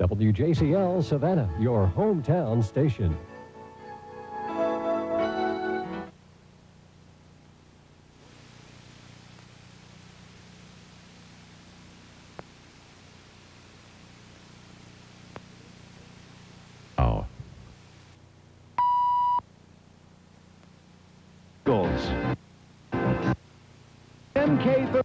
WJCL Savannah, your hometown station. Oh. Goals. MK.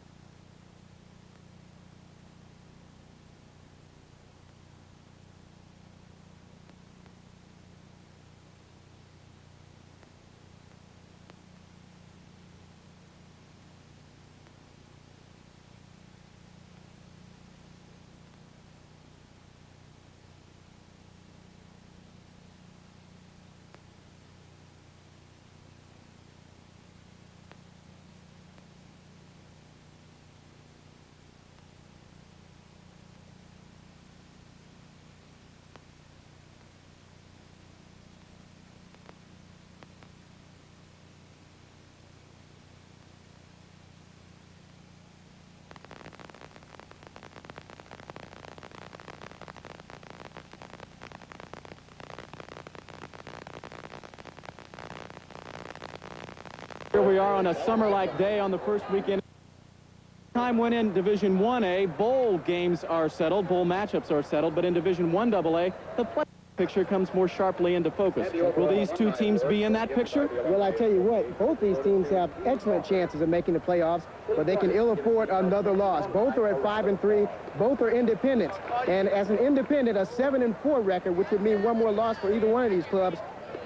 Here we are on a summer-like day on the first weekend. Time when in Division 1A, bowl games are settled, bowl matchups are settled, but in Division 1AA, the play picture comes more sharply into focus. Will these two teams be in that picture? Well, I tell you what, both these teams have excellent chances of making the playoffs, but they can ill afford another loss. Both are at 5-3. Both are independents. And as an independent, a 7-4 record, which would mean one more loss for either one of these clubs,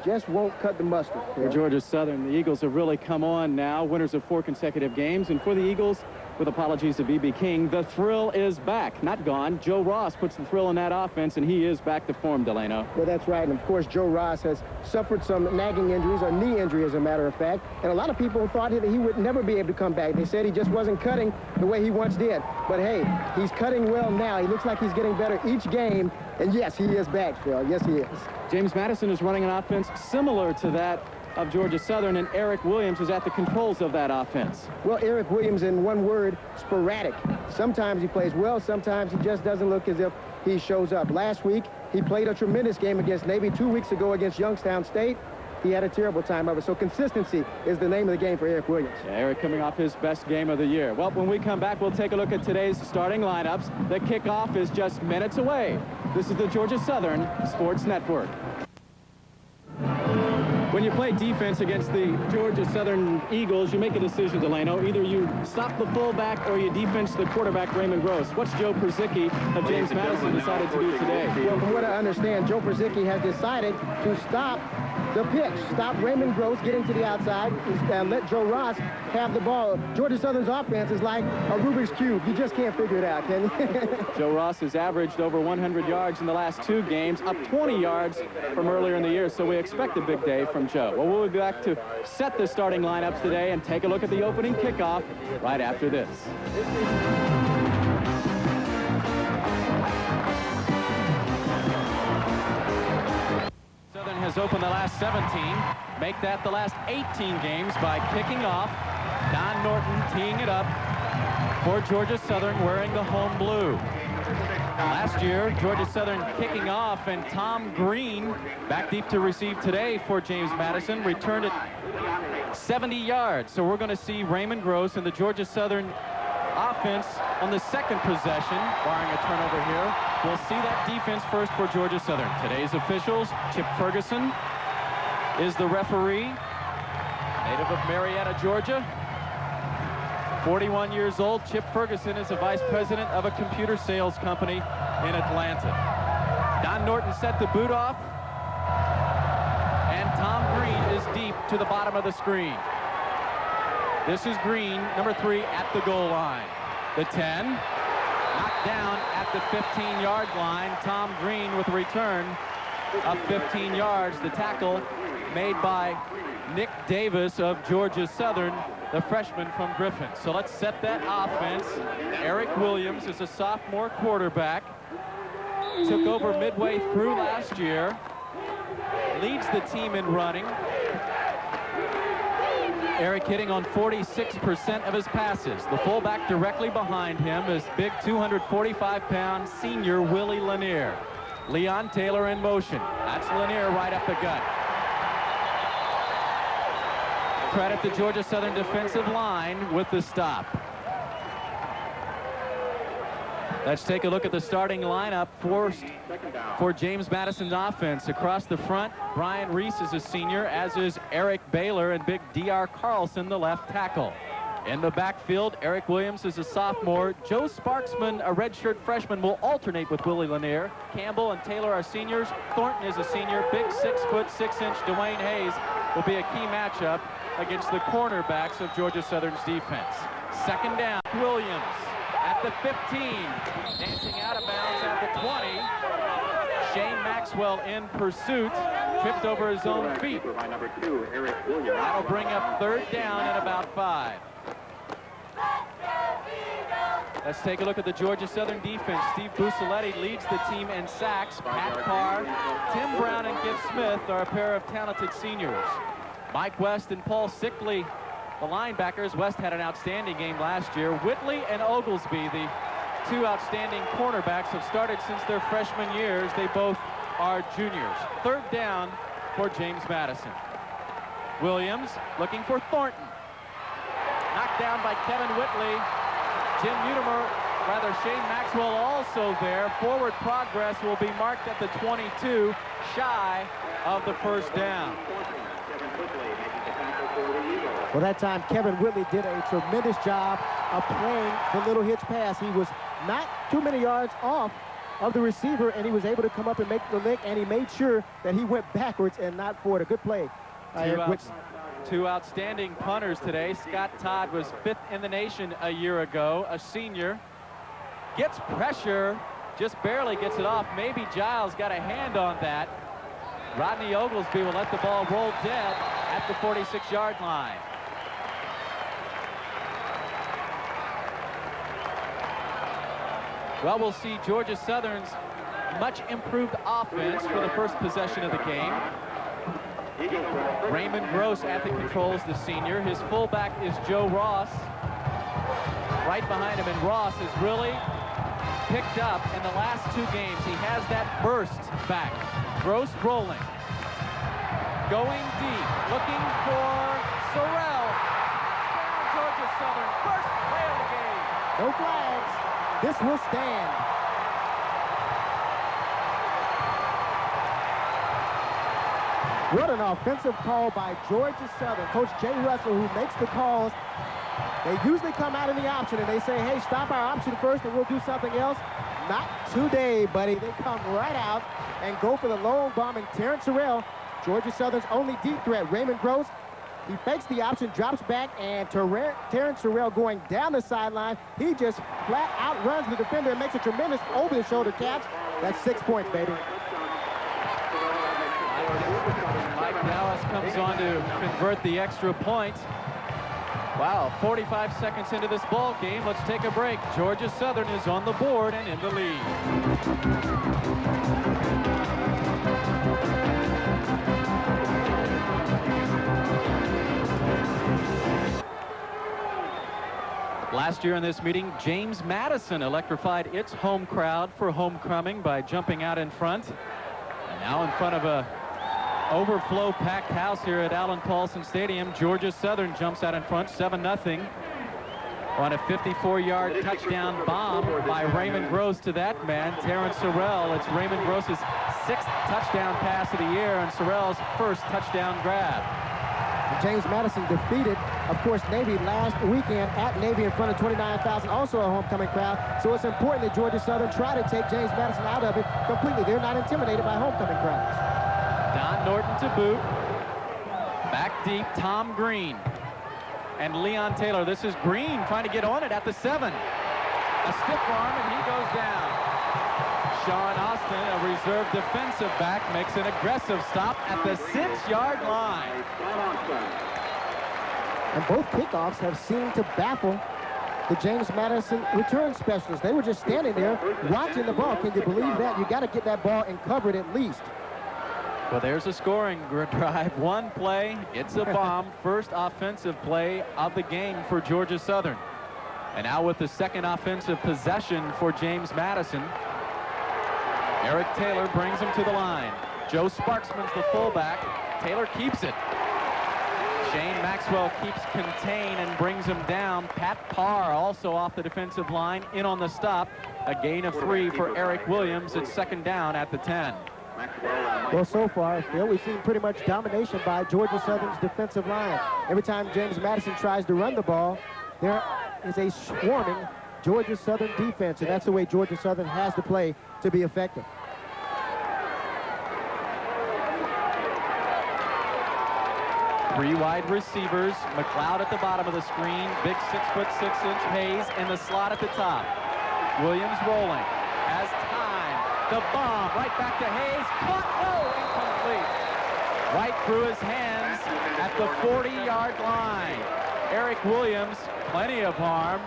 just won't cut the mustard. For Georgia Southern, the Eagles have really come on now, winners of 4 consecutive games. And for the Eagles, with apologies to B.B. King, the thrill is back, not gone. Joe Ross puts the thrill in that offense, and he is back to form, Delano. Well, that's right. And, of course, Joe Ross has suffered some nagging injuries, or knee injury, as a matter of fact. And a lot of people thought that he would never be able to come back. They said he just wasn't cutting the way he once did. But, hey, he's cutting well now. He looks like he's getting better each game. And, yes, he is back, Phil. Yes, he is. James Madison is running an offense similar to that of Georgia Southern, and Eric Williams is at the controls of that offense. Well, Eric Williams, in one word, sporadic. Sometimes he plays well, sometimes he just doesn't look as if he shows up. Last week, he played a tremendous game against Navy. 2 weeks ago against Youngstown State, he had a terrible time of it. So consistency is the name of the game for Eric Williams. Yeah, Eric coming off his best game of the year. Well, when we come back, we'll take a look at today's starting lineups. The kickoff is just minutes away. This is the Georgia Southern Sports Network. When you play defense against the Georgia Southern Eagles, you make a decision, Delano. Either you stop the fullback or you defense the quarterback, Raymond Gross. What's Joe Persicki of James Madison decided to do today? Well, from what I understand, Joe Persicki has decided to stop the pitch. Stop Raymond Gross getting to the outside and let Joe Ross have the ball. Georgia Southern's offense is like a Rubik's Cube. You just can't figure it out, can you? Joe Ross has averaged over 100 yards in the last 2 games, up 20 yards from earlier in the year, so we expect a big day from Joe. Well, we'll be back to set the starting lineups today and take a look at the opening kickoff right after this. Southern has opened the last 17. Make that the last 18 games by kicking off. Don Norton teeing it up for Georgia Southern, wearing the home blue. Last year, Georgia Southern kicking off, and Tom Green, back deep to receive today for James Madison, returned it 70 yards. So we're going to see Raymond Gross and the Georgia Southern offense on the second possession, barring a turnover here. We'll see that defense first for Georgia Southern. Today's officials, Chip Ferguson is the referee, native of Marietta, Georgia. 41 years old. Chip Ferguson is a vice president of a computer sales company in Atlanta. Don Norton set the boot off, and Tom Green is deep to the bottom of the screen. This is Green, number 3, at the goal line. The 10, knocked down at the 15-yard line. Tom Green with a return of 15 yards. The tackle made by Nick Davis of Georgia Southern, the freshman from Griffin. So let's set that offense. Eric Williams is a sophomore quarterback. Took over midway through last year. Leads the team in running. Eric hitting on 46% of his passes. The fullback directly behind him is big 245-pound senior Willie Lanier. Leon Taylor in motion. That's Lanier right up the gut. Credit the Georgia Southern defensive line with the stop. Let's take a look at the starting lineup for James Madison's offense. Across the front, Brian Reese is a senior, as is Eric Baylor and big D.R. Carlson, the left tackle. In the backfield, Eric Williams is a sophomore. Joe Sparksman, a redshirt freshman, will alternate with Willie Lanier. Campbell and Taylor are seniors. Thornton is a senior. Big 6'6" Dwayne Hayes will be a key matchup against the cornerbacks of Georgia Southern's defense. Second down, Williams at the 15, dancing out of bounds at the 20. Shane Maxwell in pursuit, tripped over his own feet. That'll bring up third down and about 5. Let's take a look at the Georgia Southern defense. Steve Busceletti leads the team in sacks. Pat Carr, Tim Brown, and Gibb Smith are a pair of talented seniors. Mike West and Paul Sickley, the linebackers. West had an outstanding game last year. Whitley and Oglesby, the two outstanding cornerbacks, have started since their freshman years. They both are juniors. Third down for James Madison. Williams looking for Thornton. Knocked down by Kevin Whitley. Jim Utimer, rather Shane Maxwell also there. Forward progress will be marked at the 22, shy of the first down. Well, that time Kevin Whitley did a tremendous job of playing the little hitch pass. He was not too many yards off of the receiver, and he was able to come up and make the lick, and he made sure that he went backwards and not forward. A good play. Two outstanding punters today. Scott Todd was 5th in the nation a year ago, a senior. Gets pressure, just barely gets it off. Maybe Giles got a hand on that. Rodney Oglesby will let the ball roll dead at the 46-yard line. Well, we'll see Georgia Southern's much improved offense for the first possession of the game. Raymond Gross at the controls, the senior. His fullback is Joe Ross. Right behind him, and Ross has really picked up in the last 2 games. He has that burst back. Gross rolling. Going deep, looking for Sorrell. Georgia Southern, first play of the game. No flags. This will stand. What an offensive call by Georgia Southern. Coach Jay Russell, who makes the calls. They usually come out in the option and they say, hey, stop our option first and we'll do something else. Not today, buddy. They come right out and go for the long bomb, and Terrence Sorrell, Georgia Southern's only deep threat. Raymond Gross, he fakes the option, drops back, and Terrence Sorrell going down the sideline. He just flat outruns the defender and makes a tremendous over-the-shoulder catch. That's 6 points, baby. Mike Dallas comes on to convert the extra point. Wow, 45 seconds into this ball game. Let's take a break. Georgia Southern is on the board and in the lead. Last year in this meeting, James Madison electrified its home crowd for homecoming by jumping out in front. And now in front of a overflow packed house here at Allen Paulson Stadium, Georgia Southern jumps out in front 7-0 on a 54-yard touchdown bomb by Raymond Gross to that man, Terrence Sorrell. It's Raymond Gross's 6th touchdown pass of the year and Sorrell's first touchdown grab. James Madison defeated, of course, Navy last weekend at Navy in front of 29,000, also a homecoming crowd. So it's important that Georgia Southern try to take James Madison out of it completely. They're not intimidated by homecoming crowds. Don Norton to boot. Back deep, Tom Green. And Leon Taylor. This is Green trying to get on it at the 7. A stiff arm, and he goes down. Sean Austin, a reserve defensive back, makes an aggressive stop at the 6-yard line. And both kickoffs have seemed to baffle the James Madison return specialists. They were just standing there watching the ball. Can you believe that? You got to get that ball and cover it at least. Well, there's a scoring drive. One play, it's a bomb. First offensive play of the game for Georgia Southern. And now with the second offensive possession for James Madison. Eric Taylor brings him to the line. Joe Sparksman's the fullback. Taylor keeps it. Shane Maxwell keeps contained and brings him down. Pat Parr also off the defensive line, in on the stop. A gain of 3 for Eric Williams. It's second down at the 10. Well, so far, Phil, we've seen pretty much domination by Georgia Southern's defensive line. Every time James Madison tries to run the ball, there is a swarming Georgia Southern defense, and that's the way Georgia Southern has to play to be effective. Three wide receivers. McLeod at the bottom of the screen. Big 6'6" Hayes in the slot at the top. Williams rolling. Has time. The bomb right back to Hayes. Caught. Oh, incomplete. Right through his hands at the 40-yard line. Eric Williams, plenty of harm,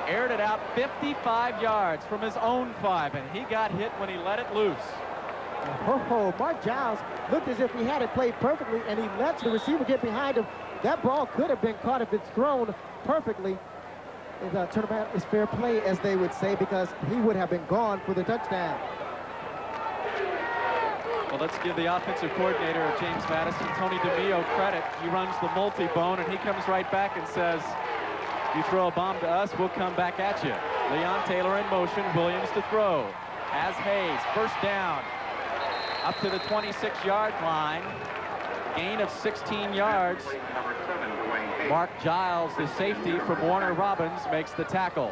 aired it out 55 yards from his own 5, and he got hit when he let it loose. Oh, Mark Giles looked as if he had it played perfectly, and he lets the receiver get behind him. That ball could have been caught if it's thrown perfectly. Turnabout is fair play, as they would say, because he would have been gone for the touchdown. Well, let's give the offensive coordinator of James Madison, Tony DeMeo, credit. He runs the multi-bone, and he comes right back and says, you throw a bomb to us, we'll come back at you. Leon Taylor in motion, Williams to throw. Has Hayes, first down. Up to the 26-yard line. Gain of 16 yards. Mark Giles, the safety from Warner Robins, makes the tackle.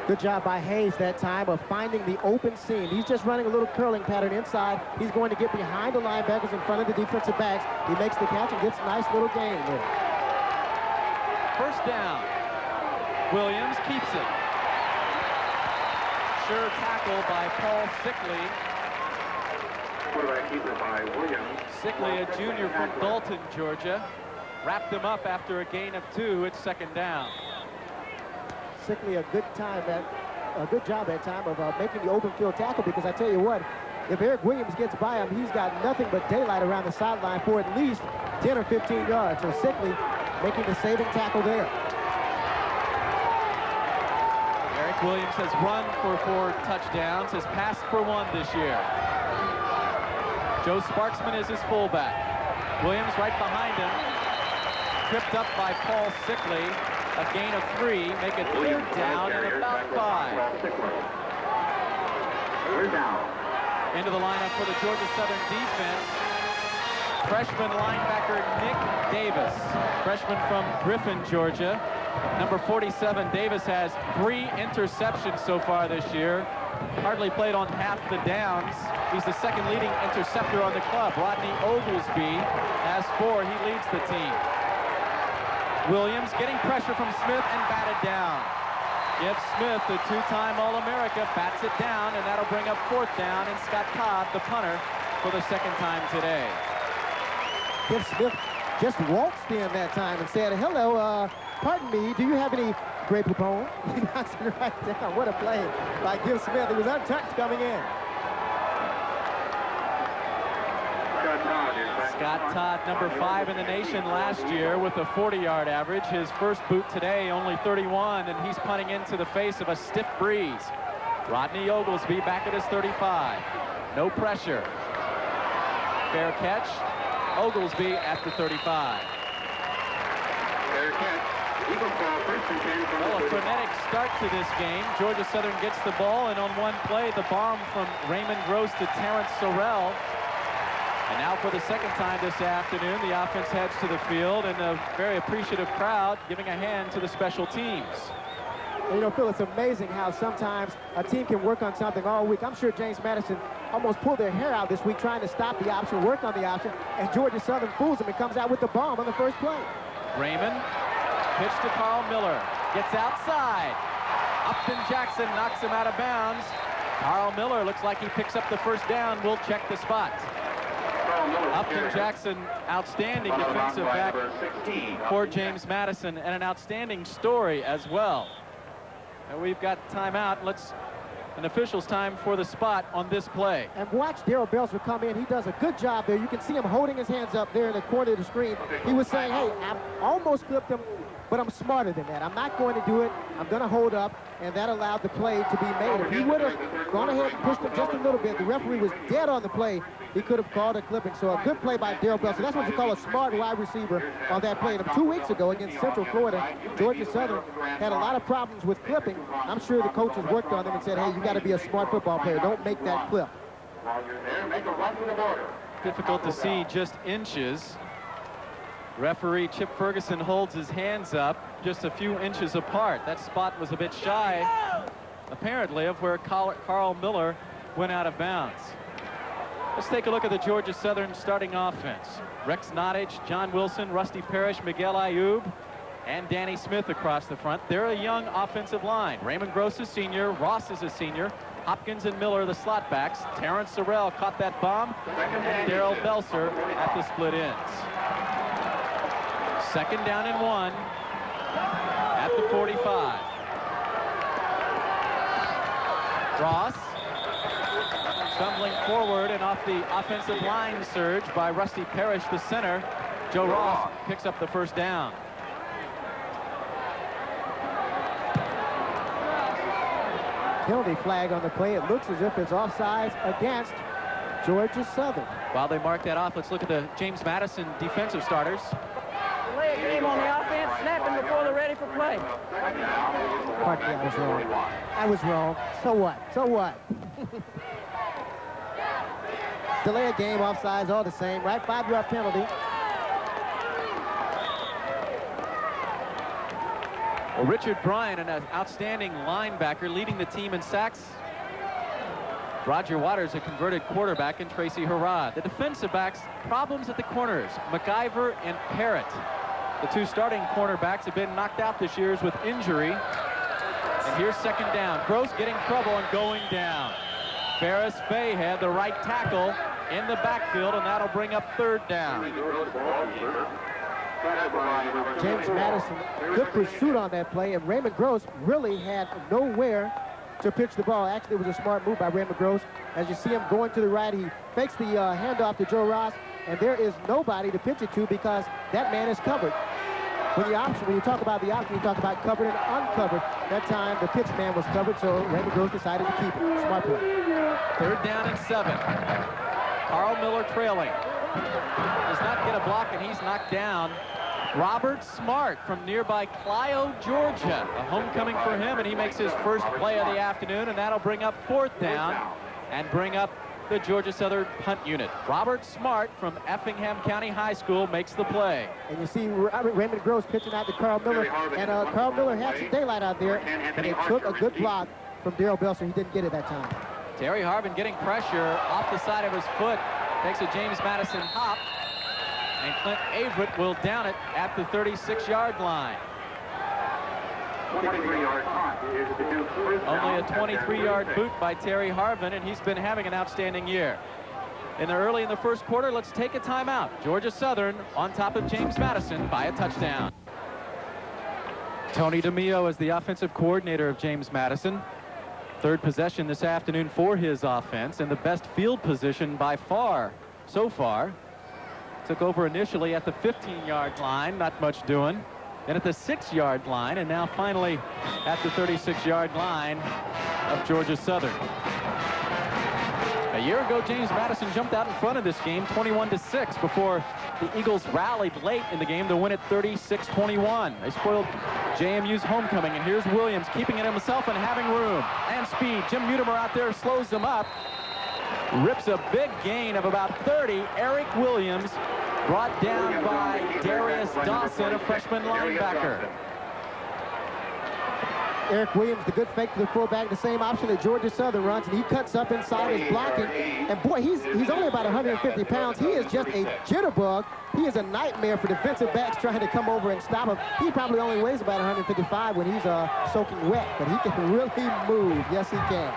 Good job by Hayes that time of finding the open seam. He's just running a little curling pattern inside. He's going to get behind the linebackers in front of the defensive backs. He makes the catch and gets a nice little gain there. First down. Williams keeps it. Sure tackle by Paul Sickley. Sickley, a junior from Dalton, Georgia. Wrapped him up after a gain of 2. It's second down. Sickley, a good job that time of making the open field tackle, because I tell you what, if Eric Williams gets by him, he's got nothing but daylight around the sideline for at least 10 or 15 yards. So Sickley making the saving tackle there. Eric Williams has run for 4 touchdowns, has passed for 1 this year. Joe Sparksman is his fullback. Williams right behind him. Tripped up by Paul Sickley. A gain of 3, make it 3rd down and about 5. Into the lineup for the Georgia Southern defense. Freshman linebacker Nick Davis. Freshman from Griffin, Georgia. Number 47, Davis has 3 interceptions so far this year. Hardly played on half the downs. He's the second leading interceptor on the club. Rodney Oglesby has 4. He leads the team. Williams getting pressure from Smith and batted down. Jeff Smith, the 2-time All-America, bats it down, and that'll bring up 4th down, and Scott Cobb, the punter, for the 2nd time today. Jeff Smith just waltzed in that time and said, hello, pardon me, do you have any Grey Poupon? He knocks it right down. What a play by Jeff Smith. He was untouched coming in. Scott Todd, number 5 in the nation last year with a 40-yard average. His first boot today, only 31, and he's punting into the face of a stiff breeze. Rodney Oglesby back at his 35. No pressure. Fair catch. Oglesby at the 35. Fair catch. Eagles ball, first and 10 from Well, the a frenetic start to this game. Georgia Southern gets the ball, and on one play, the bomb from Raymond Gross to Terrence Sorrell. And now for the 2nd time this afternoon, the offense heads to the field, and a very appreciative crowd giving a hand to the special teams. And, you know, Phil, it's amazing how sometimes a team can work on something all week. I'm sure James Madison almost pulled their hair out this week trying to stop the option, work on the option, and Georgia Southern fools them and comes out with the bomb on the first play. Raymond, pitch to Carl Miller, gets outside. Upton Jackson knocks him out of bounds. Carl Miller looks like he picks up the first down. We'll check the spot. Upton Jackson, outstanding defensive back for James Madison, and an outstanding story as well. And we've got timeout. An official's time for the spot on this play. And watch Darrell Belcher come in. He does a good job there. You can see him holding his hands up there in the corner of the screen. He was saying, hey, I almost clipped him, but I'm smarter than that. I'm not going to do it. I'm going to hold up. and that allowed the play to be made. If he would have gone ahead and pushed him just a little bit, the referee was dead on the play, he could have called a clipping. So a good play by Darrell Belser. That's what you call a smart wide receiver on that play. And 2 weeks ago against Central Florida, Georgia Southern had a lot of problems with clipping. I'm sure the coaches worked on them and said, hey, you got to be a smart football player. Don't make that clip. Difficult to see just inches. Referee Chip Ferguson holds his hands up just a few inches apart. That spot was a bit shy, apparently, of where Carl Miller went out of bounds. Let's take a look at the Georgia Southern starting offense. Rex Nottage, John Wilson, Rusty Parrish, Miguel Ayub, and Danny Smith across the front. They're a young offensive line. Raymond Gross is senior, Ross is a senior, Hopkins and Miller the slot backs. Terrence Sorrell caught that bomb, and Darrell Belser at the split ends. 2nd down and 1 at the 45. Ross stumbling forward, and off the offensive line surge by Rusty Parrish, the center. Joe Ross picks up the 1st down. Penalty flag on the play. It looks as if it's offsides against Georgia Southern. While they mark that off, let's look at the James Madison defensive starters. Delay a game on the offense, snapping before they're ready for play. Pardon me, I was wrong. I was wrong. So what? So what? Delay a game, offsides, all the same, right? 5-yard penalty. Well, Richard Bryan, an outstanding linebacker, leading the team in sacks. Roger Waters, a converted quarterback, and Tracy Harrod. The defensive backs, problems at the corners. McIver and Parrott. The 2 starting cornerbacks have been knocked out this year with injury. And here's 2nd down. Gross getting trouble and going down. Ferris Fayhead, the right tackle, in the backfield, and that'll bring up 3rd down. James Madison, good pursuit on that play, and Raymond Gross really had nowhere to pitch the ball. Actually, it was a smart move by Raymond Gross. As you see him going to the right, he fakes the handoff to Joe Ross, and there is nobody to pitch it to because that man is covered. When you talk about the option, you talk about covered and uncovered. That time, the pitch man was covered, so Raymond Gross decided to keep it. Smart play. 3rd down and 7. Carl Miller trailing. Does not get a block, and he's knocked down. Robert Smart from nearby Clio, Georgia. A homecoming for him, and he makes his first play of the afternoon, and that'll bring up 4th down and bring up the Georgia Southern punt unit. Robert Smart from Effingham County High School makes the play. And you see Raymond Gross pitching out to Carl Miller, and Carl Miller had some daylight out there, and it took a good block from Darrell Belser. He didn't get it that time. Terry Harvin getting pressure off the side of his foot, takes a James Madison hop, and Clint Averett will down it at the 36-yard line. Only a 23-yard boot by Terry Harvin, and he's been having an outstanding year. Early in the 1st quarter, let's take a timeout. Georgia Southern on top of James Madison by a touchdown. Tony DeMio is the offensive coordinator of James Madison. 3rd possession this afternoon for his offense, and the best field position by far so far. Took over initially at the 15-yard line, not much doing. Then at the 6-yard line, and now finally at the 36-yard line of Georgia Southern. A year ago, James Madison jumped out in front of this game 21-6 before the Eagles rallied late in the game to win it 36-21. They spoiled JMU's homecoming, and here's Williams keeping it himself and having room and speed. Jim Mutimer out there slows them up. Rips a big gain of about 30. Eric Williams brought down by Darius Dawson, a freshman linebacker. Eric Williams, the good fake to the fullback, the same option that Georgia Southern runs, and he cuts up inside his blocking. And boy, he's only about 150 pounds. He is just a jitterbug. He is a nightmare for defensive backs trying to come over and stop him. He probably only weighs about 155 when he's soaking wet, but he can really move. Yes, he can.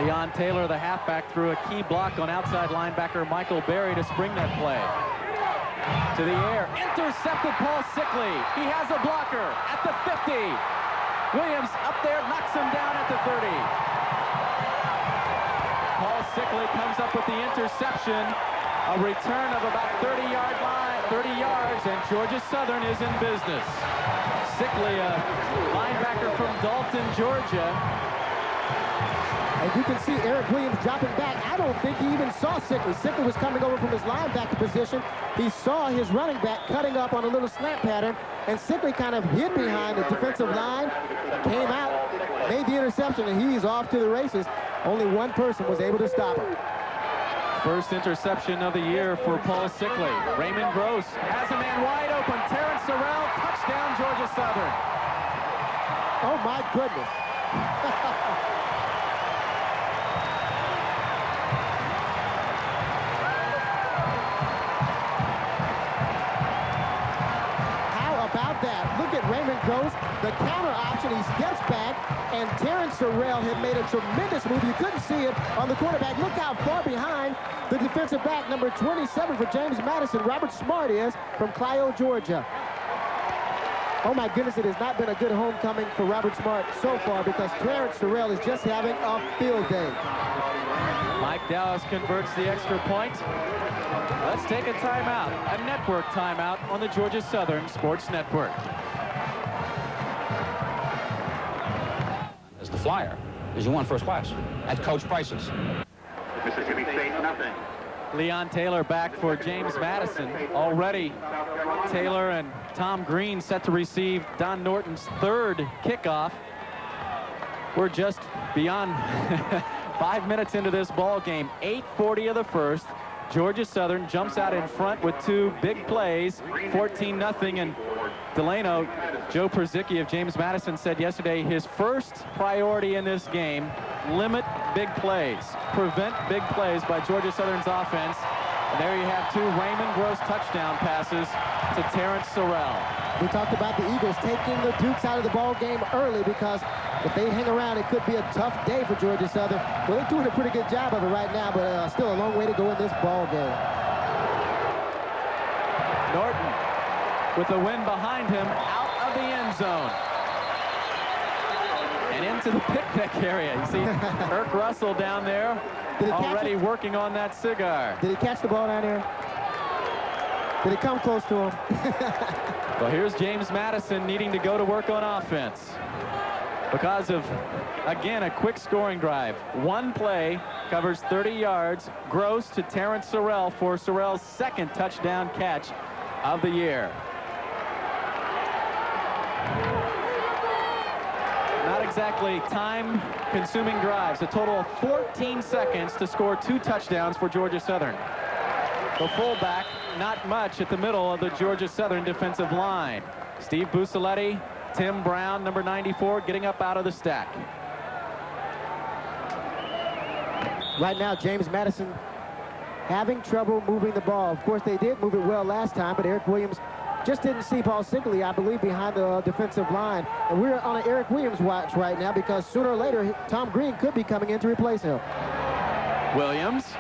Leon Taylor, the halfback, threw a key block on outside linebacker Michael Berry to spring that play. To the air, intercepted Paul Sickley. He has a blocker at the 50. Williams up there, knocks him down at the 30. Paul Sickley comes up with the interception. A return of about 30 yards, and Georgia Southern is in business. Sickley, a linebacker from Dalton, Georgia. And you can see Eric Williams dropping back. I don't think he even saw Sickley. Sickley was coming over from his linebacker position. He saw his running back cutting up on a little slant pattern, and Sickley kind of hid behind the defensive line, came out, made the interception, and he's off to the races. Only one person was able to stop him. First interception of the year for Paul Sickley. Raymond Gross has a man wide open. Terrence Sorrell, touchdown, Georgia Southern. Oh, my goodness. About that. Look at Raymond Gross, the counter option. He steps back, and Terrence Sorrell had made a tremendous move. You couldn't see it on the quarterback. Look how far behind the defensive back, number 27 for James Madison, Robert Smart, is from Clio, Georgia. Oh my goodness, it has not been a good homecoming for Robert Smart so far because Terrence Sorrell is just having a field day. Mike Dallas converts the extra point. Let's take a timeout, a network timeout on the Georgia Southern Sports Network. As the flyer, because you won first class at coach prices. Mississippi State, nothing. Leon Taylor back for James Madison. Already Taylor and Tom Green set to receive Don Norton's third kickoff. We're just beyond 5 minutes into this ball game. 8:40 of the first. Georgia Southern jumps out in front with two big plays, 14-0, and Delano, Joe Perzicki of James Madison, said yesterday his first priority in this game, limit big plays, prevent big plays by Georgia Southern's offense. And there you have two Raymond Gross touchdown passes to Terrence Sorrell. We talked about the Eagles taking the Dukes out of the ball game early because if they hang around, it could be a tough day for Georgia Southern. Well, they're doing a pretty good job of it right now, but still a long way to go in this ball game. Norton, with the wind behind him, out of the end zone. And into the picnic area. You see Irk Russell down there already working on that cigar. Did he catch the ball down there? Did it come close to him? Well, here's James Madison needing to go to work on offense because of, again, a quick scoring drive. One play covers 30 yards. Gross to Terrence Sorrell for Sorrell's second touchdown catch of the year. Not exactly time-consuming drives. A total of 14 seconds to score two touchdowns for Georgia Southern. The fullback, not much at the middle of the Georgia Southern defensive line. Steve Busceletti, Tim Brown, number 94, getting up out of the stack. Right now, James Madison having trouble moving the ball. Of course, they did move it well last time, but Eric Williams just didn't see Paul Sickley, I believe, behind the defensive line. And we're on an Eric Williams watch right now because sooner or later, Tom Green could be coming in to replace him. Williams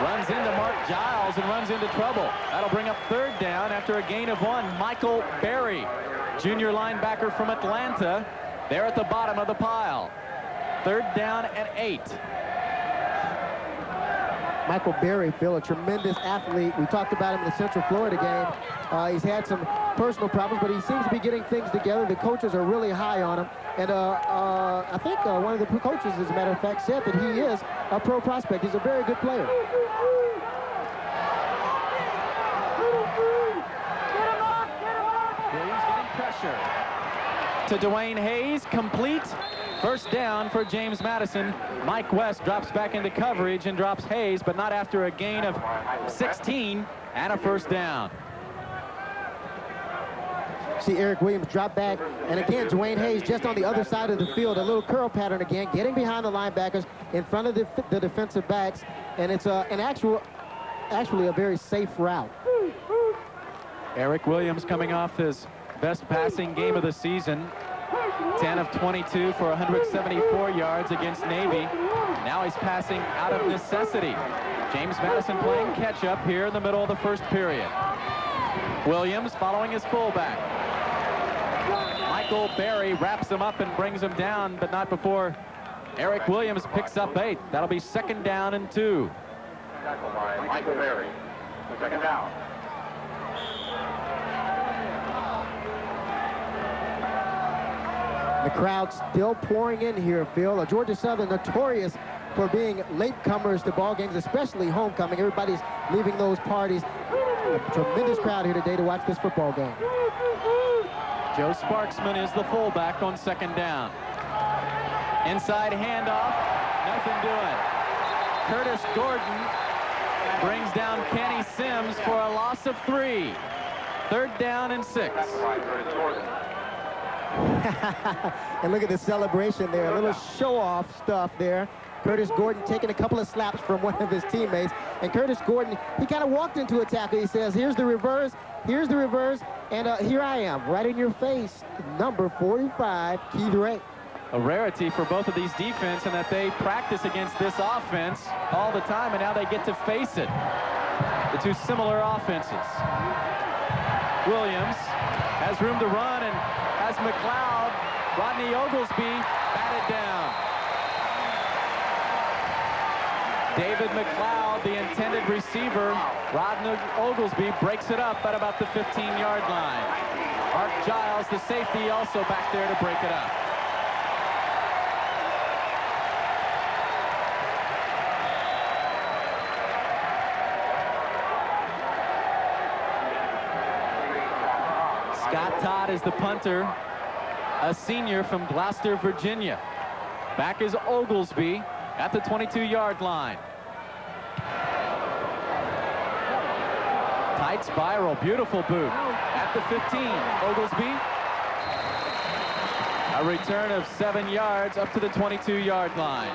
runs into Mark Giles and runs into trouble. That'll bring up third down after a gain of one. Michael Berry, junior linebacker from Atlanta, there at the bottom of the pile. Third down and 8. Michael Berry, Phil, a tremendous athlete. We talked about him in the Central Florida game. He's had some personal problems, but he seems to be getting things together. The coaches are really high on him. And I think one of the coaches, as a matter of fact, said that he is a pro prospect. He's a very good player. Williams getting pressure. To Dwayne Hayes, complete. First down for James Madison. Mike West drops back into coverage and drops Hayes, but not after a gain of 16 and a first down. See Eric Williams drop back, and again, Dwayne Hayes just on the other side of the field. A little curl pattern again, getting behind the linebackers in front of the defensive backs, and it's actually a very safe route. Eric Williams coming off his best passing game of the season. 10 of 22 for 174 yards against Navy. Now he's passing out of necessity. James Madison playing catch-up here in the middle of the first period. Williams following his fullback. Michael Berry wraps him up and brings him down, but not before Eric Williams picks up 8. That'll be second down and 2. Tackle by Michael Berry. Second down. The crowd still pouring in here, Phil. Georgia Southern notorious for being latecomers to ball games, especially homecoming. Everybody's leaving those parties. A tremendous crowd here today to watch this football game. Joe Sparksman is the fullback on second down. Inside handoff, nothing doing. Curtis Gordon brings down Kenny Sims for a loss of 3. Third down and 6. And look at the celebration there, a little show-off stuff there. Curtis Gordon taking a couple of slaps from one of his teammates. And Curtis Gordon, he kind of walked into a tackle. He says, here's the reverse, and here I am, right in your face. Number 45, Keith Ray. A rarity for both of these defense in that they practice against this offense all the time, and now they get to face it. The two similar offenses. Williams has room to run and has McLeod. Rodney Oglesby batted down. David McLeod, the intended receiver. Rodney Oglesby breaks it up at about the 15-yard line. Art Giles, the safety, also back there to break it up. Scott Todd is the punter, a senior from Gloucester, Virginia. Back is Oglesby at the 22-yard line. Tight spiral, beautiful boot at the 15. Oglesby. A return of 7 yards up to the 22-yard line.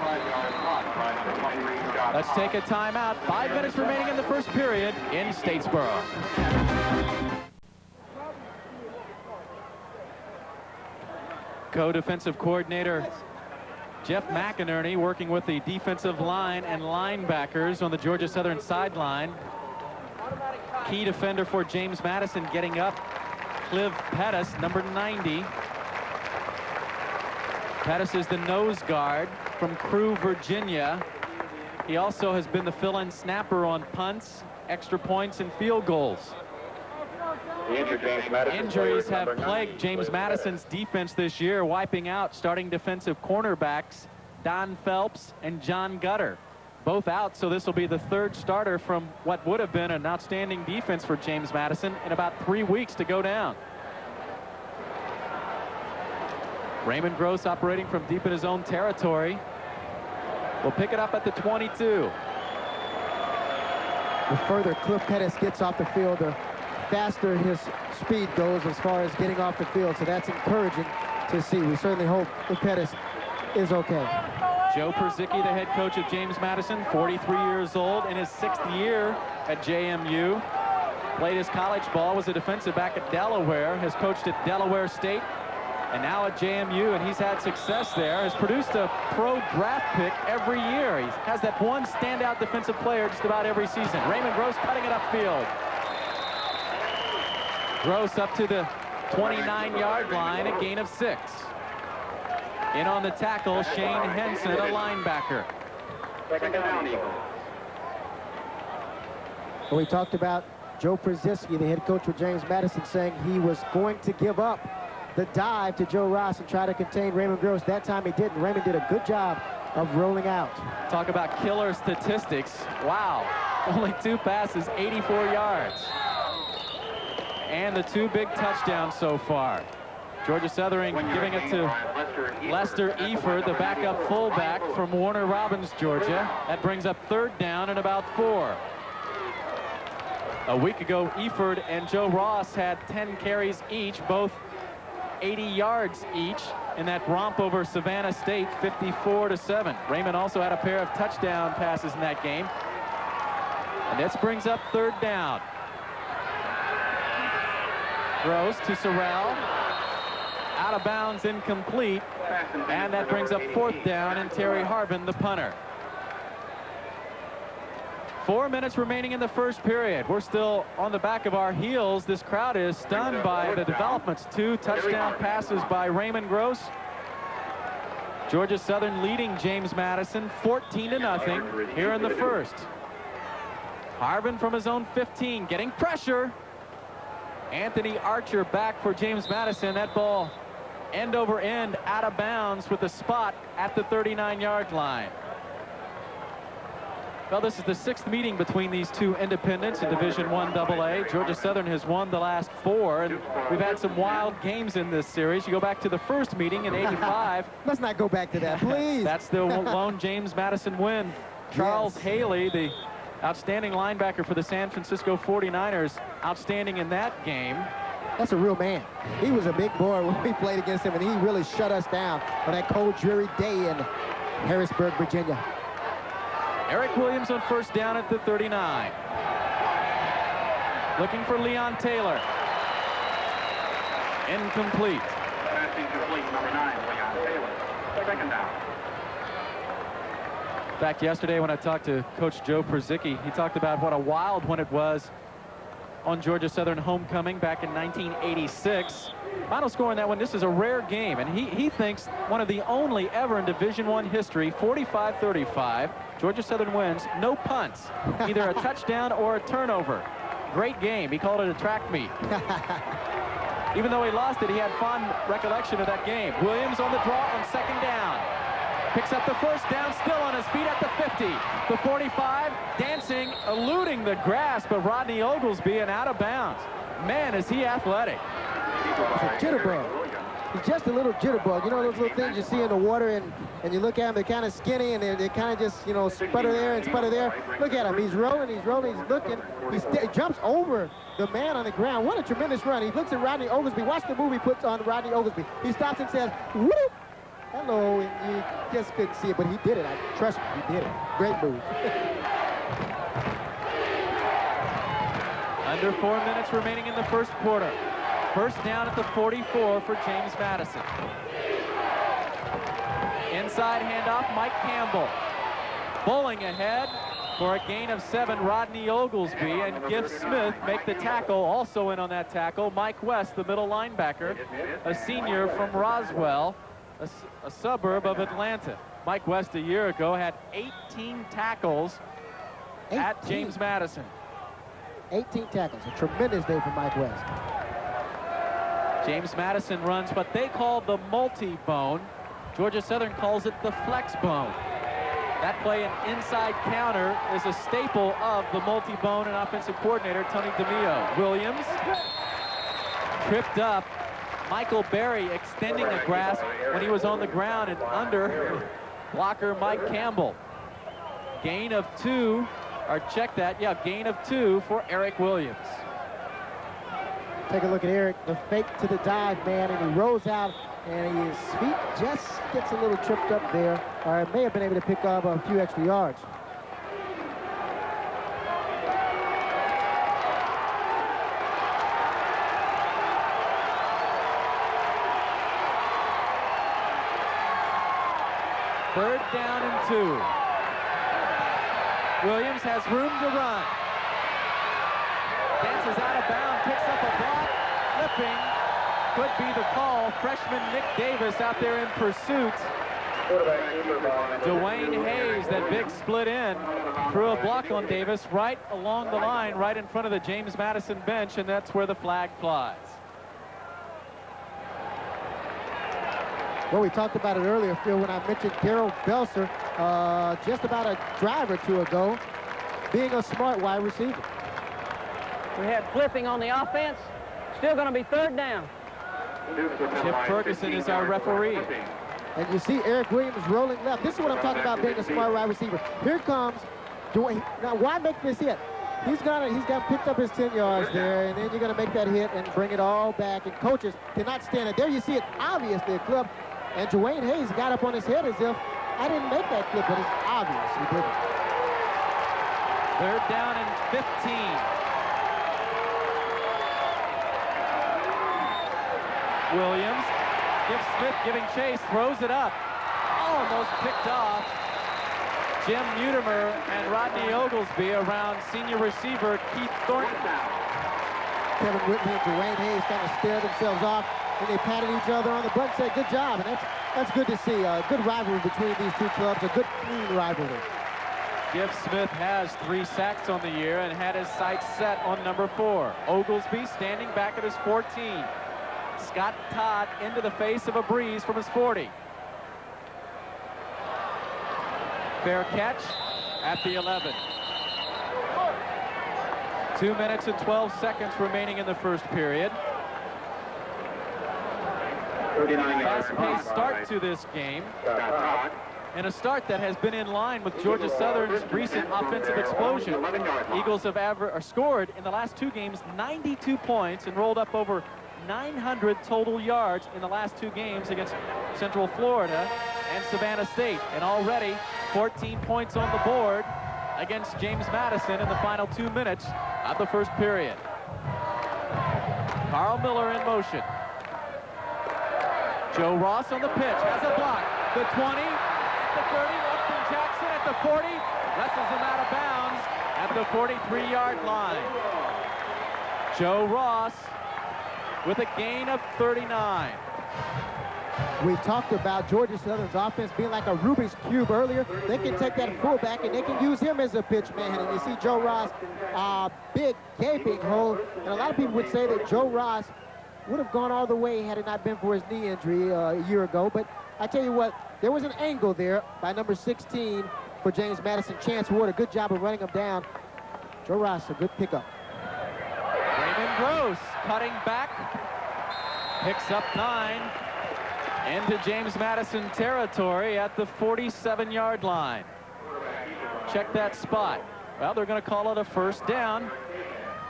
Let's take a timeout. 5 minutes remaining in the first period in Statesboro. Co-defensive coordinator Jeff McInerney working with the defensive line and linebackers on the Georgia Southern sideline. Key defender for James Madison getting up, Cliv Pettis, number 90. Pettis is the nose guard from Crewe, Virginia. He also has been the fill-in snapper on punts, extra points, and field goals. Injuries have plagued James Madison's defense this year, wiping out starting defensive cornerbacks Don Phelps and John Gutter. Both out, so this will be the third starter from what would have been an outstanding defense for James Madison in about 3 weeks to go down. Raymond Gross operating from deep in his own territory. Will pick it up at the 22. The further Cliff Pettis gets off the field, the faster his speed goes as far as getting off the field, so that's encouraging to see. We certainly hope that Pettis is okay. Joe Perzicki, the head coach of James Madison, 43 years old, in his 6th year at JMU. Played his college ball, was a defensive back at Delaware, has coached at Delaware State, and now at JMU, and he's had success there. Has produced a pro draft pick every year. He has that one standout defensive player just about every season. Raymond Gross cutting it upfield. Gross up to the 29-yard line, a gain of 6. In on the tackle, Shane Henson, a linebacker. Well, we talked about Joe Perzicki, the head coach for James Madison, saying he was going to give up the dive to Joe Ross and try to contain Raymond Gross. That time he didn't. Raymond did a good job of rolling out. Talk about killer statistics. Wow. Only 2 passes, 84 yards. And the 2 big touchdowns so far. Georgia Southern giving it to Lester Eford, the backup fullback from Warner Robins, Georgia. That brings up 3rd down and about 4. A week ago, Eford and Joe Ross had 10 carries each, both 80 yards each in that romp over Savannah State, 54-7. Raymond also had a pair of touchdown passes in that game. And this brings up 3rd down. Gross to Sorrell. Out of bounds, incomplete. And that brings up 4th down, and Terry Harvin, the punter. 4 minutes remaining in the first period. We're still on the back of our heels. This crowd is stunned by the developments. 2 touchdown passes by Raymond Gross. Georgia Southern leading James Madison 14-0 here in the first. Harvin from his own 15 getting pressure. Anthony Archer back for James Madison. That ball end over end out of bounds with a spot at the 39-yard line. Well, this is the 6th meeting between these two independents in Division I AA. Georgia Southern has won the last 4, and we've had some wild games in this series. You go back to the first meeting in '85. Let's not go back to that, please. That's the lone James Madison win. Charles Haley, the outstanding linebacker for the San Francisco 49ers, outstanding in that game. That's a real man. He was a big boy when we played against him, and he really shut us down on that cold, dreary day in Harrisburg, Virginia. Eric Williams on first down at the 39. Looking for Leon Taylor. Incomplete. Pass incomplete, number 9, Leon Taylor. Second down. In fact, yesterday when I talked to Coach Joe Przicki, he talked about what a wild one it was on Georgia Southern homecoming back in 1986. Final score in that one, this is a rare game, and he thinks one of the only ever in Division I history, 45-35. Georgia Southern wins, no punts, either a touchdown or a turnover. Great game. He called it a track meet. Even though he lost it, he had fond recollection of that game. Williams on the draw on second down. Picks up the first down, still on his feet at the 50. The 45, dancing, eluding the grasp of Rodney Oglesby and out of bounds. Man, is he athletic. It's a jitterbug. He's just a little jitterbug. You know those little things you see in the water, and you look at him, they're kind of skinny, and they kind of just, you know, sputter there and sputter there. Look at him. He's rolling, he's looking. He jumps over the man on the ground. What a tremendous run. He looks at Rodney Oglesby. Watch the move he puts on Rodney Oglesby. He stops and says, whoop. Hello, and you just couldn't see it, but he did it. Trust me, he did it. Great move. Under 4 minutes remaining in the first quarter. First down at the 44 for James Madison. Inside handoff, Mike Campbell. Bowling ahead for a gain of 7, Rodney Oglesby, and Gift Smith make the tackle. Also in on that tackle, Mike West, the middle linebacker, a senior from Roswell, a suburb of Atlanta. Mike West a year ago had 18 tackles at James Madison. 18 tackles, a tremendous day for Mike West. James Madison runs what they call the multi-bone. Georgia Southern calls it the flex bone. That play, an inside counter, is a staple of the multi-bone and offensive coordinator Tony DeMio. Williams tripped up. Michael Berry extending the grasp when he was on the ground and under blocker Mike Campbell. Gain of 2, or check that, yeah, gain of 2 for Eric Williams. Take a look at Eric, the fake to the dive, man, and he rolls out, and his feet just gets a little tripped up there, or may have been able to pick up a few extra yards. Third down and 2. Williams has room to run. Dances out of bounds, picks up a block, flipping. Could be the call. Freshman Nick Davis out there in pursuit. Dwayne Hayes, that big split in, threw a block on Davis right along the line, right in front of the James Madison bench, and that's where the flag flies. Well, we talked about it earlier, Phil, when I mentioned Darrell Belser just about a drive or two ago, being a smart wide receiver. We had flipping on the offense. Still going to be third down. Chip Ferguson is our referee. And you see Eric Williams rolling left. This is what I'm talking about, being a smart wide receiver. Here comes Dwayne. Now, why make this hit? He's got picked up his 10 yards there, and then you're going to make that hit and bring it all back. And coaches cannot stand it. There you see it, obviously a clip. And Dwayne Hayes got up on his head as if, I didn't make that clip, but it's obvious he didn't. Third down and 15. Williams, Gift Smith giving chase, throws it up. Almost picked off. Jim Mutimer and Rodney Oglesby around senior receiver Keith Thornton. Kevin Whitley and Dwayne Hayes kind of stared themselves off, and they patted each other on the butt and said, good job. And that's good to see. A good rivalry between these two clubs, a good, clean rivalry. Gift Smith has 3 sacks on the year and had his sights set on number 4. Oglesby standing back at his 14. Scott Todd into the face of a breeze from his 40. Fair catch at the 11. 2 minutes and 12 seconds remaining in the first period. Fast-paced start to this game, and a start that has been in line with Georgia Southern's recent offensive explosion. Eagles have scored in the last 2 games 92 points and rolled up over 900 total yards in the last 2 games against Central Florida and Savannah State, and already 14 points on the board against James Madison in the final 2 minutes of the first period. Carl Miller in motion. Joe Ross on the pitch, has a block. The 20, at the 30, Upton Jackson at the 40, wrestles him out of bounds at the 43-yard line. Joe Ross with a gain of 39. We talked about Georgia Southern's offense being like a Rubik's Cube earlier. They can take that fullback and they can use him as a pitch man. And you see Joe Ross, big gaping hole. And a lot of people would say that Joe Ross would have gone all the way had it not been for his knee injury a year ago. But I tell you what, there was an angle there by number 16 for James Madison. Chance Ward, a good job of running him down. Joe Ross, a good pickup. Raymond Gross cutting back, picks up 9 into James Madison territory at the 47-yard line. Check that spot. Well, they're going to call it a first down.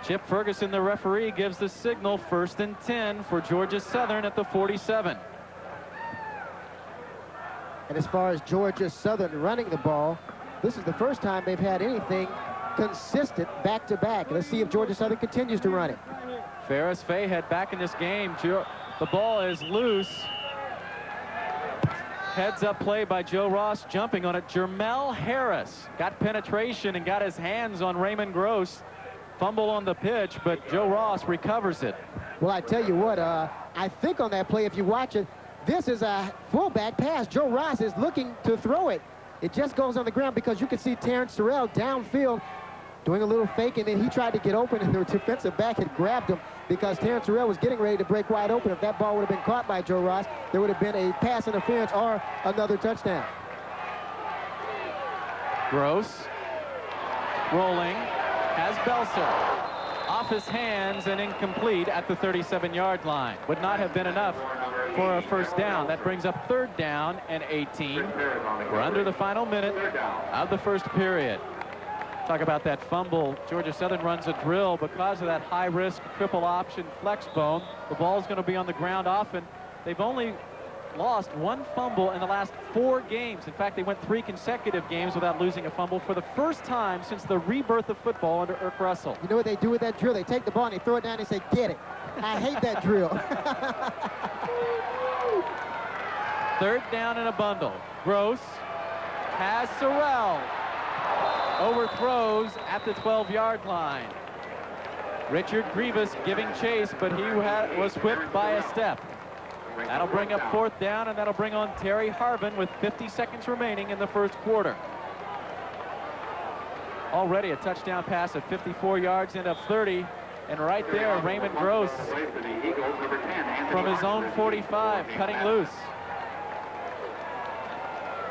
Chip Ferguson, the referee, gives the signal 1st and 10 for Georgia Southern at the 47. And as far as Georgia Southern running the ball, this is the first time they've had anything consistent back-to-back. Let's see if Georgia Southern continues to run it. Ferris Fayhead back in this game. The ball is loose. Heads up play by Joe Ross, jumping on it. Jermel Harris got penetration and got his hands on Raymond Gross. Fumble on the pitch, but Joe Ross recovers it. Well, I tell you what, I think on that play, if you watch it, this is a fullback pass. Joe Ross is looking to throw it. It just goes on the ground because you can see Terrence Terrell downfield doing a little fake, and then he tried to get open, and the defensive back had grabbed him because Terrence Terrell was getting ready to break wide open. If that ball would have been caught by Joe Ross, there would have been a pass interference or another touchdown. Gross rolling, has Belser off his hands and incomplete at the 37-yard line. Would not have been enough for a first down. That brings up 3rd down and 18. We're under the final minute of the first period. Talk about that fumble. Georgia Southern runs a drill because of that high-risk triple option flex bone. The ball's going to be on the ground often. They've only lost 1 fumble in the last 4 games. In fact, they went 3 consecutive games without losing a fumble for the first time since the rebirth of football under Irk Russell. You know what they do with that drill? They take the ball and they throw it down and say, get it. I hate that drill. 3rd down in a bundle. Gross has Sorrell. Overthrows at the 12-yard line. Richard Grievous giving chase, but he was whipped by a step. That'll bring up 4th down, and that'll bring on Terry Harvin with 50 seconds remaining in the first quarter. Already a touchdown pass at 54 yards, end up 30. And right there, Raymond Gross from his own 45, cutting loose.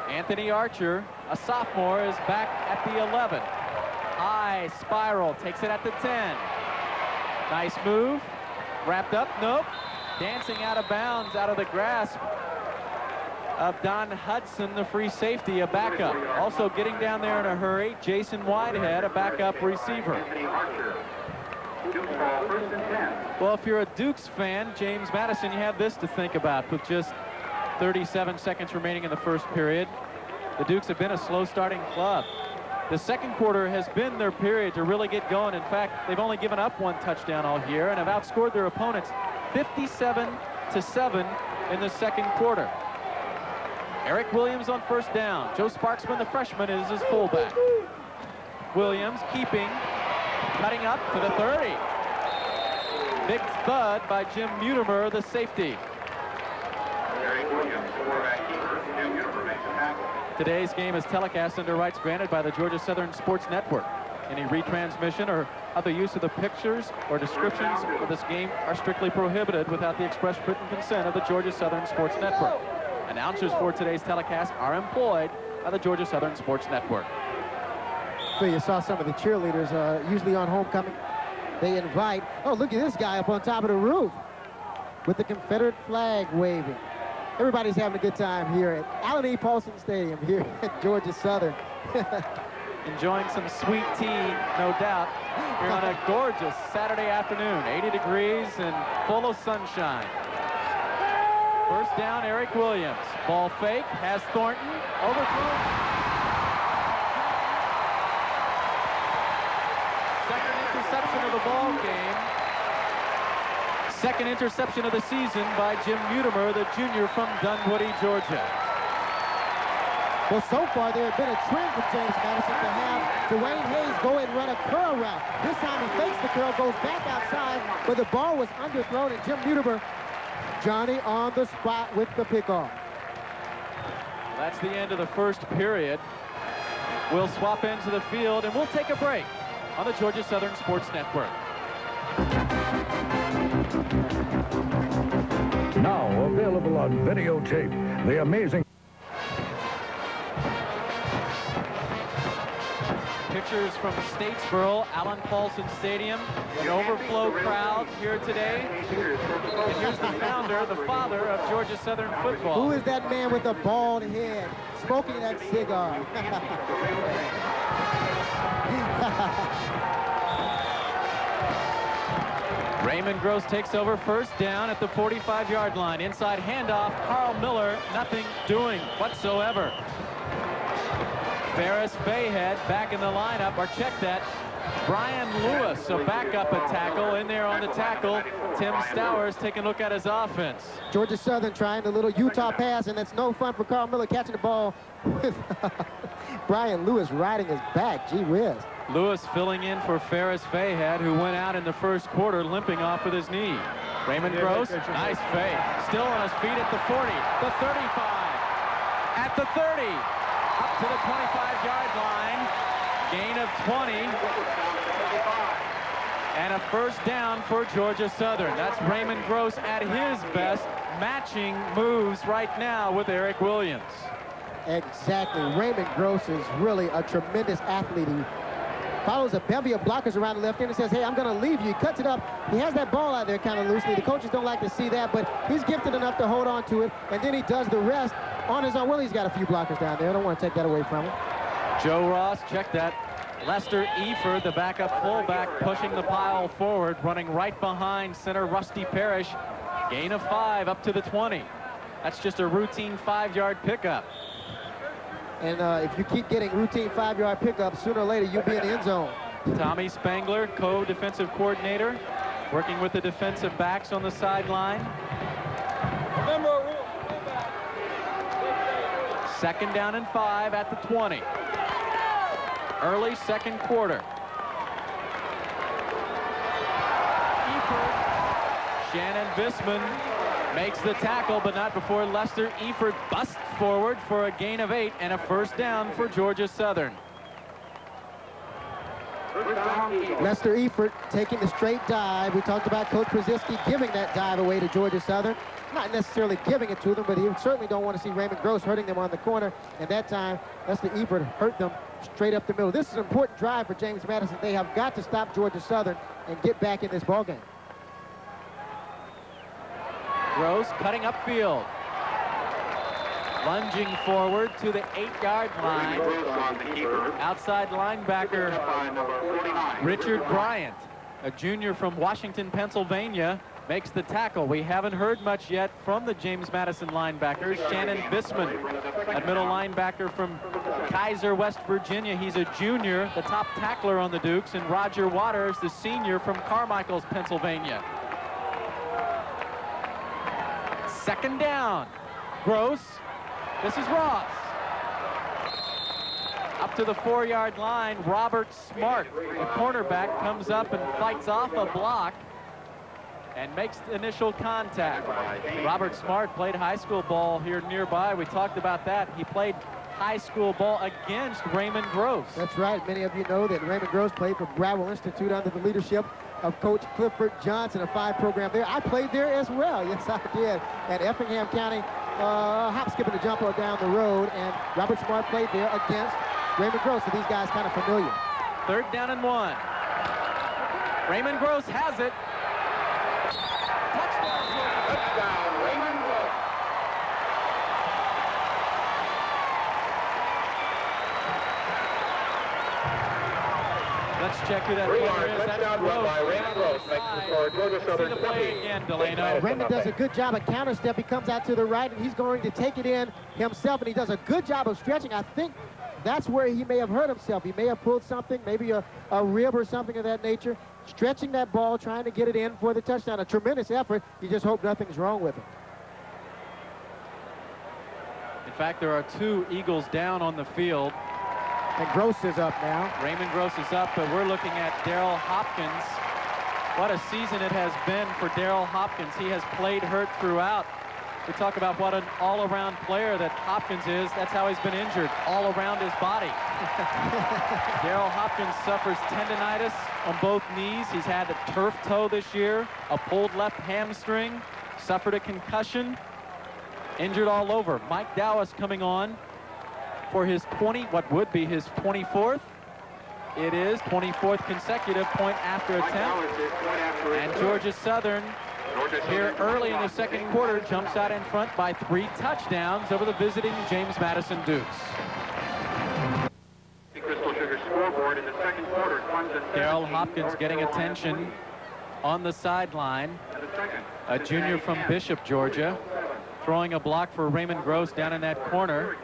Anthony Archer, a sophomore, is back at the 11. High spiral, takes it at the 10. Nice move. Wrapped up, nope. Dancing out of bounds, out of the grasp of Don Hudson, the free safety, a backup. Also getting down there in a hurry, Jason Whitehead, a backup receiver. Well, if you're a Dukes fan, James Madison, you have this to think about with just 37 seconds remaining in the first period. The Dukes have been a slow-starting club. The second quarter has been their period to really get going. In fact, they've only given up 1 touchdown all year and have outscored their opponents 57-7 in the second quarter. Eric Williams on first down. Joe Sparksman, the freshman, is his fullback. Williams keeping, cutting up to the 30. Big thud by Jim Mutimer, the safety. Eric Williams, quarterback keeper. Jim Mutimer makes the tackle. Today's game is telecast under rights granted by the Georgia Southern Sports Network. Any retransmission or other use of the pictures or descriptions of this game are strictly prohibited without the express written consent of the Georgia Southern Sports Network. Announcers for today's telecast are employed by the Georgia Southern Sports Network. So you saw some of the cheerleaders, usually on homecoming. They invite, oh, look at this guy up on top of the roof with the Confederate flag waving. Everybody's having a good time here at Allen E. Paulson Stadium here at Georgia Southern. Enjoying some sweet tea, no doubt, here on a gorgeous Saturday afternoon. 80 degrees and full of sunshine. First down, Eric Williams. Ball fake, has Thornton, overthrown. Second interception of the ball game. Second interception of the season by Jim Mutimer, the junior from Dunwoody, Georgia. Well, so far there had been a trend for James Madison to have Dwayne Hayes go and run a curl route. This time he fakes the curl, goes back outside, but the ball was underthrown, and Jim Mutimer, Johnny on the spot with the pickoff. That's the end of the first period. We'll swap into the field, and we'll take a break on the Georgia Southern Sports Network. Now available on videotape, the amazing... Pictures from Statesboro, Allen Paulson Stadium, an overflow crowd here today. And here's the founder, the father of Georgia Southern football. Who is that man with the bald head smoking that cigar? Raymond Gross takes over first down at the 45-yard line. Inside handoff, Carl Miller, nothing doing whatsoever. Ferris Bayhead back in the lineup, or check that. Brian Lewis, a backup at tackle, in there on the tackle. Tim Stowers taking a look at his offense. Georgia Southern trying the little Utah pass, and it's no fun for Carl Miller catching the ball with Brian Lewis riding his back. Gee whiz. Lewis filling in for Ferris Bayhead, who went out in the first quarter limping off with his knee. Raymond Gross, nice fake. Still on his feet at the 40, the 35, at the 30. Up to the 25-yard line, gain of 20, and a first down for Georgia Southern. That's Raymond Gross at his best, matching moves right now with Eric Williams. Exactly. Raymond Gross is really a tremendous athlete. He follows a bevy of blockers around the left end and says, hey, I'm going to leave you. He cuts it up. He has that ball out there kind of loosely. The coaches don't like to see that, but he's gifted enough to hold on to it, and then he does the rest on his own. Well, he's got a few blockers down there. I don't want to take that away from him. Joe Ross, check that. Lester Eford, the backup fullback, pushing the pile forward, running right behind center Rusty Parrish. Gain of 5 up to the 20. That's just a routine 5-yard pickup. And if you keep getting routine 5-yard pickups, sooner or later you'll be in the end zone. Tommy Spangler, co-defensive coordinator, working with the defensive backs on the sideline. Second down and 5 at the 20. Early second quarter. Eford, Shannon Bisman makes the tackle, but not before Lester Eford busts forward for a gain of 8 and a first down for Georgia Southern. Lester Eford taking the straight dive. We talked about Coach Brzezinski giving that dive away to Georgia Southern. Not necessarily giving it to them, but you certainly don't want to see Raymond Gross hurting them on the corner. And that time, Lester Eford hurt them straight up the middle. This is an important drive for James Madison. They have got to stop Georgia Southern and get back in this ballgame. Gross cutting upfield. Lunging forward to the 8-yard line. Outside linebacker Richard Bryant, a junior from Washington, Pennsylvania, makes the tackle. We haven't heard much yet from the James Madison linebackers. Shannon Bisman, a middle linebacker from Kaiser, West Virginia. He's a junior, the top tackler on the Dukes, and Roger Waters, the senior from Carmichael's, Pennsylvania. Second down. Gross. This is Ross. Up to the 4-yard line, Robert Smart, the cornerback, comes up and fights off a block and makes initial contact. Robert Smart played high school ball here nearby. We talked about that. He played high school ball against Raymond Gross. That's right. Many of you know that Raymond Gross played for Bradwell Institute under the leadership of Coach Clifford Johnson, a fine program there. I played there as well. Yes, I did. At Effingham County, hop, skip, and a jump down the road. And Robert Smart played there against Raymond Gross. So these guys kind of familiar. 3rd down and 1. Raymond Gross has it. Touchdown, Raymond Gross. Let's check who that player is. That's Touchdown run by Raymond Gross. Makes the score Georgia Southern See the play again, Delano. Raymond does a good job of counter step. He comes out to the right, and he's going to take it in himself, and he does a good job of stretching. I think that's where he may have hurt himself. He may have pulled something, maybe a rib or something of that nature. Stretching that ball, trying to get it in for the touchdown. A tremendous effort. You just hope nothing's wrong with him. In fact, there are 2 Eagles down on the field. And Gross is up now. Raymond Gross is up, but we're looking at Darrell Hopkins. What a season it has been for Darrell Hopkins. He has played hurt throughout. We talk about what an all-around player that Hopkins is. That's how he's been injured, all around his body. Darrell Hopkins suffers tendonitis on both knees. He's had a turf toe this year, a pulled left hamstring, suffered a concussion, injured all over. Mike Dowis coming on for his what would be his 24th. It is 24th consecutive point after attempt. And Georgia Southern here early in the second quarter jumps out in front by 3 touchdowns over the visiting James Madison Dukes. Crystal Sugar scoreboard in the second quarter. Darrell Hopkins getting attention on the sideline. A junior from Bishop, Georgia, throwing a block for Raymond Gross down in that corner.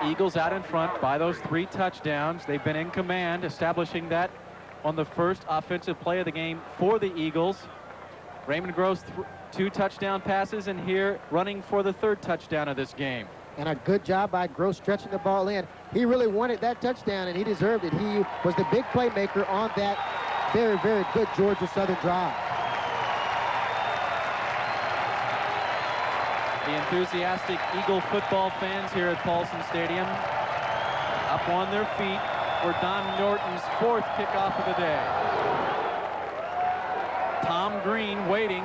Eagles out in front by those 3 touchdowns. They've been in command, establishing that on the first offensive play of the game for the Eagles. Raymond Gross 2 touchdown passes, and here running for the 3rd touchdown of this game. And a good job by Gross stretching the ball in. He really wanted that touchdown, and he deserved it. He was the big playmaker on that very, very good Georgia Southern drive. The enthusiastic Eagle football fans here at Paulson Stadium up on their feet for Don Norton's 4th kickoff of the day. Tom Green waiting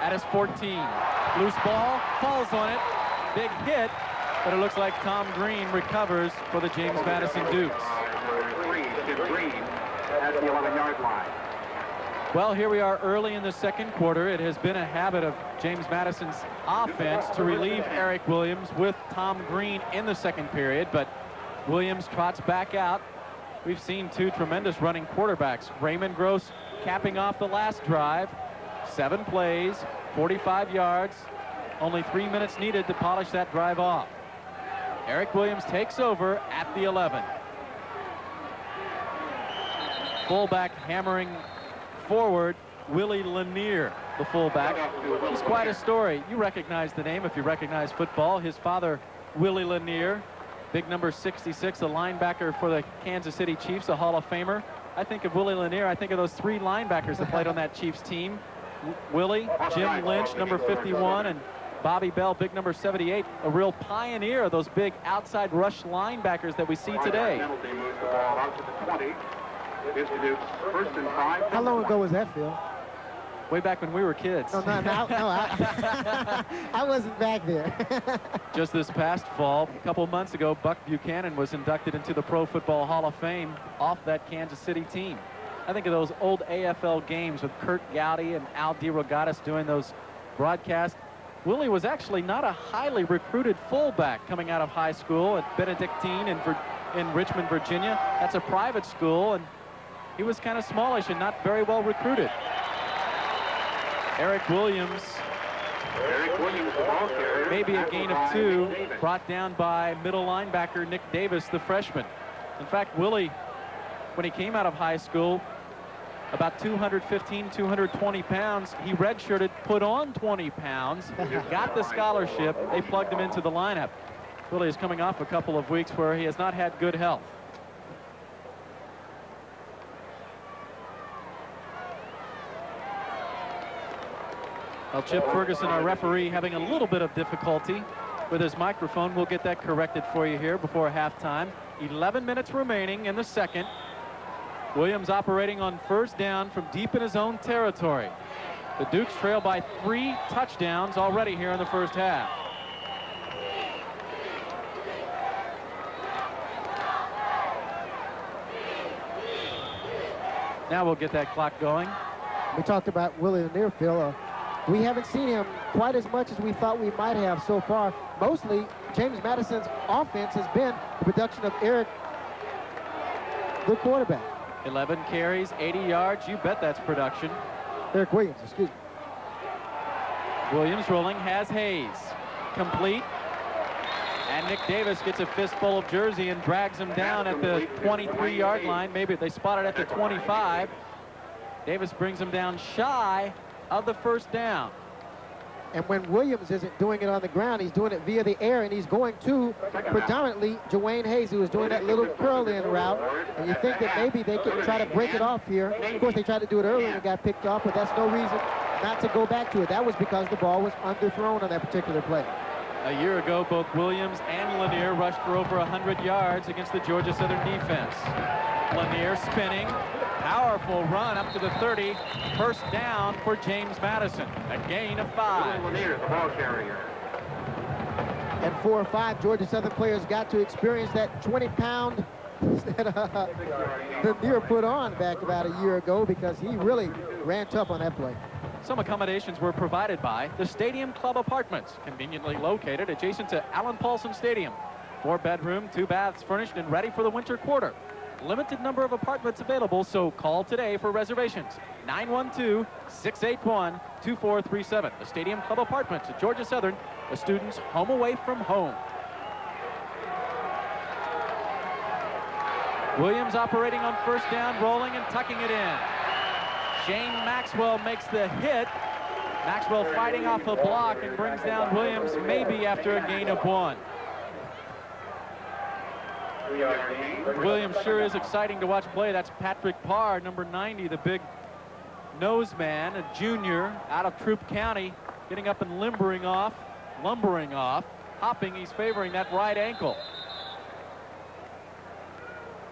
at his 14. Loose ball, falls on it, big hit, but it looks like Tom Green recovers for the James Madison Dukes. Green at the 11-yard line. Well, here we are early in the second quarter. It has been a habit of James Madison's offense to relieve Eric Williams with Tom Green in the second period, but Williams trots back out. We've seen 2 tremendous running quarterbacks. Raymond Gross capping off the last drive. 7 plays, 45 yards, only 3 minutes needed to polish that drive off. Eric Williams takes over at the 11. Fullback hammering forward, Willie Lanier, the fullback. He's quite a story. You recognize the name if you recognize football. His father, Willie Lanier, big number 66, a linebacker for the Kansas City Chiefs, a Hall of Famer. I think of Willie Lanier, I think of those 3 linebackers that played on that Chiefs team. Willie, Jim Lynch, number 51, and Bobby Bell, big number 78, a real pioneer of those big outside rush linebackers that we see today. How long ago was that, Phil? Way back when we were kids. No, I wasn't back there. Just this past fall, a couple months ago, Buck Buchanan was inducted into the Pro Football Hall of Fame off that Kansas City team. I think of those old AFL games with Kurt Gowdy and Al DeRogatis doing those broadcasts. Willie was actually not a highly recruited fullback coming out of high school at Benedictine in Richmond, Virginia. That's a private school, and he was kind of smallish and not very well recruited. Eric Williams, the ball carrier, maybe a gain of 2, brought down by middle linebacker Nick Davis, the freshman. In fact, Willie, when he came out of high school, about 215, 220 pounds. He redshirted, put on 20 pounds, got the scholarship. They plugged him into the lineup. Willie is coming off a couple of weeks where he has not had good health. Well, Chip Ferguson, our referee, having a little bit of difficulty with his microphone. We'll get that corrected for you here before halftime. 11 minutes remaining in the second. Williams operating on first down from deep in his own territory. The Dukes trail by 3 touchdowns already here in the first half. Now we'll get that clock going. We talked about Willie Lanier, Phil. We haven't seen him quite as much as we thought we might have so far. Mostly, James Madison's offense has been the production of Eric, the quarterback. 11 carries, 80 yards. You bet that's production. Eric Williams, excuse me. Williams rolling, has Hayes. Complete. And Nick Davis gets a fistful of jersey and drags him down at the 23-yard line. Maybe they spot it at the 25. Davis brings him down shy of the first down. And when Williams isn't doing it on the ground, he's doing it via the air, and he's going to predominantly Dwayne Hayes, who is doing that little curl-in route. And you think that maybe they could try to break it off here. Of course, they tried to do it earlier and it got picked off, but that's no reason not to go back to it. That was because the ball was underthrown on that particular play. A year ago, both Williams and Lanier rushed for over 100 yards against the Georgia Southern defense. Lanier spinning. Powerful run up to the 30. First down for James Madison. A gain of 5. Lanier, the ball carrier. And 4 or 5 Georgia Southern players got to experience that 20-pound that Lanier put on back about a year ago, because he really ran tough on that play. Some accommodations were provided by the Stadium Club Apartments, conveniently located adjacent to Alan Paulson Stadium. 4-bedroom, 2 baths furnished and ready for the winter quarter. Limited number of apartments available, so call today for reservations. 912-681-2437. The Stadium Club Apartments at Georgia Southern, the students' home away from home. Williams operating on first down, rolling and tucking it in. Shane Maxwell makes the hit. Maxwell fighting off a block and brings down Williams maybe after a gain of 1. Williams sure is exciting to watch play. That's Patrick Parr, number 90, the big nose man, a junior out of Troup County, getting up and lumbering off, hopping. He's favoring that right ankle.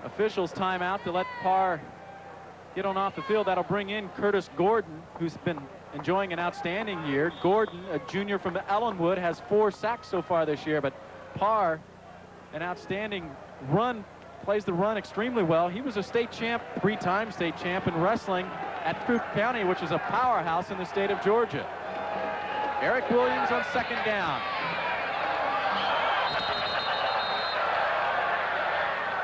Officials timeout to let Parr get on off the field. That'll bring in Curtis Gordon, who's been enjoying an outstanding year. Gordon, a junior from Ellenwood, has 4 sacks so far this year, but Parr, an outstanding run, plays the run extremely well. He was a state champ, 3-time state champ in wrestling at Troup County, which is a powerhouse in the state of Georgia. Eric Williams on second down.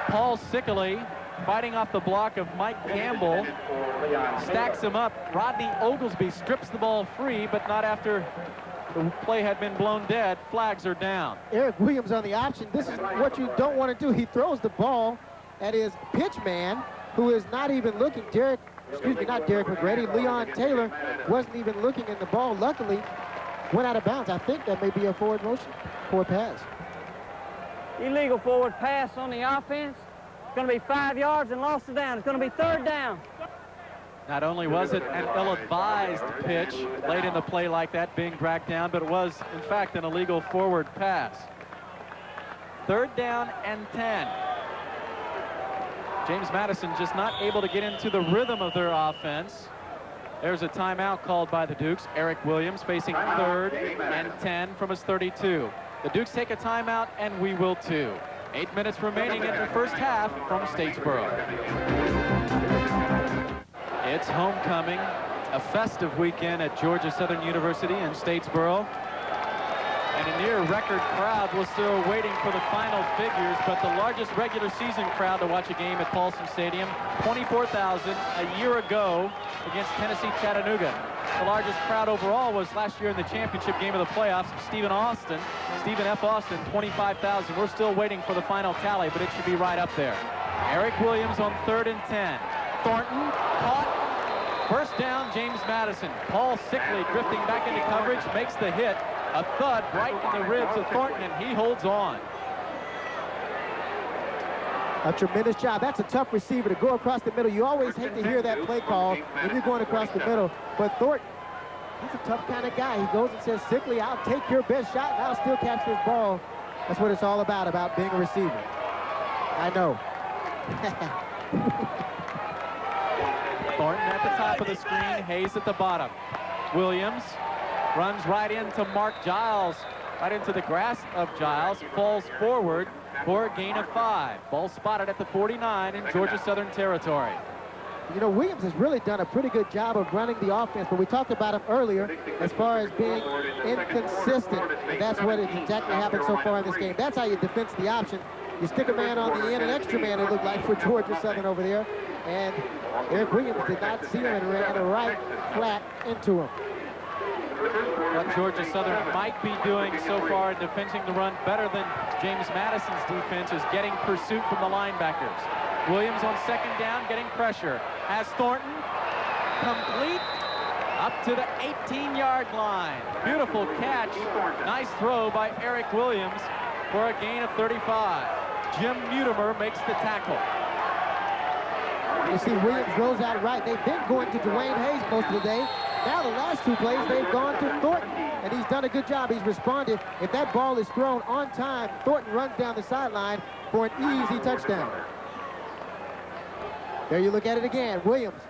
Paul Sickley fighting off the block of Mike Campbell, stacks him up. Rodney Oglesby strips the ball free, but not after the play had been blown dead. Flags are down. Eric Williams on the option. This is what you don't want to do. He throws the ball at his pitch man, who is not even looking. Not Derek McGrady. Leon Taylor wasn't even looking in the ball. Luckily, went out of bounds. I think that may be a forward pass. Illegal forward pass on the offense. It's going to be 5 yards and lost it down. It's going to be third down. Not only was it an ill-advised pitch late in the play like that, being dragged down, but it was, in fact, an illegal forward pass. Third down and 10. James Madison just not able to get into the rhythm of their offense. There's a timeout called by the Dukes. Eric Williams facing third and 10 from his 32. The Dukes take a timeout, and we will too. 8 minutes remaining in the first half from Statesboro. It's homecoming, a festive weekend at Georgia Southern University in Statesboro. And a near record crowd was still waiting for the final figures, but the largest regular season crowd to watch a game at Paulson Stadium, 24,000 a year ago against Tennessee Chattanooga. The largest crowd overall was last year in the championship game of the playoffs, Stephen F. Austin, 25,000. We're still waiting for the final tally, but it should be right up there. Eric Williams on third and 10. Thornton caught. First down, James Madison. Paul Sickley drifting back into coverage, makes the hit. A thud right in the ribs of Thornton, and he holds on. A tremendous job. That's a tough receiver to go across the middle. You always hate to hear that play call when you're going across the middle. But Thornton He's a tough kind of guy. He goes and says, simply, I'll take your best shot and I'll still catch this ball. That's what it's all about being a receiver. I know. Thornton at the top of the screen, Hayes at the bottom. Williams runs right into Mark Giles, right into the grasp of Giles, falls forward for a gain of 5. Ball spotted at the 49 in Georgia Southern territory. You know, Williams has really done a pretty good job of running the offense, but we talked about him earlier as far as being inconsistent, and that's what has exactly happened so far in this game. That's how you defense the option. You stick a man on the end, an extra man, it looked like, for Georgia Southern over there, and Eric Williams did not see him and ran a right flat into him. What Georgia Southern might be doing so far in defending the run better than James Madison's defense is getting pursuit from the linebackers. Williams on second down, getting pressure. Has Thornton, complete, up to the 18-yard line. Beautiful catch, nice throw by Eric Williams for a gain of 35. Jim Mutimer makes the tackle. You see Williams rolls out right. They've been going to Dwayne Hayes most of the day. Now the last 2 plays, they've gone to Thornton, and he's done a good job. He's responded. If that ball is thrown on time, Thornton runs down the sideline for an easy touchdown. There you look at it again. Williams,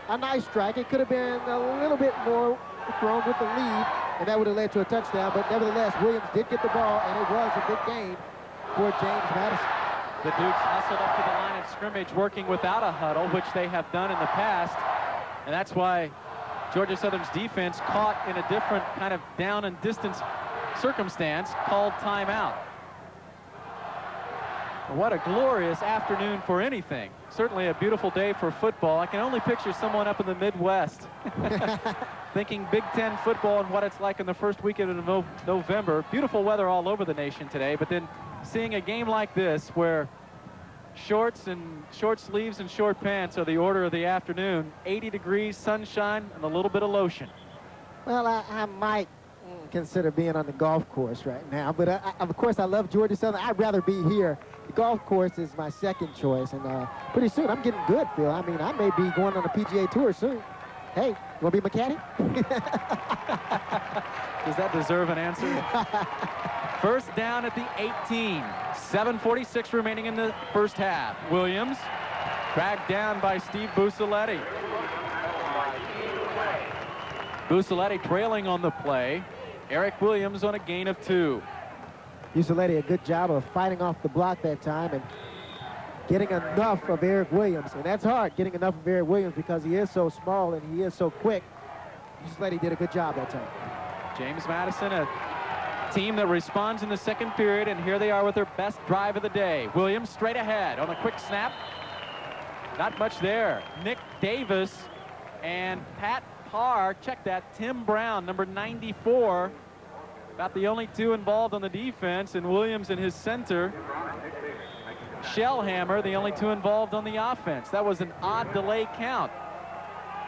a nice strike. It could have been a little bit more thrown with the lead, and that would have led to a touchdown. But nevertheless, Williams did get the ball, and it was a big gain for James Madison. The Dukes hustled up to the line of scrimmage, working without a huddle, which they have done in the past. And that's why Georgia Southern's defense, caught in a different kind of down and distance circumstance, called timeout. What a glorious afternoon for anything. Certainly a beautiful day for football. I can only picture someone up in the Midwest thinking Big Ten football and what it's like in the first weekend of November. Beautiful weather all over the nation today, but then seeing a game like this where shorts and short sleeves and short pants are the order of the afternoon, 80 degrees, sunshine, and a little bit of lotion. Well, I might consider being on the golf course right now, but of course I love Georgia Southern. I'd rather be here. The golf course is my second choice, and pretty soon I'm getting good, Phil. I mean, I may be going on a PGA tour soon. Hey, you want to be a mechanic? Does that deserve an answer? First down at the 18. 7:46 remaining in the first half. Williams tracked down by Steve Busaletti. Busaletti trailing on the play. Eric Williams on a gain of 2. Busaletti, a good job of fighting off the block that time and getting enough of Eric Williams. And that's hard, getting enough of Eric Williams, because he is so small and he is so quick. Busaletti did a good job that time. James Madison, a team that responds in the second period, and here they are with their best drive of the day. Williams straight ahead on a quick snap. Not much there. Nick Davis and Pat Parr, check that, Tim Brown, number 94, about the only 2 involved on the defense, and Williams in his center. Shellhammer, the only 2 involved on the offense. That was an odd delay count.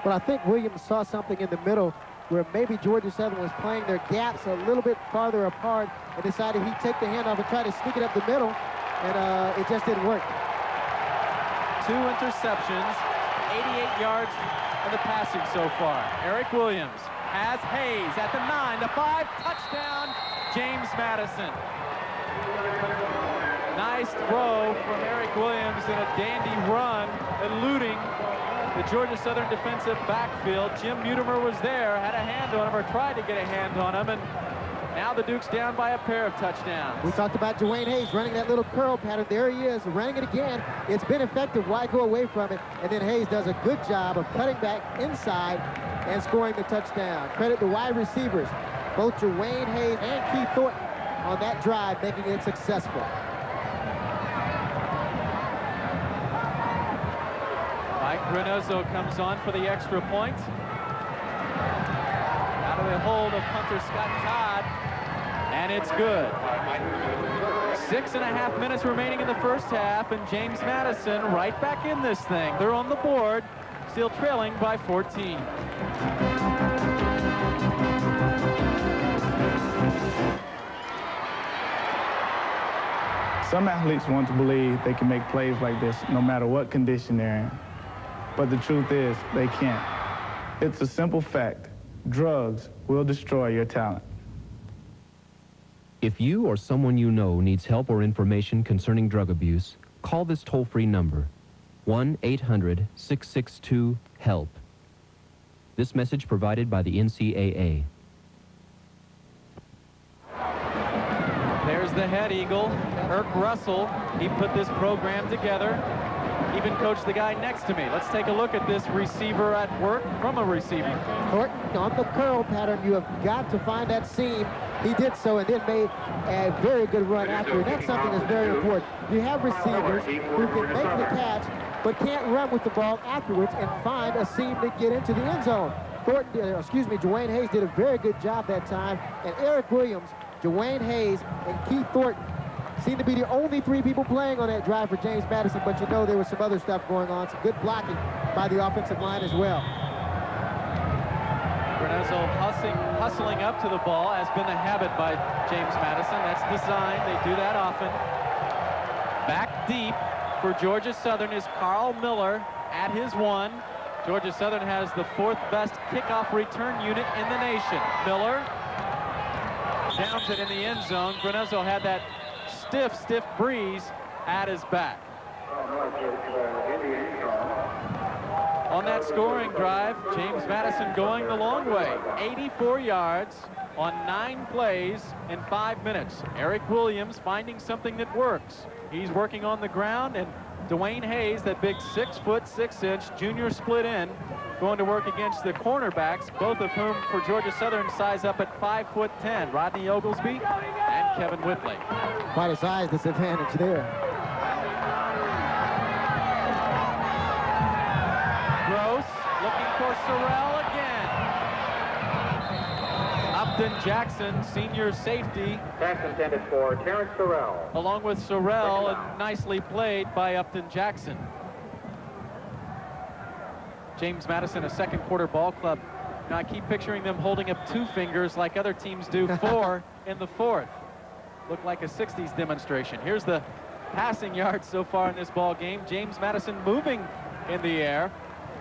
Well, I think Williams saw something in the middle where maybe Georgia Southern was playing their gaps a little bit farther apart, and decided he'd take the handoff and try to stick it up the middle, and it just didn't work. 2 interceptions, 88 yards in the passing so far. Eric Williams has Hayes at the 9, the 5, touchdown, James Madison. Nice throw from Eric Williams in a dandy run, eluding the Georgia Southern defensive backfield. Jim Mutimer was there, had a hand on him, or tried to get a hand on him, and now the Dukes down by a pair of touchdowns. We talked about Dwayne Hayes running that little curl pattern. There he is, running it again. It's been effective. Why go away from it? And then Hayes does a good job of cutting back inside and scoring the touchdown. Credit the wide receivers, both Dwayne Hayes and Keith Thornton, on that drive, making it successful. Mike Reynoso comes on for the extra point. Out of the hold of punter Scott Todd, and it's good. 6.5 minutes remaining in the first half, and James Madison right back in this thing. They're on the board, still trailing by 14. Some athletes want to believe they can make plays like this no matter what condition they're in. But the truth is, they can't. It's a simple fact. Drugs will destroy your talent. If you or someone you know needs help or information concerning drug abuse, call this toll-free number, 1-800-662-HELP. This message provided by the NCAA. There's the head eagle, Irk Russell. He put this program together. Even coached the guy next to me. Let's take a look at this receiver at work from a receiver. Thornton on the curl pattern, you have got to find that seam. He did so and then made a very good run after. And that's something that's very important. You have receivers who can make the catch but can't run with the ball afterwards and find a seam to get into the end zone. Dwayne Hayes did a very good job that time. And Eric Williams, Dwayne Hayes, and Keith Thornton seem to be the only three people playing on that drive for James Madison, but you know there was some other stuff going on, some good blocking by the offensive line as well. Granezzo hustling up to the ball has been a habit by James Madison. That's design. They do that often. Back deep for Georgia Southern is Carl Miller at his one. Georgia Southern has the fourth best kickoff return unit in the nation. Miller downs it in the end zone. Granezzo had that stiff breeze at his back. On that scoring drive, James Madison going the long way. 84 yards on 9 plays in 5 minutes. Eric Williams finding something that works. He's working on the ground, and Dwayne Hayes, that big 6'6" junior split end, going to work against the cornerbacks, both of whom for Georgia Southern size up at 5'10", Rodney Oglesby and Kevin Whitley. Quite a size disadvantage there. Gross looking for Sorrell again. Upton Jackson, senior safety. Pass intended for Terrence Sorrell. Along with Sorrell, and nicely played by Upton Jackson. James Madison, a second quarter ball club. Now I keep picturing them holding up 2 fingers like other teams do, 4 in the fourth. Looked like a 60s demonstration. Here's the passing yards so far in this ball game. James Madison moving in the air.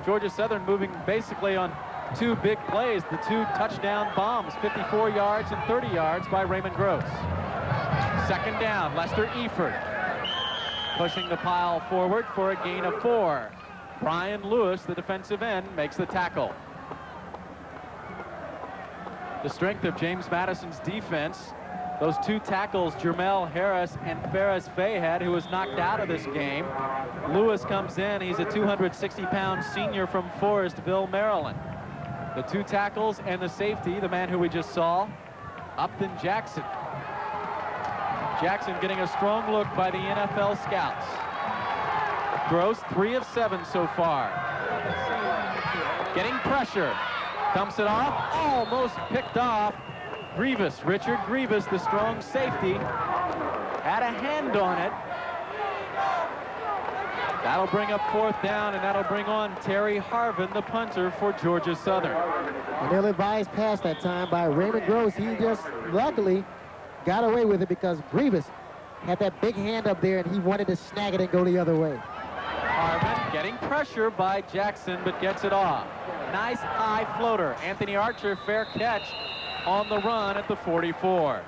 Georgia Southern moving basically on 2 big plays, the 2 touchdown bombs, 54 yards and 30 yards by Raymond Gross. Second down, Lester Eford pushing the pile forward for a gain of 4. Brian Lewis, the defensive end, makes the tackle. The strength of James Madison's defense, those 2 tackles, Jermel Harris and Ferris Fayhead, who was knocked out of this game. Lewis comes in. He's a 260-pound senior from Forestville, Maryland. The 2 tackles and the safety, the man who we just saw, Upton Jackson. Jackson getting a strong look by the NFL scouts. Gross 3 of 7 so far. Getting pressure. Dumps it off. Almost picked off. Grievous, Richard Grievous, the strong safety, had a hand on it. That'll bring up 4th down, and that'll bring on Terry Harvin, the punter for Georgia Southern. An ill-advised pass that time by Raymond Gross. He just luckily got away with it because Grievous had that big hand up there, and he wanted to snag it and go the other way. Harvin getting pressure by Jackson, but gets it off. Nice high floater. Anthony Archer, fair catch on the run at the 44.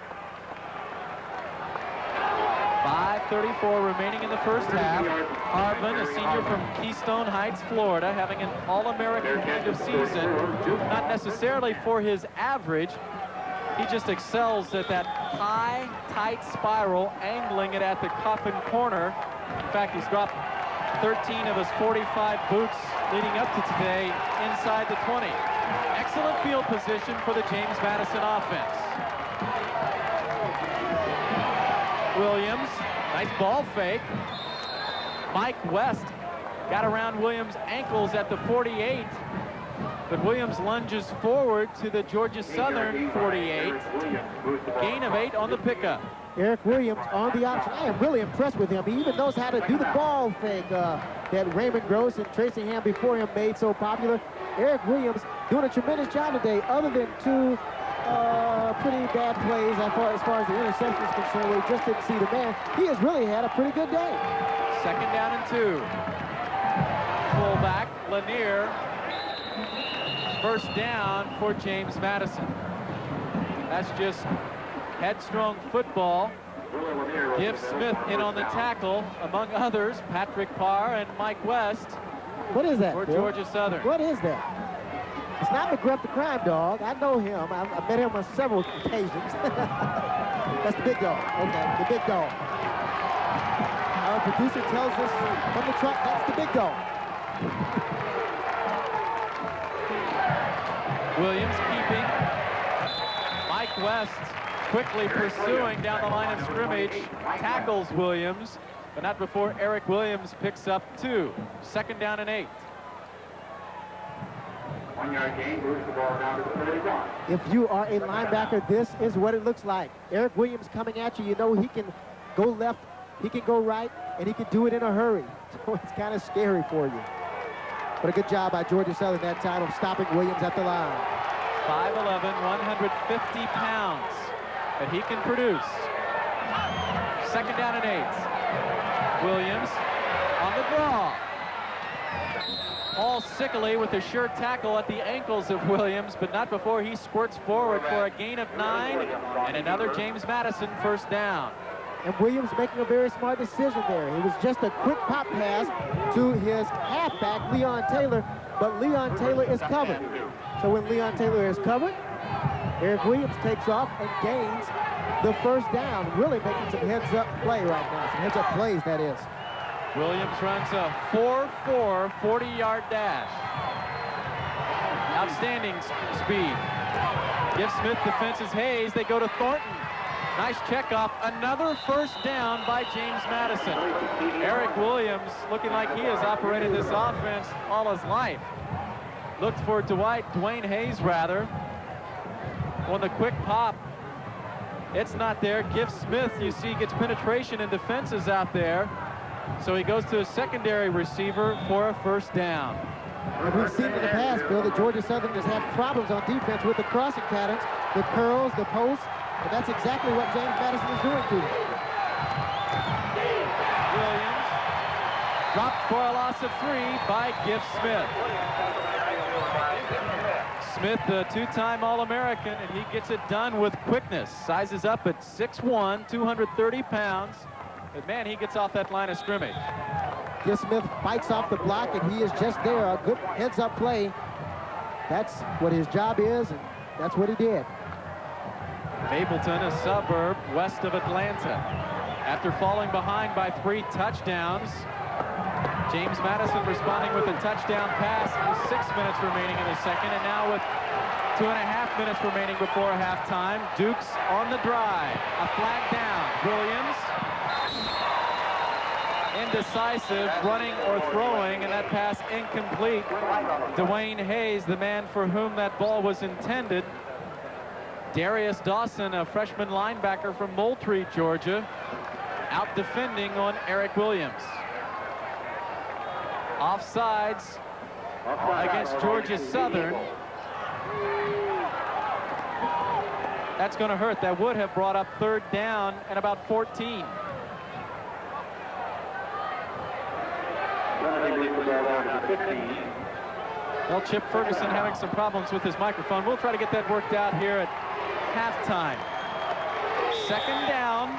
5:34 remaining in the first half. Harvin, a senior from Keystone Heights, Florida, having an All-American kind of season. Not necessarily for his average. He just excels at that high, tight spiral, angling it at the coffin corner. In fact, he's dropped 13 of his 45 boots leading up to today inside the 20. Excellent field position for the James Madison offense. Williams, nice ball fake. Mike West got around Williams' ankles at the 48, but Williams lunges forward to the Georgia Southern 48. Gain of 8 on the pickup. Eric Williams on the option. I am really impressed with him. He even knows how to do the ball fake that Raymond Gross and Tracy Ham before him made so popular. Eric Williams doing a tremendous job today, other than 2 pretty bad plays as far as the interception is concerned, where he just didn't see the man. He has really had a pretty good day. Second down and 2. Fullback Lanier first down for James Madison. That's just headstrong football. Give Smith in on the tackle, among others, Patrick Parr and Mike West. What is that, For Bill? Georgia Southern. What is that? It's not McGruff the crime dog. I know him. I've met him on several occasions. That's the big dog. Okay, the big dog. Our producer tells us from the truck, that's the big dog. Williams keeping. Mike West quickly pursuing down the line of scrimmage. Tackles Williams, but not before Eric Williams picks up 2. Second down and 8. 1 yard gain, moves the ball down to the 31. If you are a linebacker, this is what it looks like. Eric Williams coming at you. You know he can go left, he can go right, and he can do it in a hurry. So it's kind of scary for you. But a good job by Georgia Southern that time of stopping Williams at the line. 5'11", 150 pounds that he can produce. Second down and 8. Williams on the draw. Paul Sickley with a sure tackle at the ankles of Williams, but not before he squirts forward for a gain of 9 and another James Madison first down. And Williams making a very smart decision there. It was just a quick pop pass to his halfback, Leon Taylor, but Leon Taylor is covered. So when Leon Taylor is covered, Eric Williams takes off and gains the first down, really making some heads-up play right now. Some heads-up plays, that is. Williams runs a 4-4 40-yard dash. Outstanding speed. Gives Smith defenses Hayes. They go to Thornton. Nice checkoff. Another first down by James Madison. Eric Williams looking like he has operated this offense all his life. Looked for Dwayne Hayes, rather. On the quick pop, it's not there. Gift Smith, you see, gets penetration and defenses out there. So he goes to a secondary receiver for a first down. And we've seen in the past, Bill, that Georgia Southern has had problems on defense with the crossing patterns, the curls, the posts, and that's exactly what James Madison is doing to him. Williams dropped for a loss of 3 by Gift Smith. Smith, the 2-time All-American, and he gets it done with quickness. Sizes up at 6'1", 230 pounds. But man, he gets off that line of scrimmage. Gift Smith fights off the block, and he is just there. A good heads-up play. That's what his job is, and that's what he did. Mapleton, a suburb west of Atlanta. After falling behind by 3 touchdowns, James Madison responding with a touchdown pass with 6 minutes remaining in the second, and now with 2.5 minutes remaining before halftime. Dukes on the drive. A flag down. Williams, indecisive, running or throwing, and that pass incomplete. Dwayne Hayes, the man for whom that ball was intended. Darius Dawson, a freshman linebacker from Moultrie, Georgia, out defending on Eric Williams. Offsides against Georgia Southern. That's going to hurt. That would have brought up third down and about 14. Well, Chip Ferguson having some problems with his microphone. We'll try to get that worked out here at halftime. Second down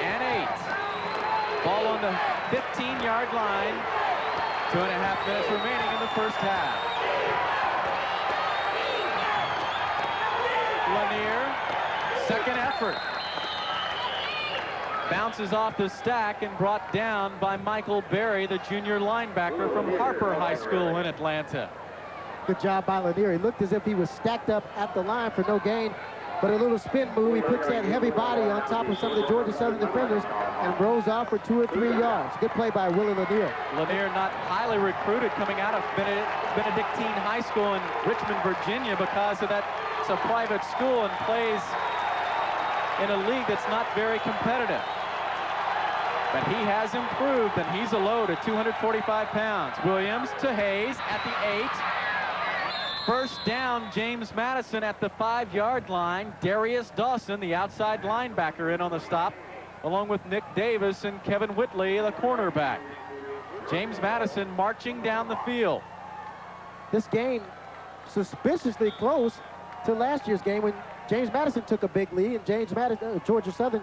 and 8. Ball on the 15-yard line. 2.5 minutes remaining in the first half. Lanier, second effort. Bounces off the stack and brought down by Michael Berry, the junior linebacker from Harper High School in Atlanta. Good job by Lanier. He looked as if he was stacked up at the line for no gain, but a little spin move. He puts that heavy body on top of some of the Georgia Southern defenders and rolls off for 2 or 3 yards. Good play by Willie Lanier. Lanier, not highly recruited, coming out of Benedictine High School in Richmond, Virginia, because of that. It's a private school and plays in a league that's not very competitive. But he has improved, and he's a load at 245 pounds. Williams to Hayes at the 8. First down, James Madison at the 5-yard line. Darius Dawson, the outside linebacker, in on the stop, along with Nick Davis and Kevin Whitley, the cornerback. James Madison marching down the field. This game suspiciously close to last year's game when James Madison took a big lead and Georgia Southern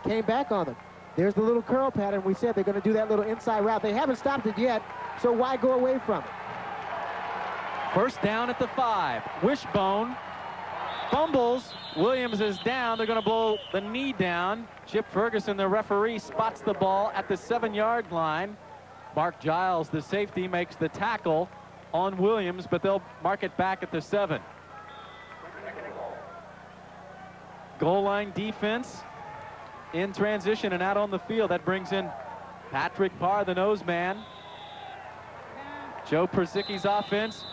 came back on them. There's the little curl pattern. We said they're going to do that little inside route. They haven't stopped it yet, so why go away from it? First down at the 5. Wishbone fumbles. Williams is down. They're going to blow the knee down. Chip Ferguson, the referee, spots the ball at the 7-yard line. Mark Giles, the safety, makes the tackle on Williams, but they'll mark it back at the 7. Goal line defense in transition and out on the field. That brings in Patrick Parr, the nose man. Joe Przicki's offense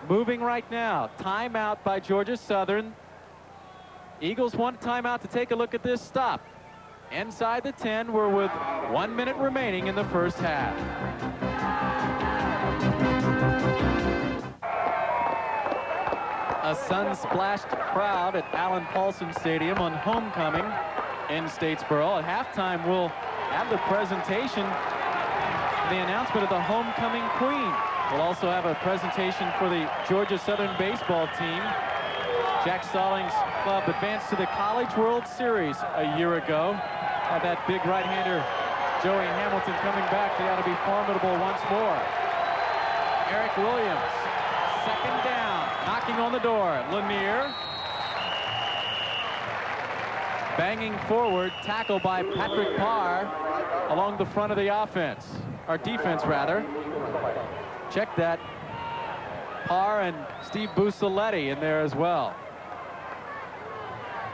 moving right now. Timeout by Georgia Southern. Eagles want a timeout to take a look at this stop. Inside the 10, we're with 1 minute remaining in the first half. A sun-splashed crowd at Alan Paulson Stadium on homecoming in Statesboro. At halftime, we'll have the presentation, the announcement of the homecoming queen. We'll also have a presentation for the Georgia Southern baseball team. Jack Stallings' club advanced to the College World Series a year ago. Had that big right-hander Joey Hamilton coming back. They ought to be formidable once more. Eric Williams, second down, knocking on the door. Lanier banging forward, tackle by Patrick Parr along the front of the offense, or defense rather. Check that. Parr and Steve Busaletti in there as well.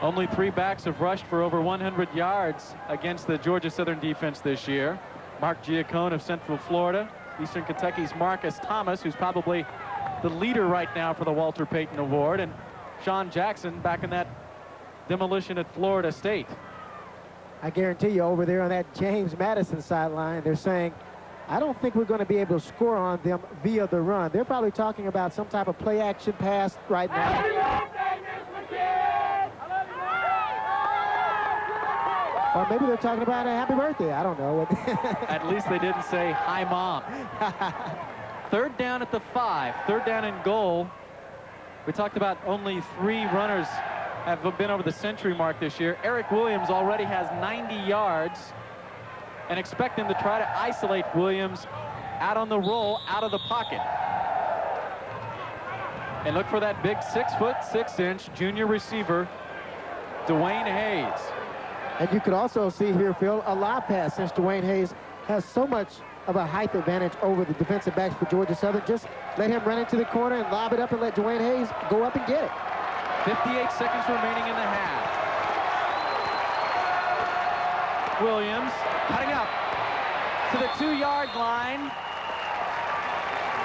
Only 3 backs have rushed for over 100 yards against the Georgia Southern defense this year. Mark Giacone of Central Florida, Eastern Kentucky's Marcus Thomas, who's probably the leader right now for the Walter Payton Award, and Sean Jackson back in that demolition at Florida State. I guarantee you over there on that James Madison sideline, they're saying, I don't think we're going to be able to score on them via the run. They're probably talking about some type of play action pass right now. Or maybe they're talking about a happy birthday. I don't know. At least they didn't say, hi, Mom. Third down at the 5. Third down and goal. We talked about only 3 runners have been over the century mark this year. Eric Williams already has 90 yards. And expect him to try to isolate Williams out on the roll, out of the pocket. And look for that big 6'6" junior receiver, Dwayne Hayes. And you could also see here, Phil, a lob pass, since Dwayne Hayes has so much of a height advantage over the defensive backs for Georgia Southern. Just let him run into the corner and lob it up and let Dwayne Hayes go up and get it. 58 seconds remaining in the half. Williams cutting up to the 2-yard line.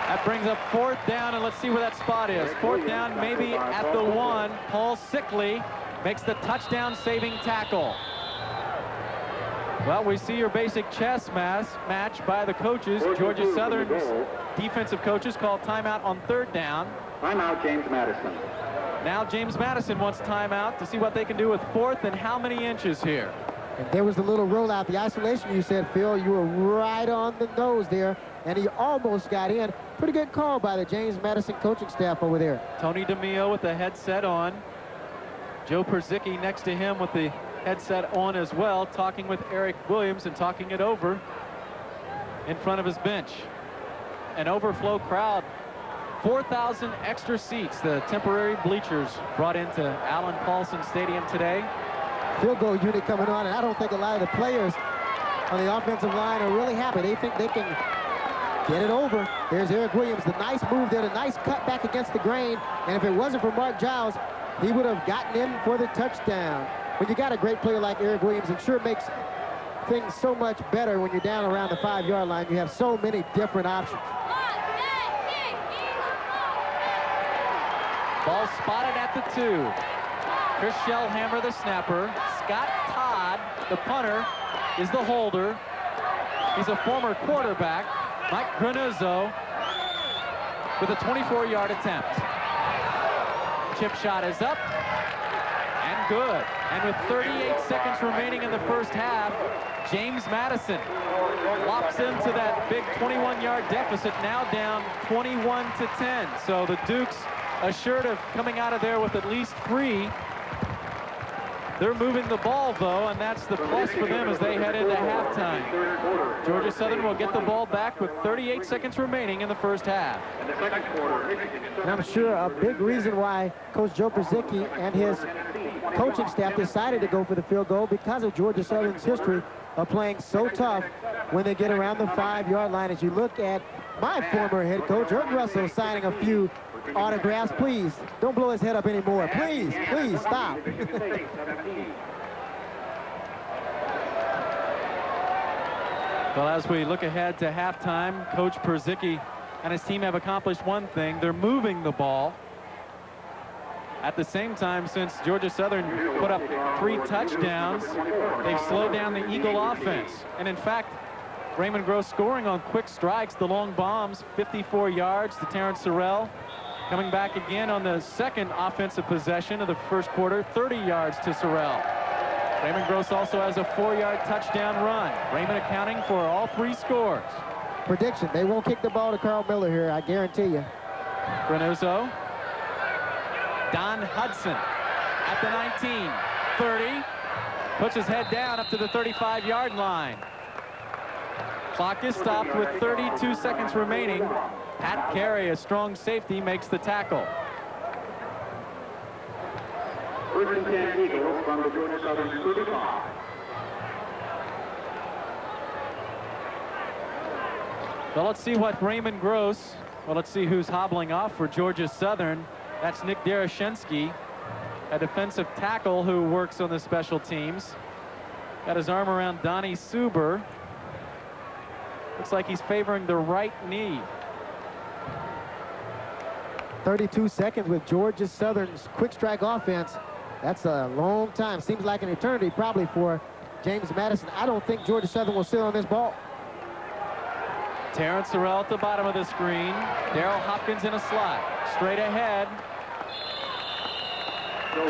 That brings up 4th down, and let's see where that spot is. 4th down, maybe at the 1. Paul Sickley makes the touchdown-saving tackle. Well, we see your basic chess match by the coaches. Georgia Southern's defensive coaches call timeout on 3rd down. Timeout, James Madison. Now James Madison wants timeout to see what they can do with 4th and how many inches here. And there was the little rollout, the isolation you said, Phil. You were right on the nose there, and he almost got in. Pretty good call by the James Madison coaching staff over there. Tony DeMeo with the headset on. Joe Przicki next to him with the headset on as well, talking with Eric Williams and talking it over in front of his bench. An overflow crowd. 4,000 extra seats, the temporary bleachers brought into Alan Paulson Stadium today. Field goal unit coming on, and I don't think a lot of the players on the offensive line are really happy. They think they can get it over. There's Eric Williams, the nice move there, the nice cut back against the grain, and if it wasn't for Mark Giles, he would have gotten in for the touchdown. When you got a great player like Eric Williams, it sure makes things so much better when you're down around the 5-yard line. You have so many different options. Ball spotted at the 2. Chris Shellhammer, the snapper. Scott Todd, the punter, is the holder. He's a former quarterback. Mike Granuzzo with a 24-yard attempt. Chip shot is up and good. And with 38 seconds remaining in the first half, James Madison locks into that big 21-yard deficit, now down 21-10. So the Dukes assured of coming out of there with at least 3. They're moving the ball, though, and that's the plus for them as they head into halftime. Georgia Southern will get the ball back with 38 seconds remaining in the first half. And I'm sure a big reason why Coach Joe Brzezicki and his coaching staff decided to go for the field goal because of Georgia Southern's history of playing so tough when they get around the 5-yard line. As you look at my former head coach, Herb Russell, signing a few autographs. Please, don't blow his head up anymore. Please, please, stop. Well, as we look ahead to halftime, Coach Brzezicki and his team have accomplished one thing. They're moving the ball. At the same time, since Georgia Southern put up 3 touchdowns, they've slowed down the Eagle offense. And in fact, Raymond Gross scoring on quick strikes, the long bombs, 54 yards to Terrence Sorrell. Coming back again on the second offensive possession of the first quarter, 30 yards to Sorrell. Raymond Gross also has a 4-yard touchdown run. Raymond accounting for all 3 scores. Prediction, they won't kick the ball to Carl Miller here, I guarantee you. Granuzzo. Don Hudson at the 19, 30. Puts his head down up to the 35-yard line. Clock is stopped with 32 seconds remaining. Pat Carey, a strong safety, makes the tackle. First and 10 Eagles from the Georgia Southern 35. Well, let's see what Raymond Gross. Well, let's see who's hobbling off for Georgia Southern. That's Nick Darashensky, a defensive tackle who works on the special teams. Got his arm around Donnie Suber. Looks like he's favoring the right knee. 32 seconds with Georgia Southern's quick strike offense. That's a long time. Seems like an eternity probably for James Madison. I don't think Georgia Southern will sit on this ball. Terrence Sorrell at the bottom of the screen. Darrell Hopkins in a slot. Straight ahead.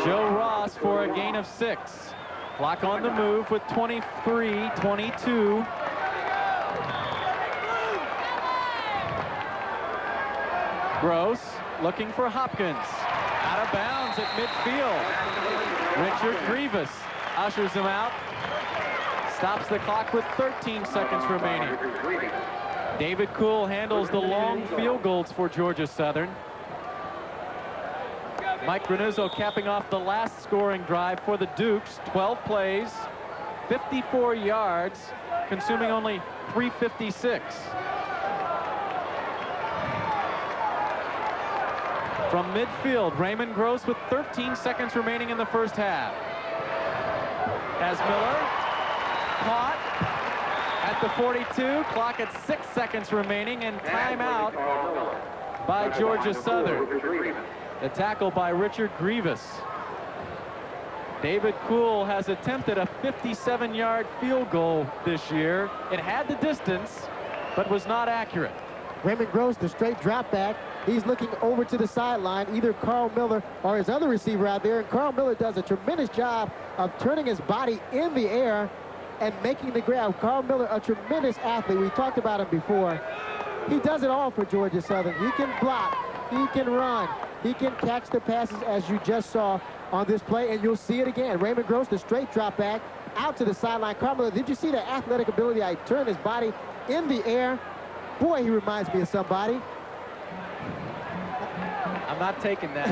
Joe Ross for a gain of 6. Clock on the move with 23-22. Gross looking for Hopkins. Out of bounds at midfield. Richard Grievous ushers him out. Stops the clock with 13 seconds remaining. David Kuhl handles the long field goals for Georgia Southern. Mike Granuzzo capping off the last scoring drive for the Dukes. 12 plays, 54 yards, consuming only 3:56. From midfield, Raymond Gross with 13 seconds remaining in the first half. As Miller caught at the 42, clock at 6 seconds remaining, and timeout by Georgia Southern. The tackle by Richard Grievous. David Kuhl has attempted a 57-yard field goal this year. It had the distance, but was not accurate. Raymond Gross, the straight drop back. He's looking over to the sideline, either Carl Miller or his other receiver out there. And Carl Miller does a tremendous job of turning his body in the air and making the grab. Carl Miller, a tremendous athlete. We talked about him before. He does it all for Georgia Southern. He can block. He can run. He can catch the passes, as you just saw on this play, and you'll see it again. Raymond Gross, the straight drop back out to the sideline. Carl Miller, did you see the athletic ability? I turned his body in the air. Boy, he reminds me of somebody. I'm not taking that.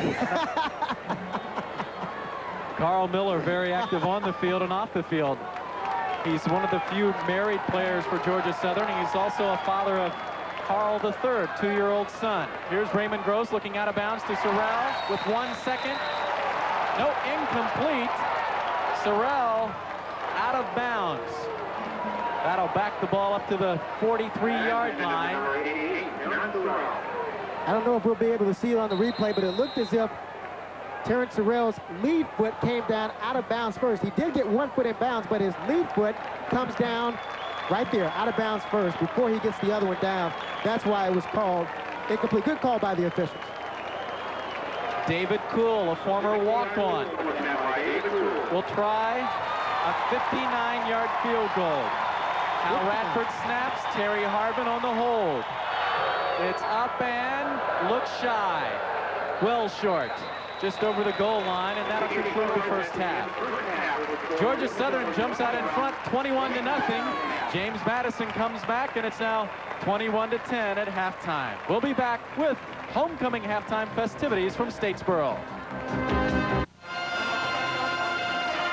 Carl Miller, very active on the field and off the field. He's one of the few married players for Georgia Southern. He's also a father of Carl III, 2-year-old son. Here's Raymond Gross looking out of bounds to Sorrell with 1 second. No, incomplete. Sorrell out of bounds. That'll back the ball up to the 43-yard line. I don't know if we'll be able to see it on the replay, but it looked as if Terrence Sorrell's lead foot came down out of bounds first. He did get 1 foot in bounds, but his lead foot comes down right there, out of bounds first, before he gets the other one down. That's why it was called incomplete. Good call by the officials. David Kuhl, a former walk-on, will try a 59-yard field goal. Hal Radford snaps, Terry Harbin on the hold. It's up and looks shy. Well short, just over the goal line, and that'll conclude the first half. Georgia Southern jumps out in front, 21-0. James Madison comes back, and it's now 21-10 at halftime. We'll be back with homecoming halftime festivities from Statesboro.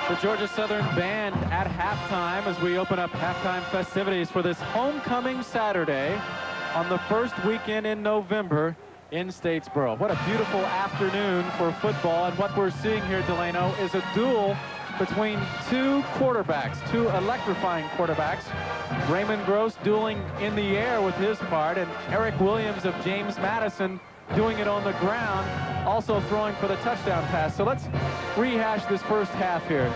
The Georgia Southern band at halftime as we open up halftime festivities for this homecoming Saturday on the first weekend in November in Statesboro. What a beautiful afternoon for football, and what we're seeing here, Delano, is a duel between two quarterbacks, two electrifying quarterbacks. Raymond Gross dueling in the air with his part, and Eric Williams of James Madison doing it on the ground, also throwing for the touchdown pass. So let's rehash this first half here.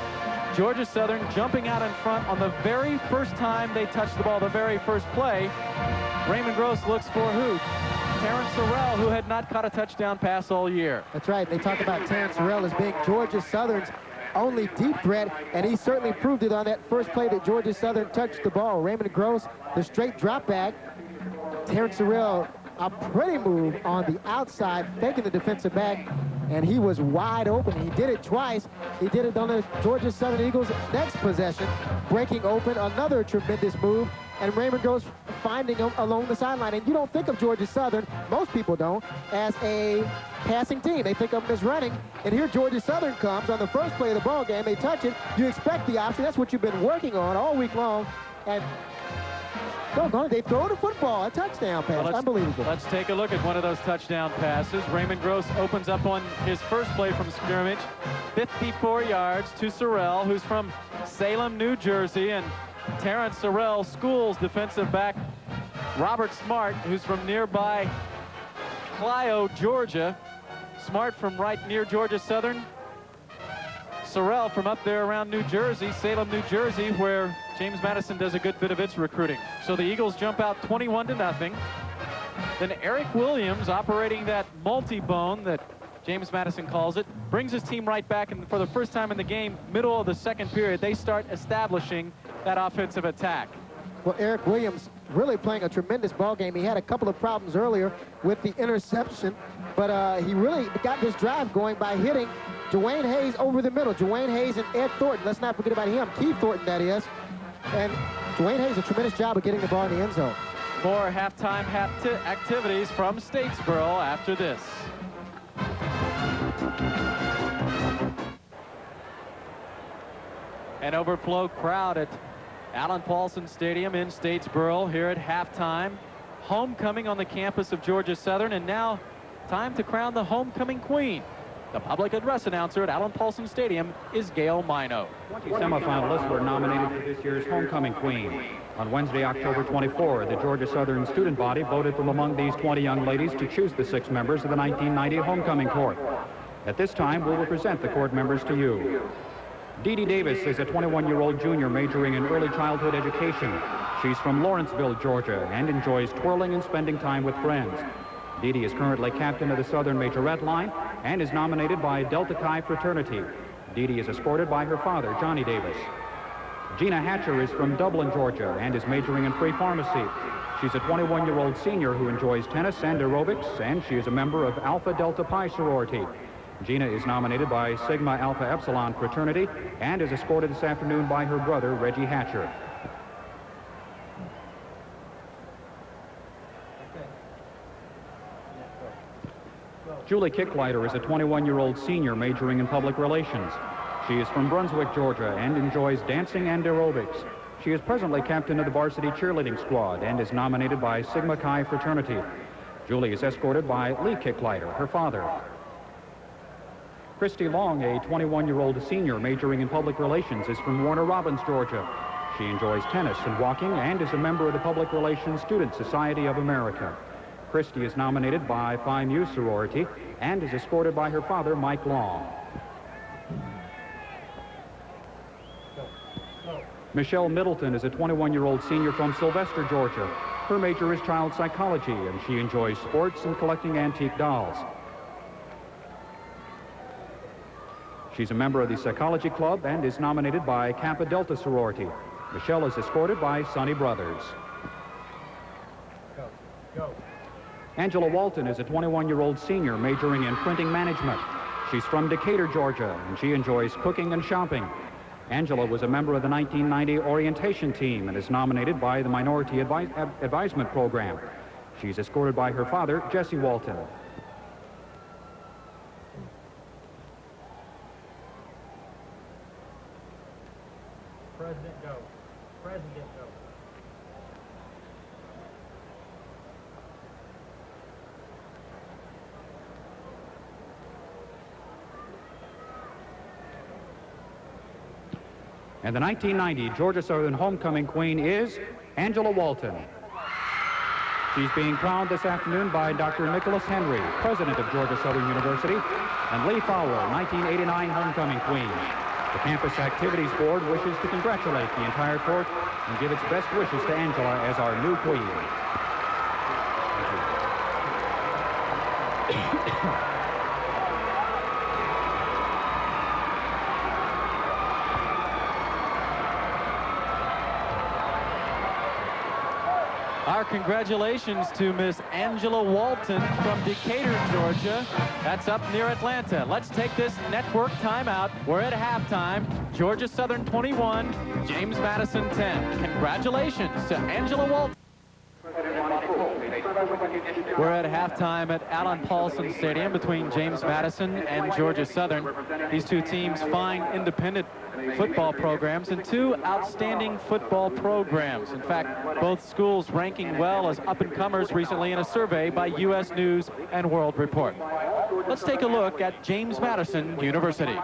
Georgia Southern jumping out in front on the very first time they touched the ball, the very first play. Raymond Gross looks for who? Terrence Sorrell, who had not caught a touchdown pass all year. That's right. They talk about Terrence Sorrell as being Georgia Southern's only deep threat, and he certainly proved it on that first play that Georgia Southern touched the ball. Raymond Gross, the straight drop back. Terrence Sorrell, a pretty move on the outside, faking the defensive back, and he was wide open. He did it twice. He did it on the Georgia Southern Eagles' next possession, breaking open, another tremendous move, and Raymond Gross finding him along the sideline. And you don't think of Georgia Southern, most people don't, as a passing team. They think of them as running. And here Georgia Southern comes on the first play of the ball game. They touch it. You expect the option. That's what you've been working on all week long. And they throw the football, a touchdown pass. Well, unbelievable. Let's take a look at one of those touchdown passes. Raymond Gross opens up on his first play from scrimmage, 54 yards to Sorrell, who's from Salem, New Jersey, and Terrence Sorrell schools defensive back Robert Smart, who's from nearby Clio, Georgia. Smart from right near Georgia Southern. Sorrell from up there around New Jersey, Salem, New Jersey, where James Madison does a good bit of its recruiting. So the Eagles jump out 21-0. Then Eric Williams, operating that multi-bone that James Madison calls it, brings his team right back, and for the first time in the game, middle of the second period, they start establishing that offensive attack. Well, Eric Williams really playing a tremendous ball game. He had a couple of problems earlier with the interception, but he really got this drive going by hitting Dwayne Hayes over the middle. Dwayne Hayes and Ed Thornton. Let's not forget about him. Keith Thornton, that is. And Dwayne Hayes, a tremendous job of getting the ball in the end zone. More halftime activities from Statesboro after this. An overflow crowd at Alan Paulson Stadium in Statesboro here at halftime. Homecoming on the campus of Georgia Southern, and now time to crown the homecoming queen. The public address announcer at Alan Paulson Stadium is Gail Mino. 20 semifinalists were nominated for this year's homecoming queen. On Wednesday, October 24, the Georgia Southern student body voted from among these 20 young ladies to choose the 6 members of the 1990 homecoming court. At this time, we'll present the court members to you. Dee Dee Davis is a 21-year-old junior majoring in early childhood education. She's from Lawrenceville, Georgia, and enjoys twirling and spending time with friends. Dee Dee is currently captain of the Southern Majorette line and is nominated by Delta Chi fraternity. Dee Dee is escorted by her father, Johnny Davis. Gina Hatcher is from Dublin, Georgia, and is majoring in free pharmacy. She's a 21-year-old senior who enjoys tennis and aerobics, and she is a member of Alpha Delta Pi sorority. Gina is nominated by Sigma Alpha Epsilon fraternity and is escorted this afternoon by her brother, Reggie Hatcher. Julie Kicklighter is a 21-year-old senior majoring in public relations. She is from Brunswick, Georgia, and enjoys dancing and aerobics. She is presently captain of the varsity cheerleading squad and is nominated by Sigma Chi fraternity. Julie is escorted by Lee Kicklighter, her father. Christy Long, a 21-year-old senior majoring in public relations, is from Warner Robins, Georgia. She enjoys tennis and walking and is a member of the Public Relations Student Society of America. Christy is nominated by Phi Mu sorority and is escorted by her father, Mike Long. Michelle Middleton is a 21-year-old senior from Sylvester, Georgia. Her major is child psychology, and she enjoys sports and collecting antique dolls. She's a member of the Psychology Club and is nominated by Kappa Delta sorority. Michelle is escorted by Sonny Brothers. Go. Angela Walton is a 21-year-old senior majoring in printing management. She's from Decatur, Georgia, and she enjoys cooking and shopping. Angela was a member of the 1990 orientation team and is nominated by the Minority Advisement Program. She's escorted by her father, Jesse Walton. President, go. President, go. And the 1990 Georgia Southern homecoming queen is Angela Walton. She's being crowned this afternoon by Dr. Nicholas Henry, president of Georgia Southern University, and Lee Fowler, 1989 homecoming queen. The Campus Activities Board wishes to congratulate the entire court and give its best wishes to Angela as our new queen. Our congratulations to Miss Angela Walton from Decatur, Georgia. That's up near Atlanta. Let's take this network timeout. We're at halftime. Georgia Southern 21, James Madison 10. Congratulations to Angela Walton. We're at halftime at Alan Paulson Stadium between James Madison and Georgia Southern. These two teams fine independent football programs and two outstanding football programs. In fact, both schools ranking well as up-and-comers recently in a survey by U.S. News and World Report. Let's take a look at James Madison University.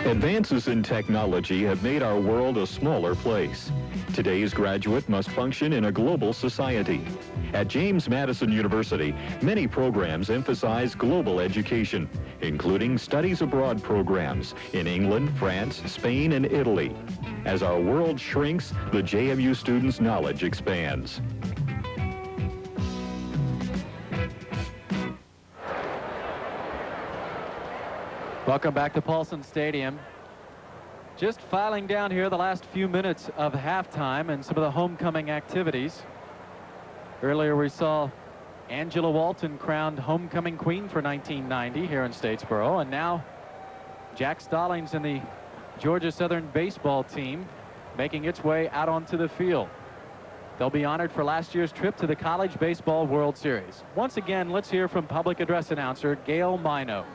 Advances in technology have made our world a smaller place. Today's graduate must function in a global society. At James Madison University, many programs emphasize global education, including studies abroad programs in England, France, Spain, and Italy. As our world shrinks, the JMU students' knowledge expands. Welcome back to Paulson Stadium. Just filing down here the last few minutes of halftime and some of the homecoming activities. Earlier we saw Angela Walton crowned homecoming queen for 1990 here in Statesboro, and now Jack Stallings and the Georgia Southern baseball team making its way out onto the field. They'll be honored for last year's trip to the College Baseball World Series. Once again, let's hear from public address announcer Gail Mino.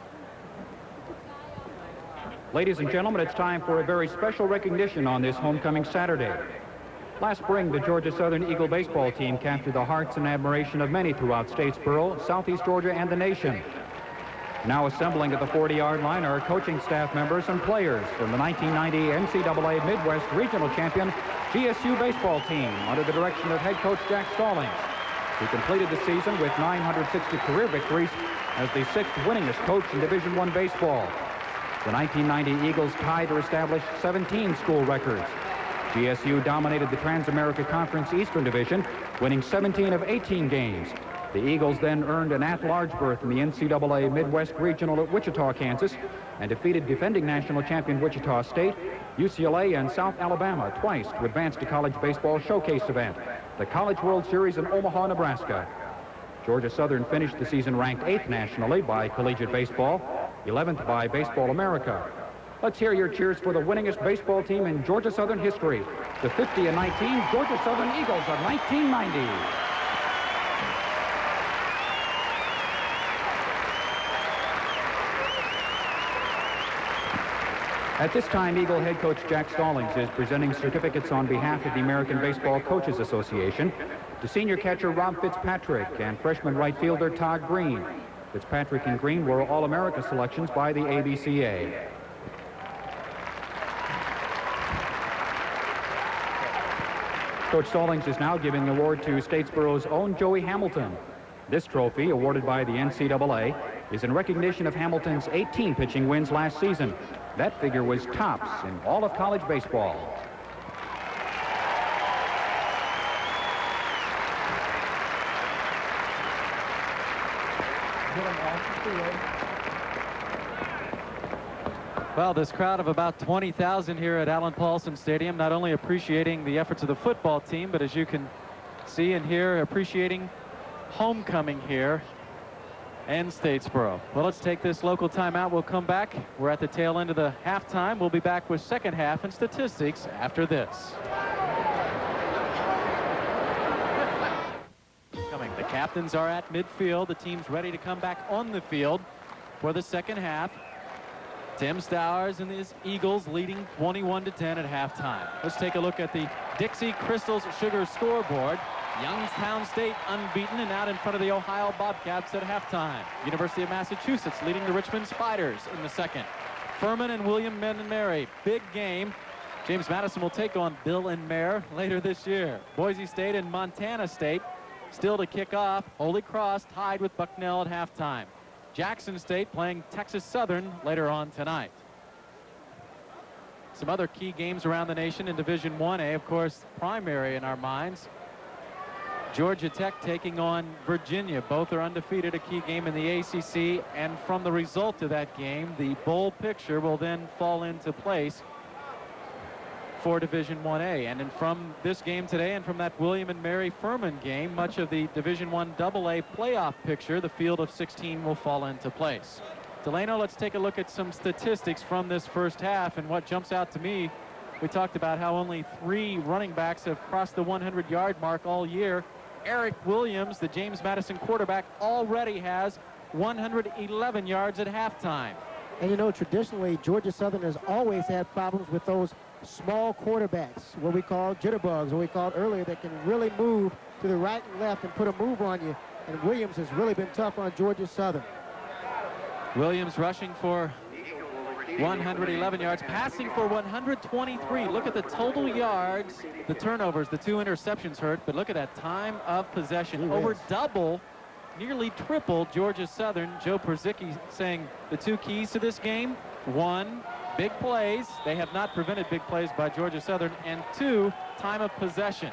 Ladies and gentlemen, it's time for a very special recognition on this homecoming Saturday. Last spring, the Georgia Southern Eagle baseball team captured the hearts and admiration of many throughout Statesboro, Southeast Georgia, and the nation. Now assembling at the 40-yard line are coaching staff members and players from the 1990 NCAA Midwest Regional Champion GSU baseball team under the direction of head coach Jack Stallings, who completed the season with 960 career victories as the 6th winningest coach in Division I baseball. The 1990 Eagles tied or established 17 school records. GSU dominated the Trans-America Conference Eastern Division, winning 17 of 18 games. The Eagles then earned an at-large berth in the NCAA Midwest Regional at Wichita, Kansas, and defeated defending national champion Wichita State, UCLA, and South Alabama twice to advance to college baseball showcase event, the College World Series in Omaha, Nebraska. Georgia Southern finished the season ranked 8th nationally by Collegiate Baseball, 11th by Baseball America. Let's hear your cheers for the winningest baseball team in Georgia Southern history, the 50-19 Georgia Southern Eagles of 1990. At this time, Eagle head coach Jack Stallings is presenting certificates on behalf of the American Baseball Coaches Association to senior catcher Rob Fitzpatrick and freshman right fielder Todd Green. Fitzpatrick and Green were All-America selections by the ABCA. Coach Stallings is now giving the award to Statesboro's own Joey Hamilton. This trophy, awarded by the NCAA, is in recognition of Hamilton's 18 pitching wins last season. That figure was tops in all of college baseball. Well, this crowd of about 20,000 here at Allen Paulson Stadium, not only appreciating the efforts of the football team, but as you can see and hear, appreciating homecoming here in Statesboro. Well, let's take this local timeout. We'll come back. We're at the tail end of the halftime. We'll be back with second half and statistics after this. The captains are at midfield. The team's ready to come back on the field for the second half. Tim Stowers and his Eagles leading 21-10 at halftime. Let's take a look at the Dixie Crystals Sugar scoreboard. Youngstown State unbeaten and out in front of the Ohio Bobcats at halftime. University of Massachusetts leading the Richmond Spiders in the second. Furman and William and Mary, big game. James Madison will take on Bill and Mare later this year. Boise State and Montana State still to kick off. Holy Cross tied with Bucknell at halftime. Jackson State playing Texas Southern later on tonight. Some other key games around the nation in Division 1A, of course, primary in our minds. Georgia Tech taking on Virginia. Both are undefeated, a key game in the ACC, and from the result of that game, the bowl picture will then fall into place for Division 1A. And from this game today and from that William and Mary Furman game, much of the Division 1 AA playoff picture, the field of 16, will fall into place. Delano, let's take a look at some statistics from this first half. And what jumps out to me, we talked about how only 3 running backs have crossed the 100-yard mark all year. Eric Williams, the James Madison quarterback, already has 111 yards at halftime. And you know, traditionally, Georgia Southern has always had problems with those small quarterbacks, what we call jitterbugs, what we called earlier, that can really move to the right and left and put a move on you. And Williams has really been tough on Georgia Southern. Williams rushing for 111 yards, passing for 123. Look at the total yards, the turnovers, the 2 interceptions hurt, but look at that time of possession. Over double, nearly triple Georgia Southern. Joe Perzicki saying the 2 keys to this game: 1, big plays. They have not prevented big plays by Georgia Southern. And 2, time of possession.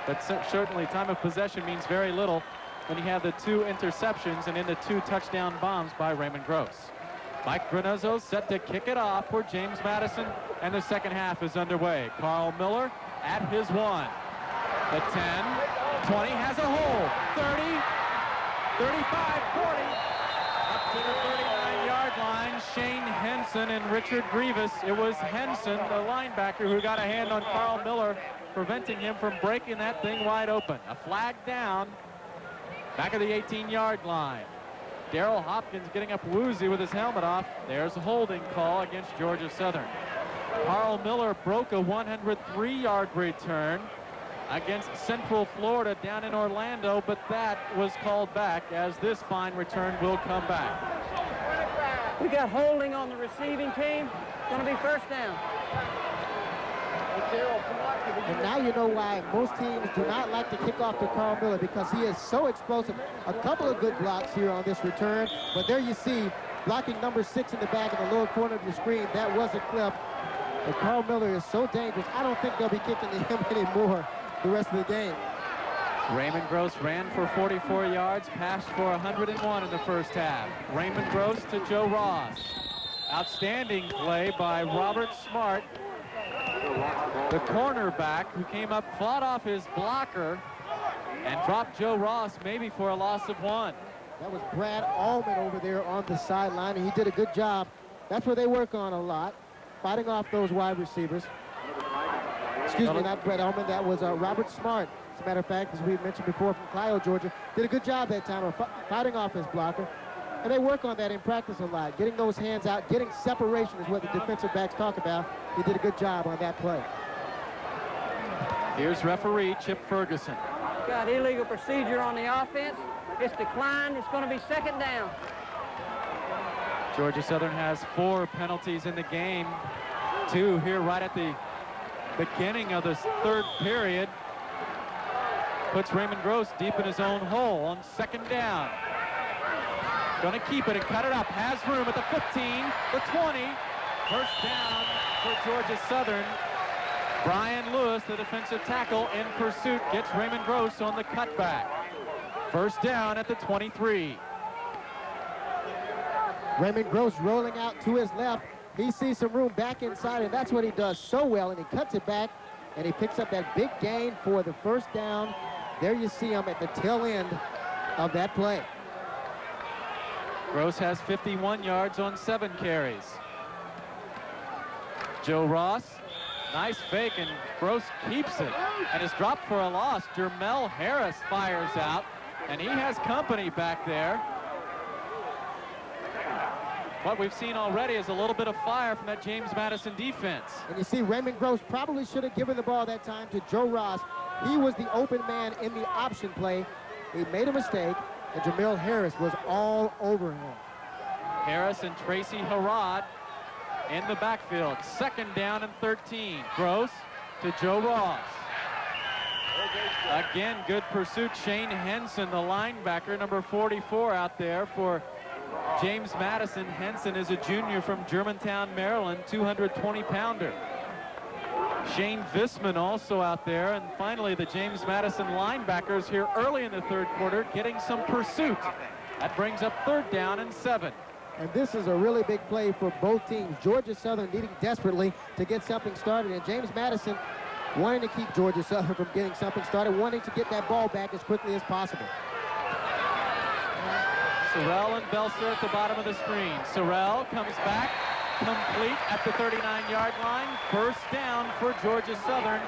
But certainly time of possession means very little when you have the 2 interceptions and in the 2 touchdown bombs by Raymond Gross. Mike Granuzzo set to kick it off for James Madison, and the second half is underway. Carl Miller at his 1. The 10, 20, has a hole. 30, 35, 40. Up to the 39-yard line, Shane Henson and Richard Grievous. It was Henson, the linebacker, who got a hand on Carl Miller, preventing him from breaking that thing wide open. A flag down, back of the 18-yard line. Darrell Hopkins getting up woozy with his helmet off. There's a holding call against Georgia Southern. Carl Miller broke a 103-yard return against Central Florida down in Orlando, but that was called back, as this fine return will come back. We got holding on the receiving team. Going to be first down. And now you know why most teams do not like to kick off to Carl Miller, because he is so explosive. A couple of good blocks here on this return, but there you see blocking number 6 in the back in the lower corner of the screen. That was a clip. And Carl Miller is so dangerous. I don't think they'll be kicking to him anymore the rest of the game. Raymond Gross ran for 44 yards, passed for 101 in the first half. Raymond Gross to Joe Ross. Outstanding play by Robert Smart, the cornerback, who came up, fought off his blocker, and dropped Joe Ross maybe for a loss of 1. That was Brad Allman over there on the sideline, and he did a good job. That's where they work on a lot, fighting off those wide receivers. Excuse me, not Brad Allman. That was Robert Smart. As a matter of fact, as we mentioned before, from Clio, Georgia, did a good job that time of fighting off his blocker. And they work on that in practice a lot. Getting those hands out, getting separation is what the defensive backs talk about. He did a good job on that play. Here's referee Chip Ferguson. Got illegal procedure on the offense. It's declined. It's going to be second down. Georgia Southern has 4 penalties in the game. 2 here right at the beginning of this third period. Puts Raymond Gross deep in his own hole on second down. Going to keep it and cut it up. Has room at the 15, the 20. First down for Georgia Southern. Brian Lewis, the defensive tackle, in pursuit, gets Raymond Gross on the cutback. First down at the 23. Raymond Gross rolling out to his left. He sees some room back inside, and that's what he does so well, and he cuts it back, and he picks up that big gain for the first down. There you see him at the tail end of that play. Gross has 51 yards on 7 carries. Joe Ross, nice fake, and Gross keeps it, and is dropped for a loss. Jermel Harris fires out, and he has company back there. What we've seen already is a little bit of fire from that James Madison defense. And you see Raymond Gross probably should have given the ball that time to Joe Ross. He was the open man in the option play. He made a mistake, and Jermel Harris was all over him. Harris and Tracy Harrod in the backfield. 2nd down and 13. Gross to Joe Ross. Again, good pursuit. Shane Henson, the linebacker, number 44 out there for James Madison. Henson is a junior from Germantown, Maryland, 220-pounder. Shane Visman also out there. And finally, the James Madison linebackers here early in the 3rd quarter getting some pursuit. That brings up 3rd down and 7. And this is a really big play for both teams. Georgia Southern needing desperately to get something started, and James Madison wanting to keep Georgia Southern from getting something started, wanting to get that ball back as quickly as possible. Sorrell and Belser at the bottom of the screen. Sorrell comes back, complete at the 39-yard line. First down for Georgia Southern.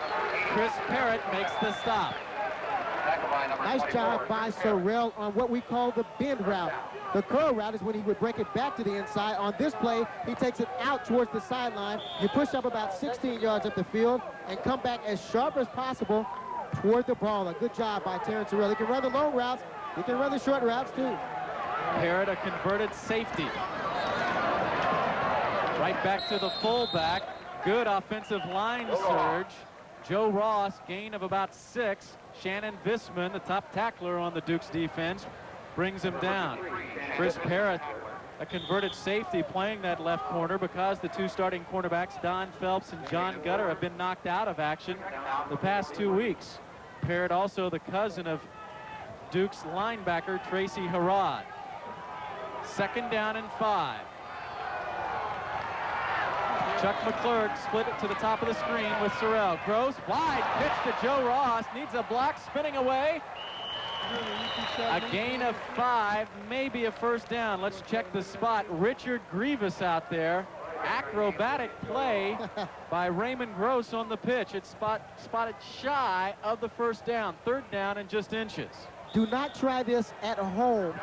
Chris Parrott makes the stop. Nice job by Sorrell on what we call the bend route. The curl route is when he would break it back to the inside. On this play, he takes it out towards the sideline. You push up about 16 yards up the field and come back as sharp as possible toward the ball. A good job by Terrence Sorrell. He can run the long routes. He can run the short routes, too. Parrott, a converted safety. Right back to the fullback. Good offensive line surge. Joe Ross, gain of about 6. Shannon Visman, the top tackler on the Dukes defense, brings him down. Chris Parrott, a converted safety, playing that left corner because the 2 starting cornerbacks, Don Phelps and John Gutter, have been knocked out of action the past 2 weeks. Parrott also the cousin of Dukes linebacker Tracy Harrod. 2nd down and 5. Chuck McClurg split it to the top of the screen with Sorrell. Gross, wide pitch to Joe Ross. Needs a block, spinning away. A gain of 5, maybe a first down. Let's check the spot. Richard Grievous out there. Acrobatic play by Raymond Gross on the pitch. It's spotted shy of the first down. 3rd down and just inches. Do not try this at home.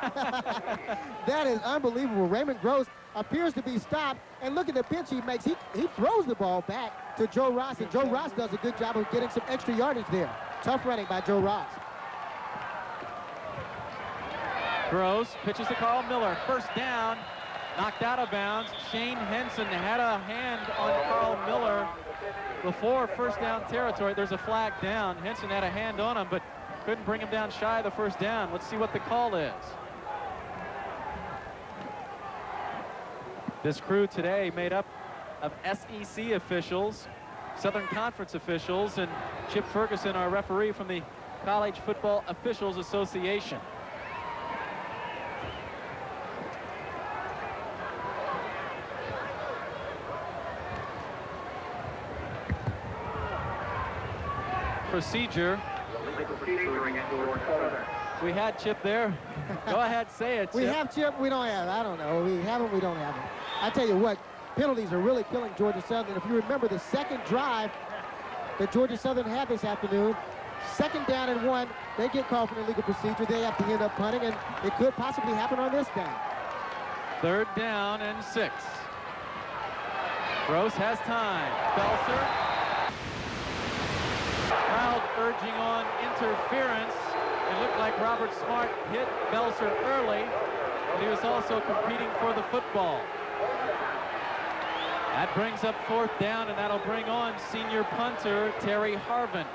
That is unbelievable. Raymond Gross appears to be stopped, and look at the pitch he makes. He throws the ball back to Joe Ross, and Joe Ross does a good job of getting some extra yardage there. Tough running by Joe Ross. Gross pitches to Carl Miller. First down, knocked out of bounds. Shane Henson had a hand on Carl Miller before first down territory. There's a flag down. Henson had a hand on him, but couldn't bring him down shy of the first down. Let's see what the call is. This crew today made up of SEC officials, Southern Conference officials, and Chip Ferguson, our referee from the College Football Officials Association. Procedure. We had Chip there. Go ahead, say it, Chip. We have Chip, we don't have it. I don't know. We have it, we don't have it. I tell you what, penalties are really killing Georgia Southern. If you remember the second drive that Georgia Southern had this afternoon, 2nd down and 1, they get called for an illegal procedure. They have to end up punting, and it could possibly happen on this down. 3rd down and 6. Gross has time. Belser. Crowd urging on interference. It looked like Robert Smart hit Belser early, but he was also competing for the football. That brings up 4th down, and that'll bring on senior punter Terry Harvin.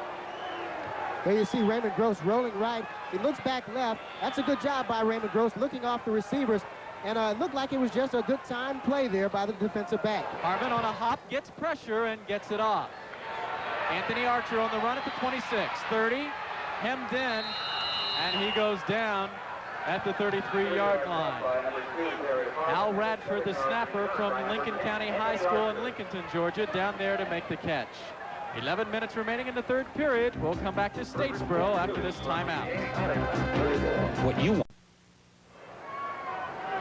There you see Raymond Gross rolling right. He looks back left. That's a good job by Raymond Gross, looking off the receivers. And it looked like it was just a good time play there by the defensive back. Harvin on a hop, gets pressure, and gets it off. Anthony Archer on the run at the 26, 30, hemmed in, and he goes down at the 33-yard line. Al Radford, the snapper from Lincoln County High School in Lincolnton, Georgia, down there to make the catch. 11 minutes remaining in the third period. We'll come back to Statesboro after this timeout. What you want.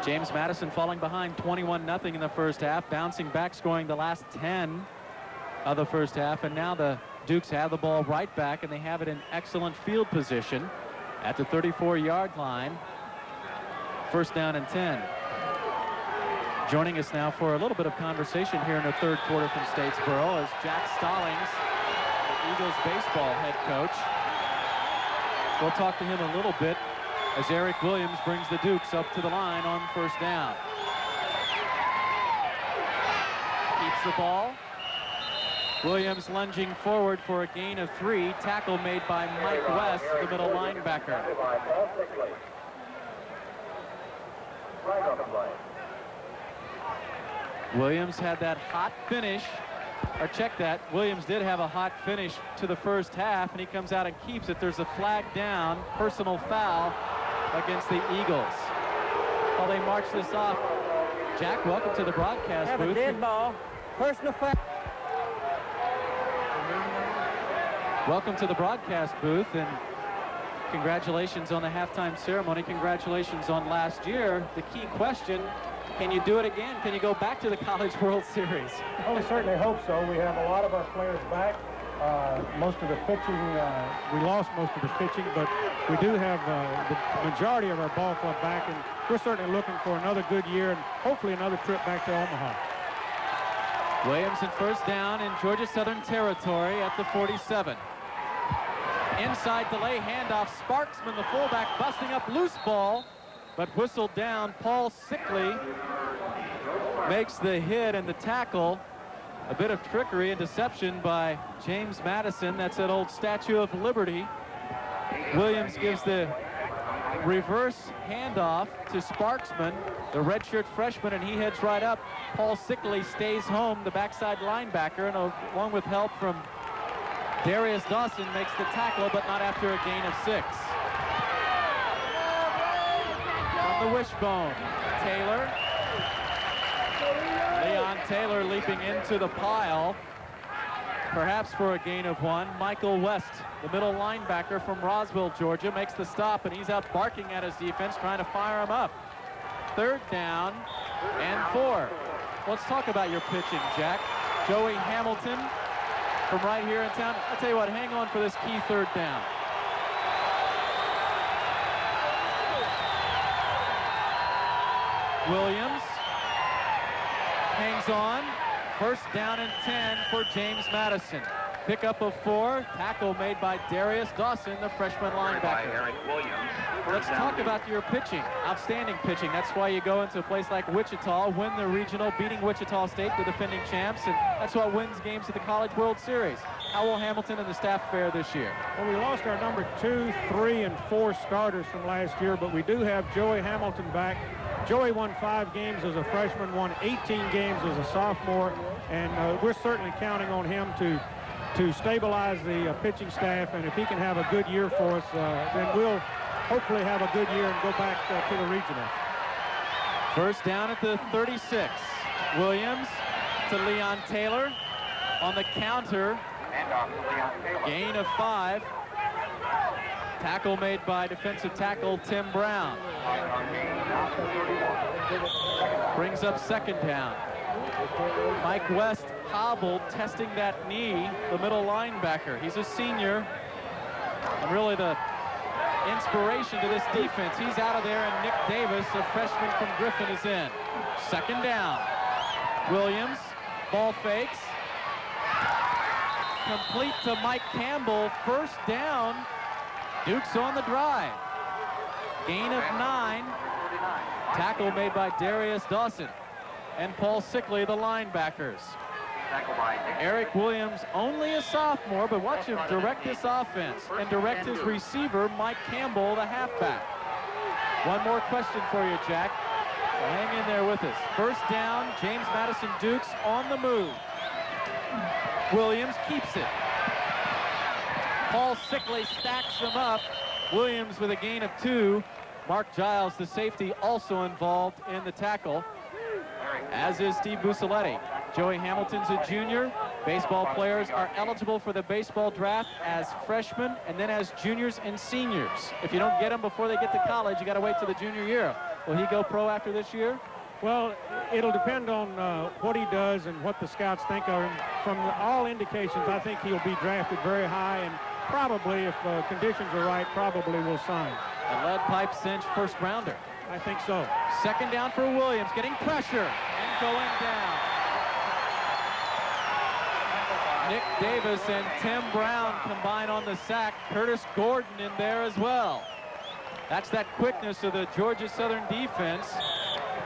James Madison falling behind 21-0 in the first half, bouncing back, scoring the last 10 of the first half, and now the Dukes have the ball right back, and they have it in excellent field position at the 34-yard line. First down and 10. Joining us now for a little bit of conversation here in the third quarter from Statesboro is Jack Stallings, the Eagles baseball head coach. We'll talk to him a little bit as Eric Williams brings the Dukes up to the line on first down. Keeps the ball. Williams lunging forward for a gain of 3. Tackle made by Mike West, the middle linebacker. Williams had that hot finish, or check that. Williams did have a hot finish to the first half, and he comes out and keeps it. There's a flag down, personal foul against the Eagles. While they march this off, Jack, welcome to the broadcast booth. Have a dead ball, personal foul. Welcome to the broadcast booth, and congratulations on the halftime ceremony. Congratulations on last year. The key question, can you do it again? Can you go back to the College World Series? Well, we certainly hope so. We have a lot of our players back. Most of the pitching, we lost most of the pitching, but we do have the majority of our ball club back, and we're certainly looking for another good year and hopefully another trip back to Omaha. Williams in first down in Georgia Southern territory at the 47. Inside delay handoff. Sparksman, the fullback, busting up loose ball, but whistled down. Paul Sickley makes the hit and the tackle. A bit of trickery and deception by James Madison. That's that old Statue of Liberty. Williams gives the reverse handoff to Sparksman, the redshirt freshman, and he heads right up. Paul Sickley stays home, the backside linebacker, and along with help from Darius Dawson makes the tackle, but not after a gain of 6. From the wishbone, Taylor. Leon Taylor leaping into the pile, perhaps for a gain of 1. Michael West, the middle linebacker from Roswell, Georgia, makes the stop, and he's out barking at his defense, trying to fire him up. Third down and 4. Let's talk about your pitching, Jack. Joey Hamilton from right here in town. I'll tell you what, hang on for this key third down. Williams hangs on. First down and 10 for James Madison. Pickup of 4. Tackle made by Darius Dawson, the freshman linebacker. Let's talk about your pitching. Outstanding pitching. That's why you go into a place like Wichita, win the regional, beating Wichita State, the defending champs, and that's what wins games at the College World Series. How will Hamilton and the staff fare this year? Well, we lost our number 2, 3, and 4 starters from last year, but we do have Joey Hamilton back. Joey won 5 games as a freshman, won 18 games as a sophomore, and we're certainly counting on him to stabilize the pitching staff, and if he can have a good year for us, then we'll hopefully have a good year and go back to the regional. First down at the 36. Williams to Leon Taylor on the counter. Gain of 5. Tackle made by defensive tackle Tim Brown. Brings up second down. Mike West hobbled, testing that knee, the middle linebacker. He's a senior, and really the inspiration to this defense. He's out of there, and Nick Davis, a freshman from Griffin, is in. Second down. Williams, ball fakes. Complete to Mike Campbell. First down. Dukes on the drive. Gain of 9. Tackle made by Darius Dawson and Paul Sickley, the linebackers. Eric Williams, only a sophomore, but watch him direct this offense and direct his receiver, Mike Campbell, the halfback. One more question for you, Jack. Hang in there with us. First down, James Madison Dukes on the move. Williams keeps it. Paul Sickley stacks them up. Williams with a gain of 2. Mark Giles, the safety, also involved in the tackle, as is Steve Busaletti. Joey Hamilton's a junior. Baseball players are eligible for the baseball draft as freshmen and then as juniors and seniors. If you don't get them before they get to college, you got to wait till the junior year. Will he go pro after this year? Well, it'll depend on what he does and what the scouts think of him. From all indications, I think he'll be drafted very high, and probably, if conditions are right, probably will sign. A lead pipe cinch first rounder. I think so. Second down for Williams, getting pressure and going down. Nick Davis and Tim Brown combine on the sack. Curtis Gordon in there as well. That's that quickness of the Georgia Southern defense.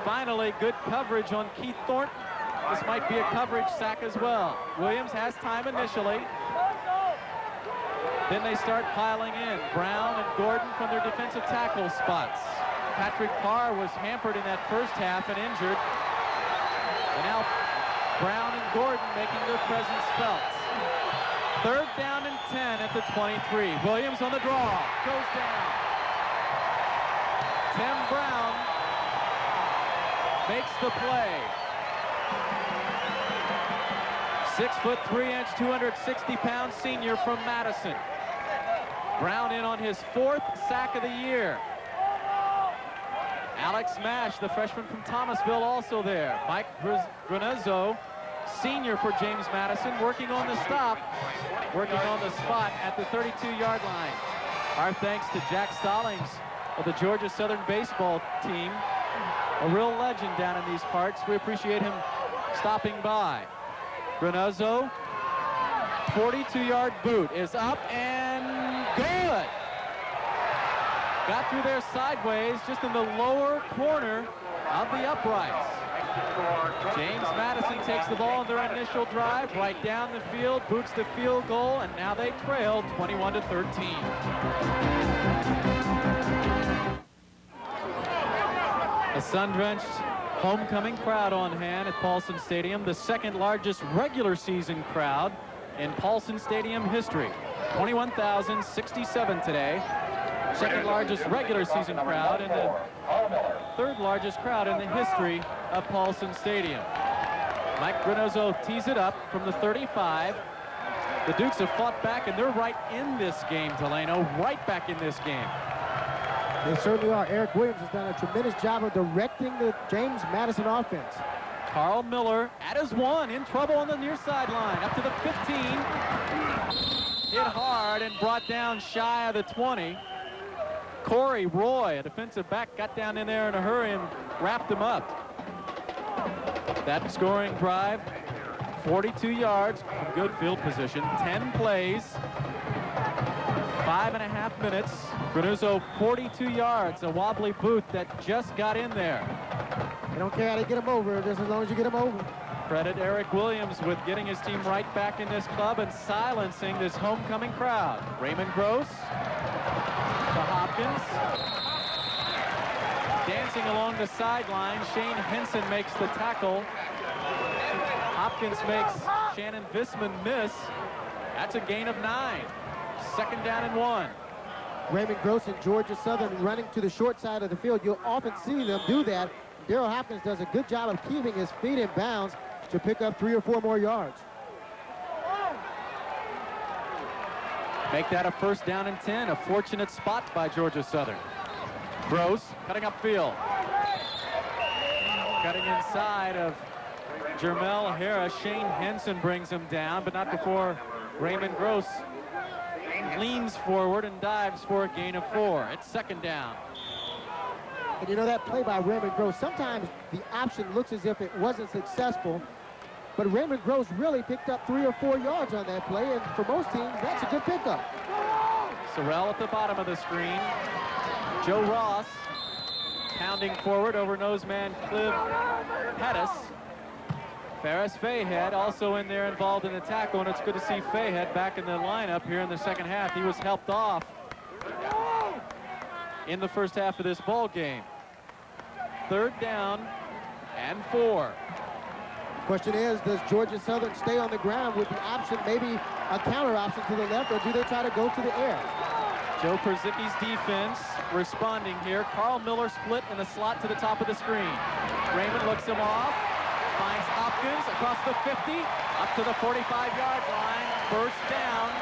Finally, good coverage on Keith Thornton. This might be a coverage sack as well. Williams has time initially. Then they start piling in. Brown and Gordon from their defensive tackle spots. Patrick Carr was hampered in that first half and injured. And now Brown and Gordon making their presence felt. Third down and 10 at the 23. Williams on the draw. Goes down. Tim Brown makes the play. 6'3", 260-pound senior from Madison. Brown in on his 4th sack of the year. Alex Mash, the freshman from Thomasville, also there. Mike Granezzo, senior for James Madison, working on the stop, working on the spot at the 32-yard line. Our thanks to Jack Stallings of the Georgia Southern baseball team, a real legend down in these parts. We appreciate him stopping by. Granezzo, 42-yard boot is up and good. Got through there sideways, just in the lower corner of the uprights. James Madison takes the ball in their initial drive, right down the field, boots the field goal, and now they trail 21-13. A sun-drenched homecoming crowd on hand at Paulson Stadium, the second largest regular season crowd in Paulson Stadium history. 21,067 today. Second largest regular season crowd and the third largest crowd in the history of Paulson Stadium. Mike Granezzo tees it up from the 35. The Dukes have fought back, and they're right in this game, Delano, right back in this game. They certainly are. Eric Williams has done a tremendous job of directing the James Madison offense. Carl Miller at his 1, in trouble on the near sideline, up to the 15. Hit hard and brought down shy of the 20. Corey Roy, a defensive back, got down in there in a hurry and wrapped him up. That scoring drive, 42 yards from good field position, 10 plays, 5.5 minutes. Granezzo 42 yards, a wobbly boot that just got in there. They don't care how to get him over, just as long as you get him over. Credit Eric Williams with getting his team right back in this club and silencing this homecoming crowd. Raymond Gross to Hopkins. Dancing along the sideline, Shane Henson makes the tackle. Hopkins makes Shannon Visman miss. That's a gain of 9. Second down and 1. Raymond Gross and Georgia Southern running to the short side of the field. You'll often see them do that. Daryl Hopkins does a good job of keeping his feet in bounds to pick up 3 or 4 more yards. Make that a first down and 10. A fortunate spot by Georgia Southern. Gross cutting upfield. Cutting inside of Jermel Harris. Shane Henson brings him down, but not before Raymond Gross leans forward and dives for a gain of 4. It's second down. And you know, that play by Raymond Gross, sometimes the option looks as if it wasn't successful, but Raymond Gross really picked up 3 or 4 yards on that play, and for most teams, that's a good pickup. Sorrell at the bottom of the screen. Joe Ross pounding forward over noseman Cliv Pettis. Ferris Fayhead also in there involved in the tackle, and it's good to see Fayhead back in the lineup here in the second half. He was helped off in the first half of this ball game. Third down and 4. Question is, does Georgia Southern stay on the ground with the option, maybe a counter option to the left, or do they try to go to the air? Joe Perzicki's defense responding here. Carl Miller split in the slot to the top of the screen. Raymond looks him off, finds Hopkins across the 50, up to the 45-yard line, first down,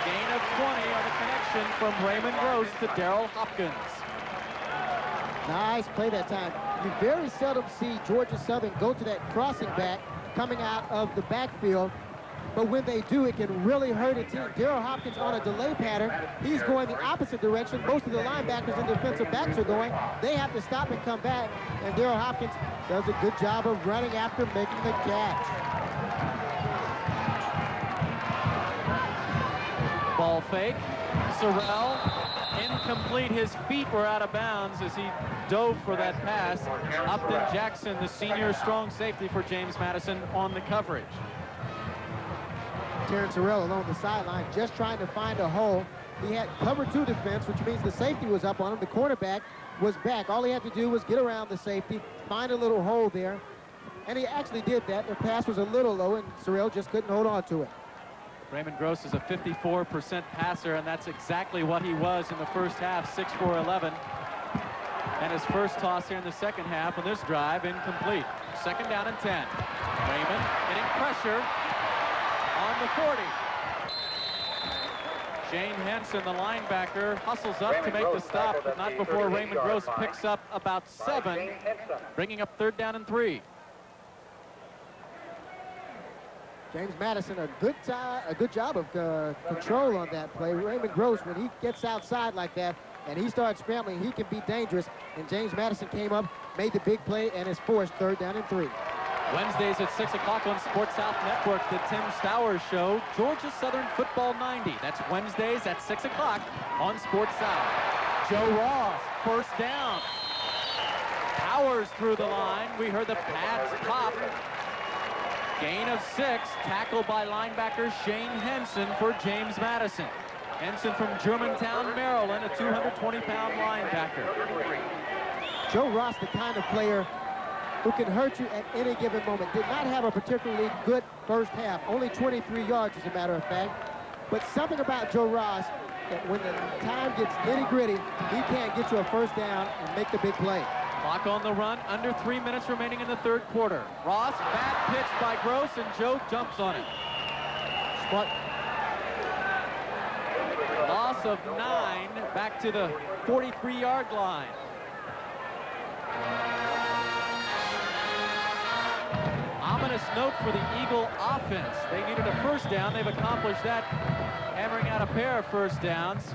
gain of 20 on the connection from Raymond Gross to Darrell Hopkins. Nice play that time. You very seldom see Georgia Southern go to that crossing back coming out of the backfield. But when they do, it can really hurt a team. Darrell Hopkins on a delay pattern. He's going the opposite direction. Most of the linebackers and defensive backs are going. They have to stop and come back. And Darrell Hopkins does a good job of running after making the catch. Ball fake. Sorrell, incomplete. His feet were out of bounds as he dove for that pass. Upton Jackson, the senior strong safety for James Madison, on the coverage. Terrence Sorrell along the sideline, just trying to find a hole. He had cover 2 defense, which means the safety was up on him. The cornerback was back. All he had to do was get around the safety, find a little hole there. And he actually did that. The pass was a little low, and Sorrell just couldn't hold on to it. Raymond Gross is a 54% passer, and that's exactly what he was in the first half, 6 for 11. And his first toss here in the second half on this drive, incomplete. Second down and 10. Raymond getting pressure on the 40. Shane Henson, the linebacker, hustles up to make the stop, but not before Raymond Gross picks up about 7, bringing up 3rd down and 3. James Madison, a good job of control on that play. Raymond Gross, when he gets outside like that and he starts scrambling, he can be dangerous. And James Madison came up, made the big play, and is forced 3rd down and 3. Wednesdays at 6 o'clock on Sports South Network, the Tim Stowers Show, Georgia Southern Football 90. That's Wednesdays at 6 o'clock on Sports South. Joe Ross, first down. Powers through the line. We heard the pads pop. Gain of 6, tackled by linebacker Shane Henson for James Madison. Henson from Germantown, Maryland, a 220-pound linebacker. Joe Ross, the kind of player who can hurt you at any given moment. Did not have a particularly good first half. Only 23 yards, as a matter of fact. But something about Joe Ross, that when the time gets nitty-gritty, he can get you a first down and make the big play. Clock on the run, under 3 minutes remaining in the 3rd quarter. Ross, bad pitch by Gross, and Joe jumps on it. Smart. Loss of 9, back to the 43-yard line. Ominous note for the Eagle offense. They needed a first down. They've accomplished that, hammering out a pair of first downs.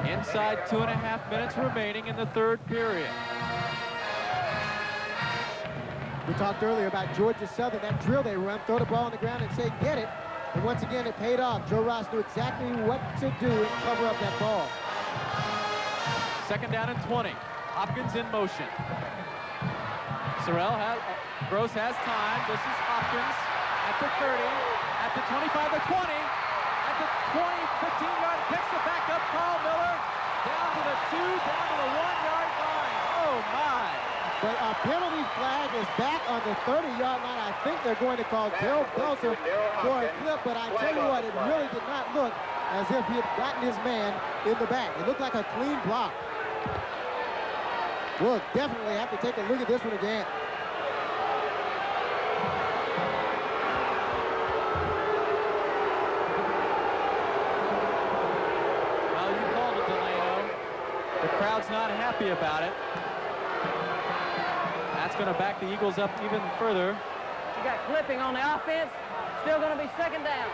Inside 2.5 minutes remaining in the 3rd period. We talked earlier about Georgia Southern, that drill they run, throw the ball on the ground and say, get it. And once again, it paid off. Joe Ross knew exactly what to do and cover up that ball. Second down and 20. Hopkins in motion. Gross has time. This is Hopkins at the 30, at the 25, the 20, at the 20, 15-yard, picks it back up. Carl Miller down to the 2, down to the 1-yard line. Oh, my. But a penalty flag is back on the 30-yard line. I think they're going to call Daryl Belzer for a clip, but I tell you what, it really did not look as if he had gotten his man in the back. It looked like a clean block. We'll definitely have to take a look at this one again. Well, you called it, Delano. The crowd's not happy about it. That's going to back the Eagles up even further. You got clipping on the offense. Still going to be second down.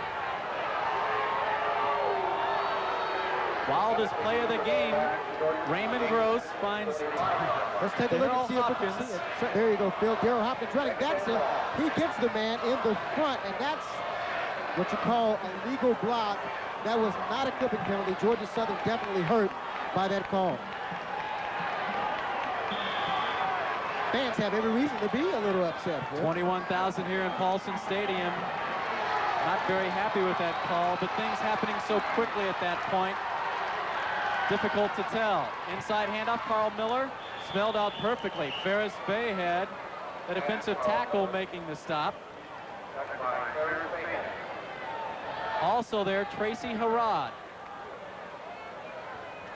Wildest play of the game. Raymond Gross finds. Let's take a look and see if we can see it. So, there you go, Phil. Darrell Hopkins running. That's it. He gets the man in the front, and that's what you call a legal block. That was not a clipping penalty. Georgia Southern definitely hurt by that call. Fans have every reason to be a little upset. 21,000 here in Paulson Stadium. Not very happy with that call, but things happening so quickly at that point. Difficult to tell. Inside handoff, Carl Miller smelled out perfectly. Ferris Bayhead, the defensive tackle, making the stop. Also there, Tracy Harrod.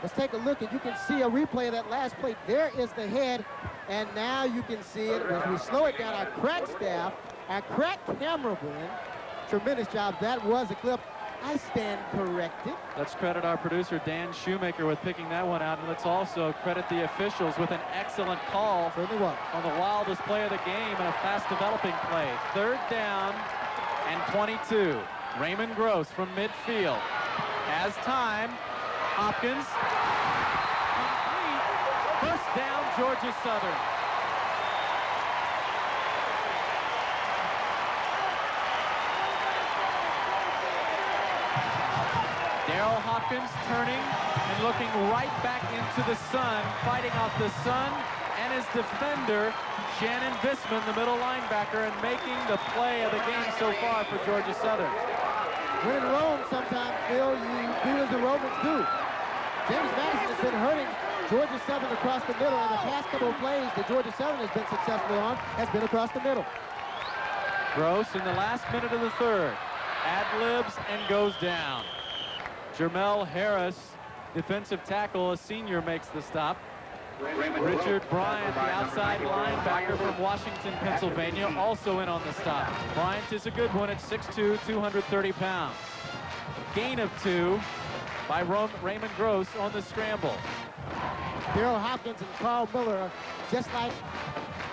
Let's take a look, and you can see a replay of that last play. There is the head, and now you can see it. As we slow it down, our crack staff, our crack cameraman, tremendous job. That was a clip. I stand corrected. Let's credit our producer, Dan Shoemaker, with picking that one out. And let's also credit the officials with an excellent call on the wildest play of the game and a fast-developing play. 3rd down and 22. Raymond Gross from midfield. Has time. Hopkins. Complete. First down, Georgia Southern. Darrell Hopkins turning and looking right back into the sun, fighting off the sun and his defender, Shannon Visman, the middle linebacker, and making the play of the game so far for Georgia Southern. When in Rome, sometimes, Phil, you do as the Romans do. James Madison has been hurting Georgia Southern across the middle, and the past couple of plays that Georgia Southern has been successful on has been across the middle. Gross in the last minute of the 3rd. Ad-libs and goes down. Jermel Harris, defensive tackle, a senior, makes the stop. Richard Bryant, the outside linebacker from Washington, Pennsylvania, also in on the stop. Bryant is a good one at 6'2", 230 pounds. Gain of 2 by Raymond Gross on the scramble. Darrell Hopkins and Carl Miller are just like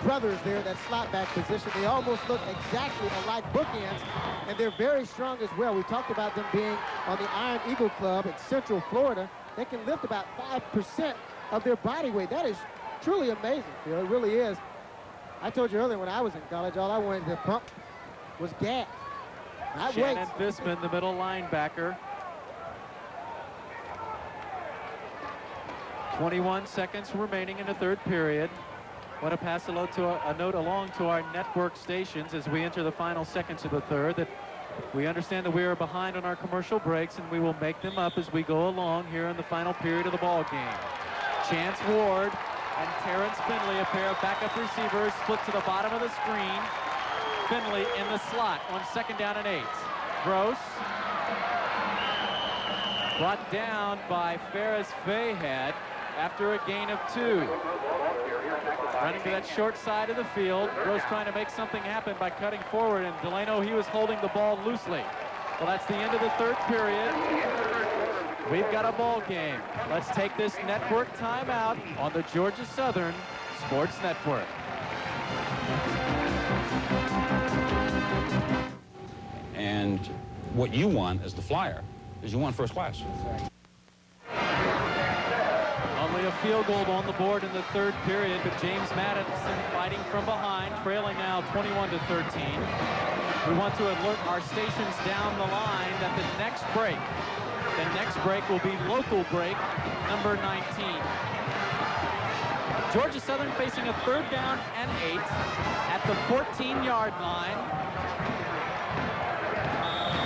brothers there, that slot back position. They almost look exactly alike bookends, and they're very strong as well. We talked about them being on the Iron Eagle Club in Central Florida. They can lift about 5% of their body weight. That is truly amazing, Phil. It really is. I told you earlier, when I was in college, all I wanted to pump was gas. Shannon Visman, the middle linebacker. 21 seconds remaining in the 3rd period. Want to pass a note along to our network stations as we enter the final seconds of the 3rd that we understand that we are behind on our commercial breaks, and we will make them up as we go along here in the final period of the ball game. Chance Ward and Terrence Finley, a pair of backup receivers, split to the bottom of the screen. Finley in the slot on 2nd down and 8. Gross brought down by Ferris Fayhead after a gain of 2. Running to that short side of the field. Gross trying to make something happen by cutting forward, and Delano, he was holding the ball loosely. Well, that's the end of the 3rd period. We've got a ball game. Let's take this network timeout on the Georgia Southern Sports Network. And what you want as the flyer is you want first class. Only a field goal on the board in the 3rd period, but James Madison fighting from behind, trailing now 21-13. We want to alert our stations down the line that the next break will be local break number 19. Georgia Southern facing a 3rd down and 8 at the 14-yard line.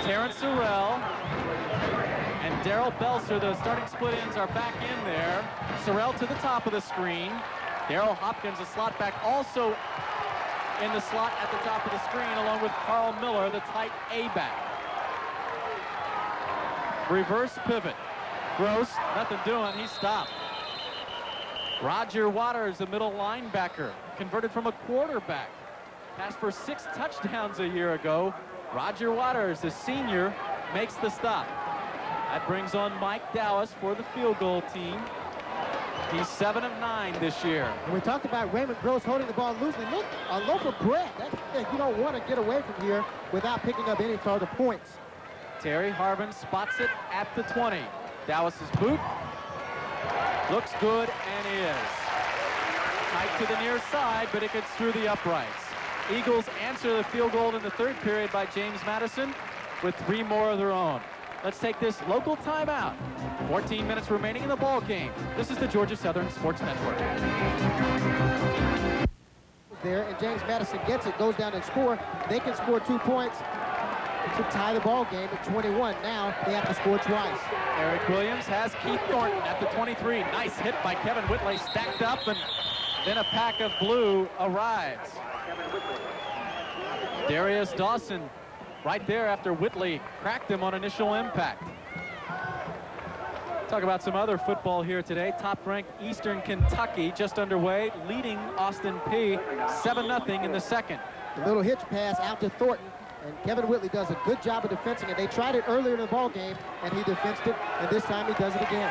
Terrence Sorrell and Daryl Belser, the starting split ends, are back in there. Sorrell to the top of the screen. Darrell Hopkins, a slot back, also in the slot at the top of the screen, along with Carl Miller, the tight A back. Reverse pivot. Gross, nothing doing, he stopped. Roger Waters, the middle linebacker, converted from a quarterback. Passed for 6 touchdowns a year ago. Roger Waters, the senior, makes the stop. That brings on Mike Dallas for the field goal team. He's 7 of 9 this year. And we talked about Raymond Gross holding the ball loosely. Look, a loaf of bread. You don't want to get away from here without picking up any further points. Terry Harvin spots it at the 20. Dallas's boot looks good and is. Tight to the near side, but it gets through the uprights. Eagles answer the field goal in the 3rd period by James Madison with 3 more of their own. Let's take this local timeout. 14 minutes remaining in the ball game. This is the Georgia Southern Sports Network. There, and James Madison gets it, goes down and score. They can score 2 points to tie the ball game at 21. Now they have to score twice. Eric Williams has Keith Thornton at the 23. Nice hit by Kevin Whitley, stacked up, and then a pack of blue arrives. Darius Dawson right there after Whitley cracked him on initial impact. Talk about some other football here today. Top-ranked Eastern Kentucky just underway, leading Austin P 7-0 in the second. A little hitch pass out to Thornton, and Kevin Whitley does a good job of defending it. They tried it earlier in the ball game, and he defensed it, and this time he does it again.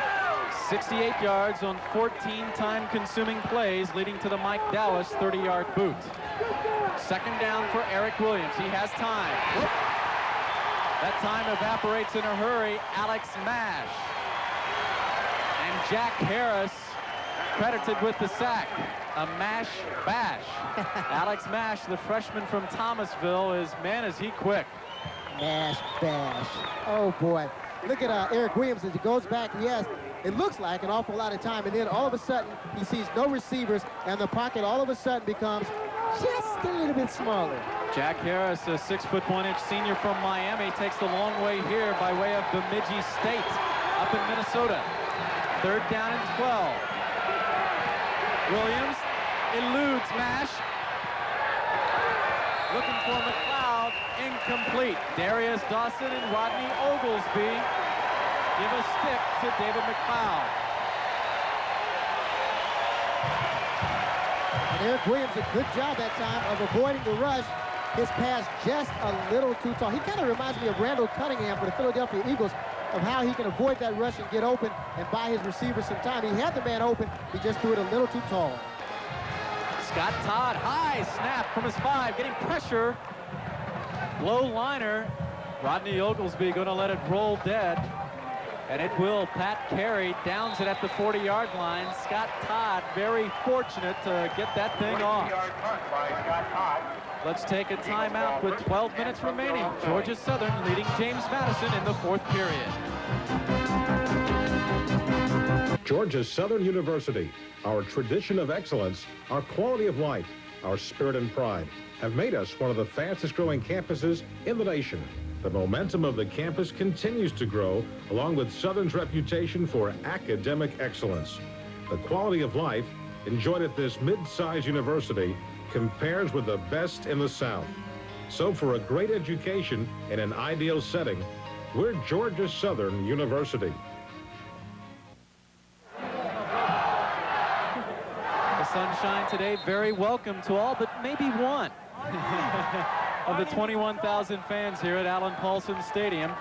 68 yards on 14 time-consuming plays, leading to the Mike Dallas 30-yard boot. Second down for Eric Williams. He has time. That time evaporates in a hurry. Alex Mash. And Jack Harris credited with the sack. A mash bash. Alex Mash, the freshman from Thomasville, is, man, is he quick. Mash bash. Oh, boy. Look at Eric Williams as he goes back. He has, it looks like, an awful lot of time. And then all of a sudden, he sees no receivers, and the pocket all of a sudden becomes just a little bit smaller. Jack Harris, a 6'1" senior from Miami, takes the long way here by way of Bemidji State up in Minnesota. Third down and 12. Williams eludes Mash. Looking for McLeod, incomplete. Darius Dawson and Rodney Oglesby give a stick to David McLeod. And Eric Williams did a good job that time of avoiding the rush. His pass just a little too tall. He kind of reminds me of Randall Cunningham for the Philadelphia Eagles, of how he can avoid that rush and get open and buy his receivers some time. He had the man open, he just threw it a little too tall. Scott Todd, high snap from his 5, getting pressure. Low liner. Rodney Oglesby going to let it roll dead. And it will. Pat Carey downs it at the 40-yard line. Scott Todd very fortunate to get that thing off. Let's take a timeout with 12 minutes remaining. Georgia Southern leading James Madison in the fourth period. Georgia Southern University, our tradition of excellence, our quality of life, our spirit and pride have made us one of the fastest growing campuses in the nation. The momentum of the campus continues to grow, along with Southern's reputation for academic excellence. The quality of life enjoyed at this mid-sized university compares with the best in the South. So for a great education in an ideal setting, we're Georgia Southern University. The sunshine today very welcome to all but maybe one of the 21,000 fans here at Alan Paulson Stadium.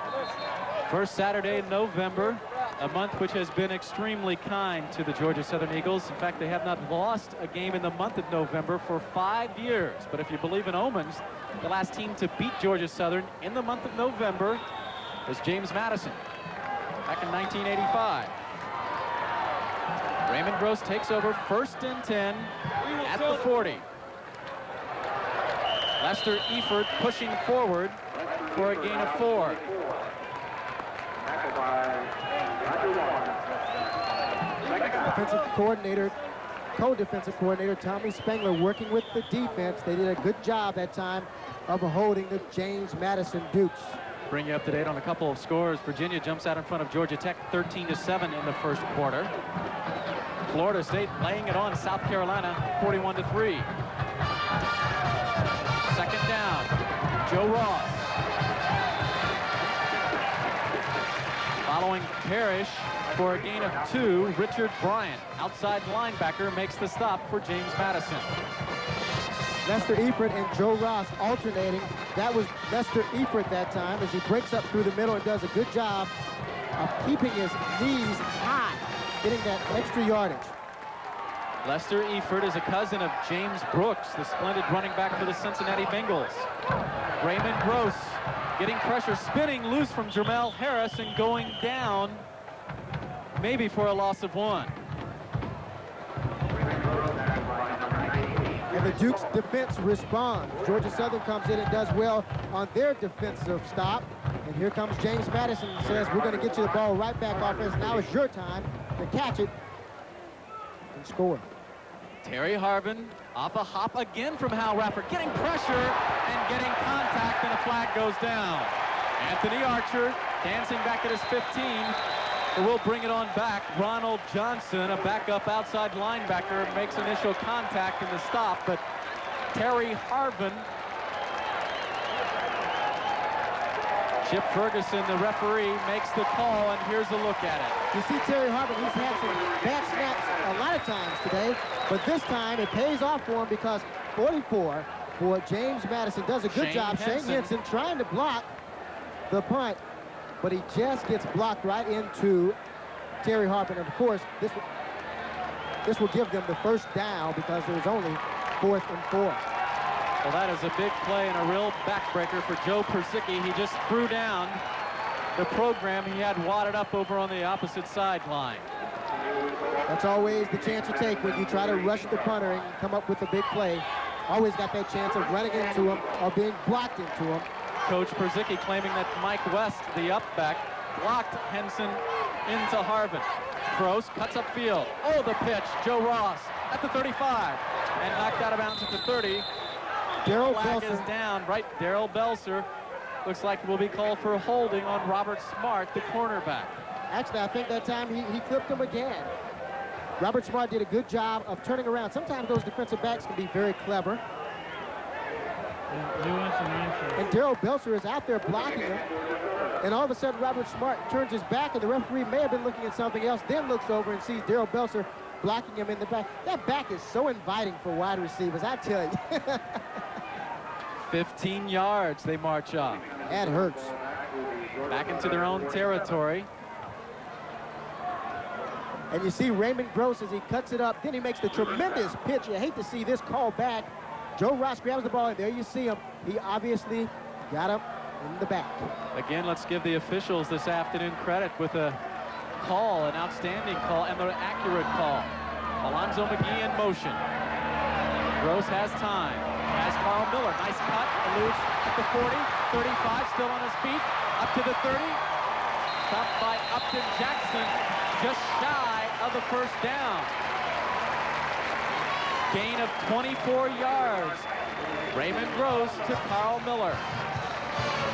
First Saturday in November, a month which has been extremely kind to the Georgia Southern Eagles. In fact, they have not lost a game in the month of November for 5 years. But if you believe in omens, the last team to beat Georgia Southern in the month of November was James Madison back in 1985. Raymond Gross takes over, 1st and 10 at the 40. Lester Eford pushing forward for a gain of 4. Defensive coordinator, co-defensive coordinator Tommy Spangler working with the defense. They did a good job that time of holding the James Madison Dukes. Bring you up to date on a couple of scores. Virginia jumps out in front of Georgia Tech 13-7 in the first quarter. Florida State laying it on South Carolina 41-3. Second down, Joe Ross. Following Parrish for a gain of 2, Richard Bryant, outside linebacker, makes the stop for James Madison. Lester Eford and Joe Ross alternating. That was Lester Eford that time as he breaks up through the middle and does a good job of keeping his knees high, getting that extra yardage. Lester Eford is a cousin of James Brooks, the splendid running back for the Cincinnati Bengals. Raymond Gross getting pressure, spinning loose from Jermel Harris and going down, maybe for a loss of 1. And the Duke's defense responds. Georgia Southern comes in and does well on their defensive stop. And here comes James Madison and says, we're going to get you the ball right back, offense. Now it's your time to catch it and score. Terry Harvin off a hop again from Hal Rapper, getting pressure and getting contact, and a flag goes down. Anthony Archer dancing back at his 15. But we'll bring it on back. Ronald Johnson, a backup outside linebacker, makes initial contact in the stop, but Terry Harvin Chip Ferguson, the referee, makes the call, and here's a look at it. You see Terry Harvin, he's had some bad snaps a lot of times today, but this time it pays off for him because 44 for James Madison does a good job. Shane Henson trying to block the punt, but he just gets blocked right into Terry Harvin. And of course, this will give them the first down because there's only 4th and 4. Well, that is a big play and a real backbreaker for Joe Persicki. He just threw down the program he had wadded up over on the opposite sideline. That's always the chance you take when you try to rush the punter and come up with a big play. Always got that chance of running into him or being blocked into him. Coach Persicki claiming that Mike West, the up-back, blocked Henson into Harvin. Gross cuts upfield. Oh, the pitch. Joe Ross at the 35 and knocked out of bounds at the 30. Darrell Flag Belser is down. Right, Darrell Belser looks like will be called for a holding on Robert Smart, the cornerback. Actually, I think that time he clipped him again. Robert Smart did a good job of turning around. Sometimes those defensive backs can be very clever. And Darrell Belser is out there blocking him. And all of a sudden, Robert Smart turns his back, and the referee may have been looking at something else, then looks over and sees Darrell Belser blocking him in the back. That back is so inviting for wide receivers, I tell you. 15 yards they march up. That hurts. Back into their own territory. And you see Raymond Gross as he cuts it up. Then he makes the tremendous pitch. You hate to see this call back. Joe Ross grabs the ball, and there you see him. He obviously got him in the back. Again, let's give the officials this afternoon credit with a call, an outstanding call, and an accurate call. Alonzo McGee in motion. Gross has time. Has Carl Miller. Nice cut. Eludes at the 40, 35, still on his feet. Up to the 30. Stopped by Upton Jackson. Just shy of the first down. Gain of 24 yards. Raymond Gross to Carl Miller.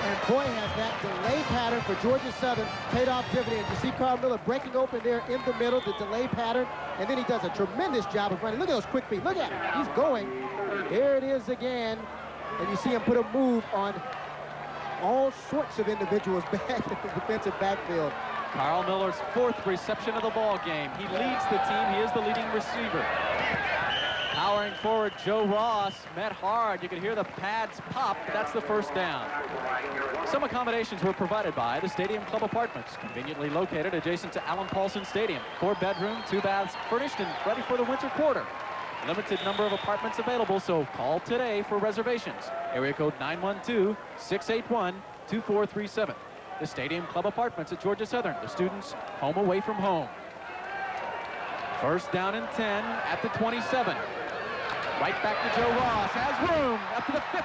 And boy, has that delay pattern for Georgia Southern paid off dividends. You see Carl Miller breaking open there in the middle, the delay pattern, and then he does a tremendous job of running. Look at those quick feet. Look at him. He's going. There it is again. And you see him put a move on all sorts of individuals back in the defensive backfield. Carl Miller's 4th reception of the ball game. He leads the team. He is the leading receiver. Powering forward, Joe Ross met hard. You can hear the pads pop. That's the first down. Some accommodations were provided by the Stadium Club Apartments, conveniently located adjacent to Alan Paulson Stadium. 4-bedroom, 2 baths furnished and ready for the winter quarter. Limited number of apartments available, so call today for reservations. Area code 912-681-2437. The Stadium Club Apartments at Georgia Southern. The students home away from home. First down and 10 at the 27. Right back to Joe Ross. Has room up to the 15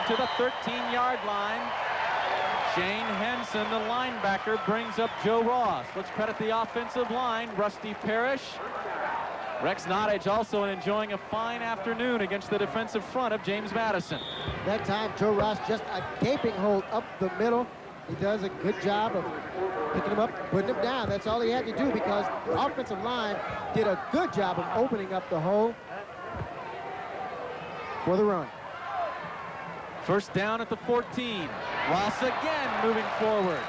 to the 13-yard line. Shane Henson, the linebacker, brings up Joe Ross. Let's credit the offensive line. Rusty Parrish. Rex Nottage also enjoying a fine afternoon against the defensive front of James Madison. That time, Joe Ross just a gaping hole up the middle. He does a good job of picking him up, putting him down. That's all he had to do because the offensive line did a good job of opening up the hole for the run. First down at the 14. Ross again moving forward.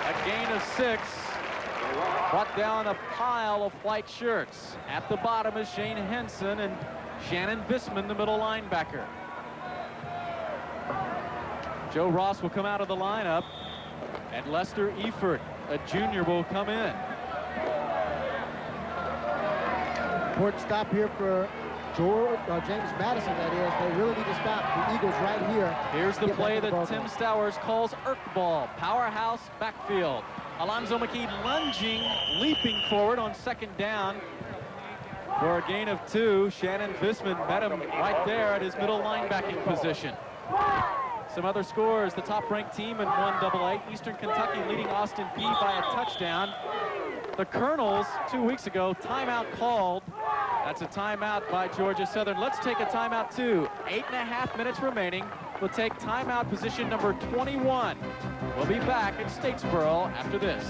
A gain of 6. Brought down a pile of white shirts. At the bottom is Shane Henson and Shannon Visman, the middle linebacker. Joe Ross will come out of the lineup, and Lester Eford, a junior, will come in. Important stop here for James Madison, that is. They really need to stop the Eagles right here. Here's the play that Tim Stowers calls Ball. Powerhouse backfield. Alonzo McKee lunging, leaping forward on second down for a gain of 2. Shannon Visman met him right there at his middle linebacking position. Some other scores, the top-ranked team in 1AA, Eastern Kentucky leading Austin Peay by a touchdown. The Colonels, 2 weeks ago, timeout called. That's a timeout by Georgia Southern. Let's take a timeout, too. 8.5 minutes remaining. We'll take timeout position number 21. We'll be back in Statesboro after this.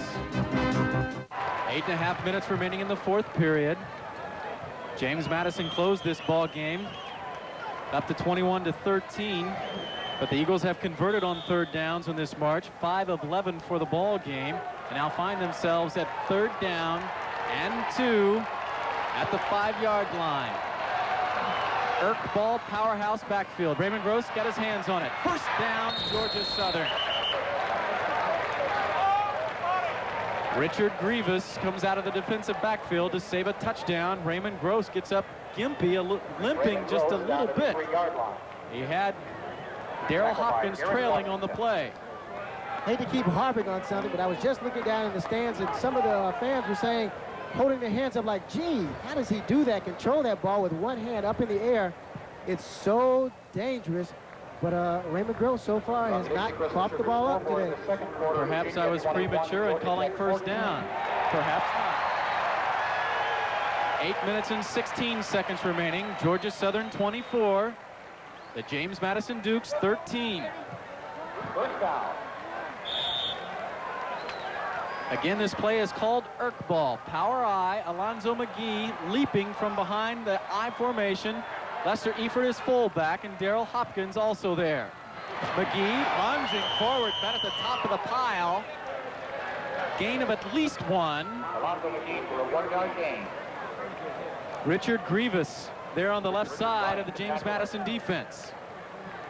8.5 minutes remaining in the 4th period. James Madison closed this ball game up to 21-13. But the Eagles have converted on third downs in this march, 5 of 11 for the ball game, and now find themselves at third down and 2 at the 5-yard line. Irk ball, powerhouse backfield. Raymond Gross got his hands on it. First down, Georgia Southern. Richard Grievous comes out of the defensive backfield to save a touchdown. Raymond Gross gets up gimpy, limping just a little bit. He had Daryl Hopkins trailing on the play. Hate to keep harping on something, but I was just looking down in the stands, and some of the fans were saying, holding their hands up like, gee, how does he do that? Control that ball with one hand up in the air. It's so dangerous. But Raymond Gross so far has not popped the ball up today. Perhaps I was premature in calling first down. Perhaps not. 8 minutes and 16 seconds remaining. Georgia Southern 24. The James Madison Dukes 13. First down. Again, this play is called Irk ball. Power I, Alonzo McGee leaping from behind the I formation. Lester Eford is fullback, and Daryl Hopkins also there. McGee lunging forward, bat at the top of the pile. Gain of at least 1. Alonzo McGee for a 1-yard gain. Richard Grievous there on the left side of the James Madison defense.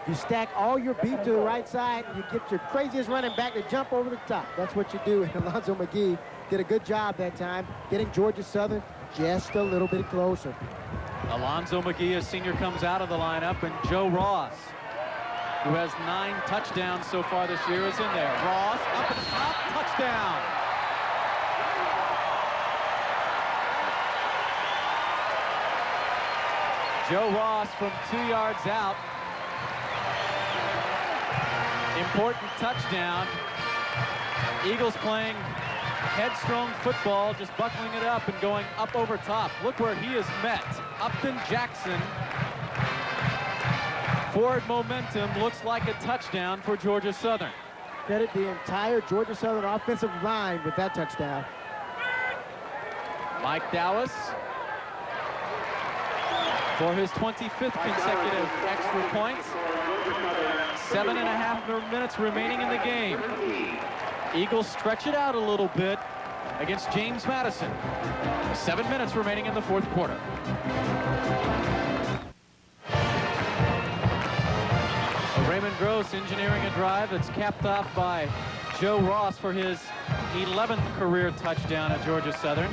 You stack all your beat to the right side, you get your craziest running back to jump over the top. That's what you do, and Alonzo McGee did a good job that time, getting Georgia Southern just a little bit closer. Alonzo McGee, a senior, comes out of the lineup, and Joe Ross, who has 9 touchdowns so far this year, is in there. Ross up at the top, touchdown. Joe Ross from 2 yards out. Important touchdown. Eagles playing headstrong football, just buckling it up and going up over top. Look where he is met. Upton Jackson. Forward momentum, looks like a touchdown for Georgia Southern. Credit the entire Georgia Southern offensive line with that touchdown. Mike Dowis for his 25th consecutive extra points. 7.5 minutes remaining in the game. Eagles stretch it out a little bit against James Madison. 7 minutes remaining in the fourth quarter. Raymond Gross engineering a drive that's capped off by Joe Ross for his 11th career touchdown at Georgia Southern.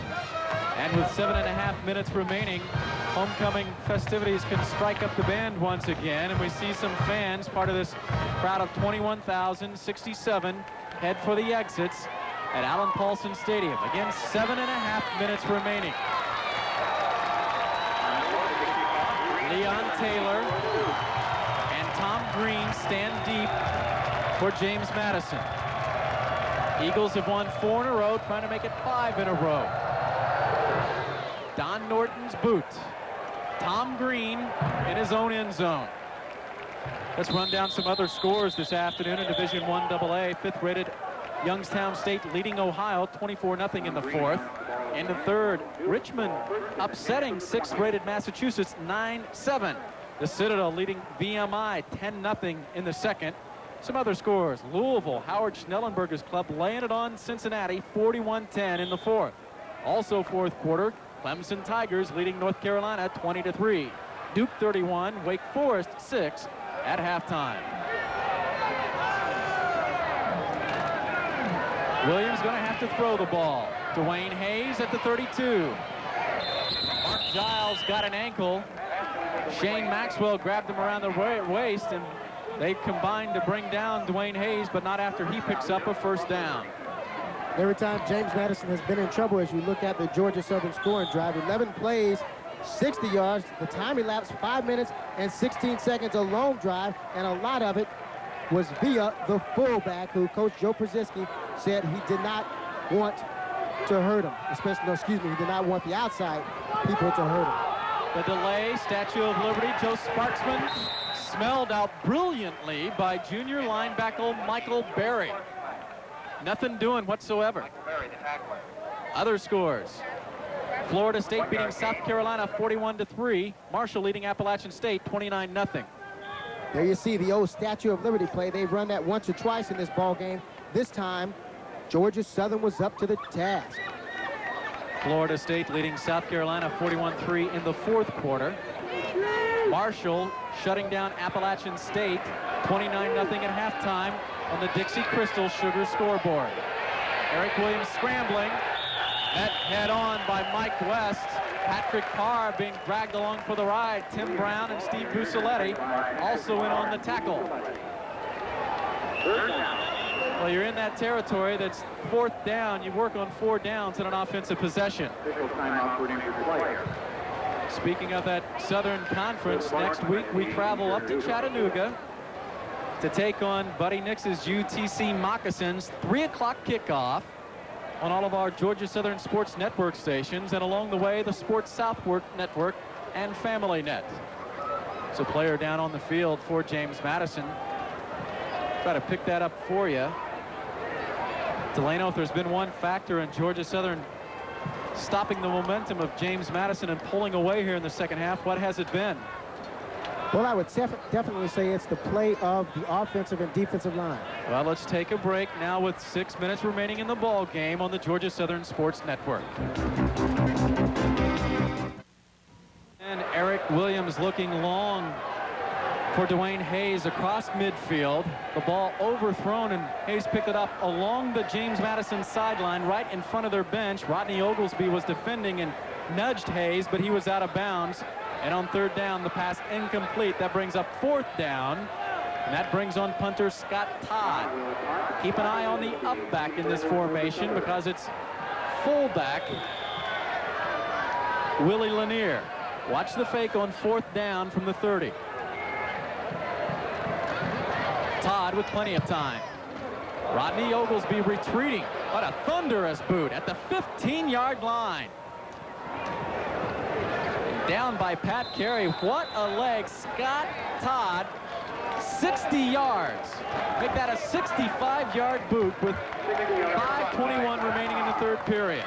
And with 7.5 minutes remaining, homecoming festivities can strike up the band once again, and we see some fans, part of this crowd of 21,067, head for the exits at Alan Paulson Stadium. Again, 7.5 minutes remaining. Leon Taylor and Tom Green stand deep for James Madison. Eagles have won 4 in a row, trying to make it 5 in a row. Don Norton's boot. Tom Green in his own end zone. Let's run down some other scores this afternoon in Division I AA. 5th-rated Youngstown State leading Ohio 24-0 in the 4th. In the 3rd, Richmond upsetting 6th-rated Massachusetts 9-7. The Citadel leading VMI 10-0 in the 2nd. Some other scores. Louisville, Howard Schnellenberger's club laying it on Cincinnati 41-10 in the 4th. Also 4th quarter, Clemson Tigers leading North Carolina 20-3. Duke 31, Wake Forest 6 at halftime. Williams going to have to throw the ball. Dwayne Hayes at the 32. Mark Giles got an ankle. Shane Maxwell grabbed him around the waist, and they combined to bring down Dwayne Hayes, but not after he picks up a first down. Every time James Madison has been in trouble, as you look at the Georgia Southern scoring drive, 11 plays, 60 yards. The time elapsed 5 minutes and 16 seconds, a long drive, and a lot of it was via the fullback, who Coach Joe Przewski said he did not want to hurt him. He did not want the outside people to hurt him. The delay, Statue of Liberty, Joe Sparksman, smelled out brilliantly by junior linebacker Michael Berry. Nothing doing whatsoever. Other scores. Florida State beating South Carolina 41-3. Marshall leading Appalachian State 29-0. There you see the old Statue of Liberty play. They've run that once or twice in this ball game. This time, Georgia Southern was up to the task. Florida State leading South Carolina 41-3 in the fourth quarter. Marshall shutting down Appalachian State 29-0 at halftime on the Dixie Crystal Sugar scoreboard. Eric Williams scrambling, met head on by Mike West. Patrick Carr being dragged along for the ride. Tim Brown and Steve Buccialetti also in on the tackle. Well, you're in that territory that's fourth down. You work on 4 downs in an offensive possession. Speaking of that Southern Conference, next week we travel up to Chattanooga to take on Buddy Nix's UTC Moccasins. 3 o'clock kickoff on all of our Georgia Southern Sports Network stations, and along the way, the Sports Southward Network and Family Net. It's a player down on the field for James Madison. Try to pick that up for you. Delano, if there's been one factor in Georgia Southern stopping the momentum of James Madison and pulling away here in the second half, what has it been? Well, I would definitely say it's the play of the offensive and defensive line. Well, let's take a break now with 6 minutes remaining in the ball game on the Georgia Southern Sports Network. And Eric Williams looking long for Dwayne Hayes across midfield. The ball overthrown, and Hayes picked it up along the James Madison sideline right in front of their bench. Rodney Oglesby was defending and nudged Hayes, but he was out of bounds. And on third down, the pass incomplete. That brings up fourth down, and that brings on punter Scott Todd. Keep an eye on the up back in this formation because it's fullback Willie Lanier. Watch the fake on fourth down from the 30. Todd with plenty of time. Rodney Oglesby retreating. What a thunderous boot at the 15-yard line. Down by Pat Carey. What a leg. Scott Todd, 60 yards. Make that a 65-yard boot with 5:21 remaining in the third period.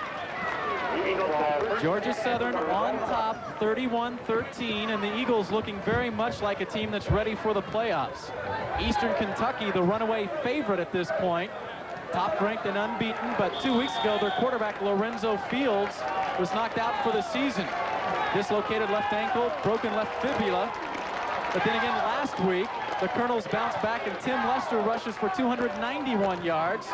Georgia Southern on top 31-13, and the Eagles looking very much like a team that's ready for the playoffs. Eastern Kentucky, the runaway favorite at this point, top ranked and unbeaten, but 2 weeks ago their quarterback Lorenzo Fields was knocked out for the season. Dislocated left ankle, broken left fibula. But then again last week, the Colonels bounced back and Tim Lester rushes for 291 yards.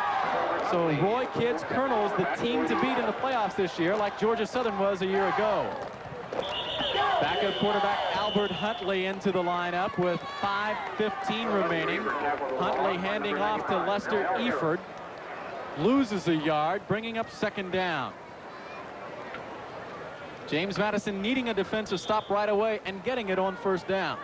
So Roy Kidd's Colonels, the team to beat in the playoffs this year, like Georgia Southern was a year ago. Backup quarterback Albert Huntley into the lineup with 5:15 remaining. Huntley handing off to Lester Eford. Loses a yard, bringing up second down. James Madison needing a defensive stop right away and getting it on first down.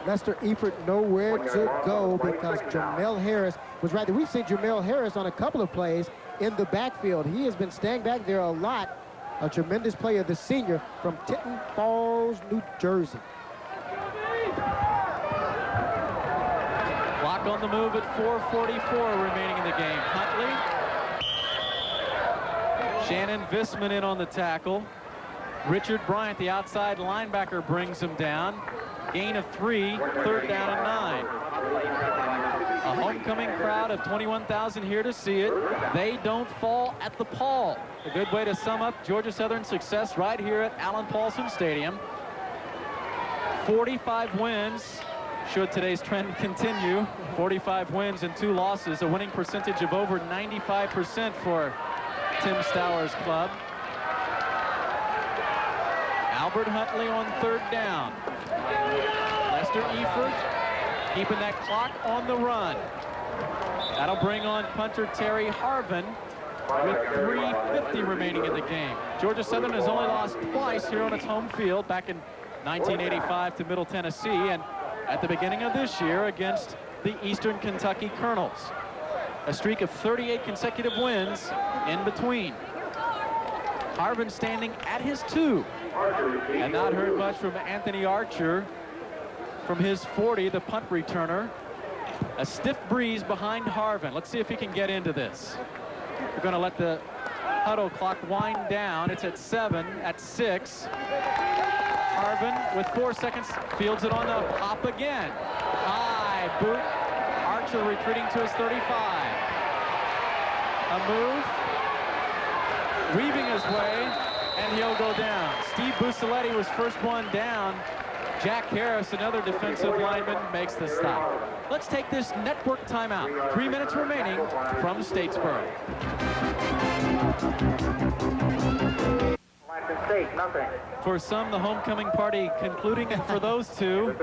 Lester Eford nowhere to go because Jamel Harris was right there. We've seen Jamel Harris on a couple of plays in the backfield. He has been staying back there a lot. A tremendous player, the senior from Tinton Falls, New Jersey. Clock on the move at 4:44 remaining in the game. Huntley. Shannon Visman in on the tackle. Richard Bryant, the outside linebacker, brings him down. Gain of 3, third down and 9. A homecoming crowd of 21,000 here to see it. They don't fall at the Paul. A good way to sum up Georgia Southern's success right here at Allen Paulson Stadium. 45 wins, should today's trend continue. 45 wins and 2 losses, a winning percentage of over 95% for Tim Stowers' club. Albert Huntley on third down. Lester Eford keeping that clock on the run. That'll bring on punter Terry Harvin with 3:50 remaining in the game. Georgia Southern has only lost twice here on its home field, back in 1985 to Middle Tennessee and at the beginning of this year against the Eastern Kentucky Colonels. A streak of 38 consecutive wins in between. Harvin standing at his 2. And not heard much from Anthony Archer from his 40, the punt returner. A stiff breeze behind Harvin. Let's see if he can get into this. We're going to let the huddle clock wind down. It's at 7, at 6. Harvin with 4 seconds fields it on the hop again. high boot. Archer retreating to his 35. A move, weaving his way, and he'll go down. Steve Busceletti was first one down. Jack Harris, another defensive lineman, makes the stop. Let's take this network timeout. 3 minutes remaining from Statesboro. Nothing. For some, the homecoming party concluding, and for those two,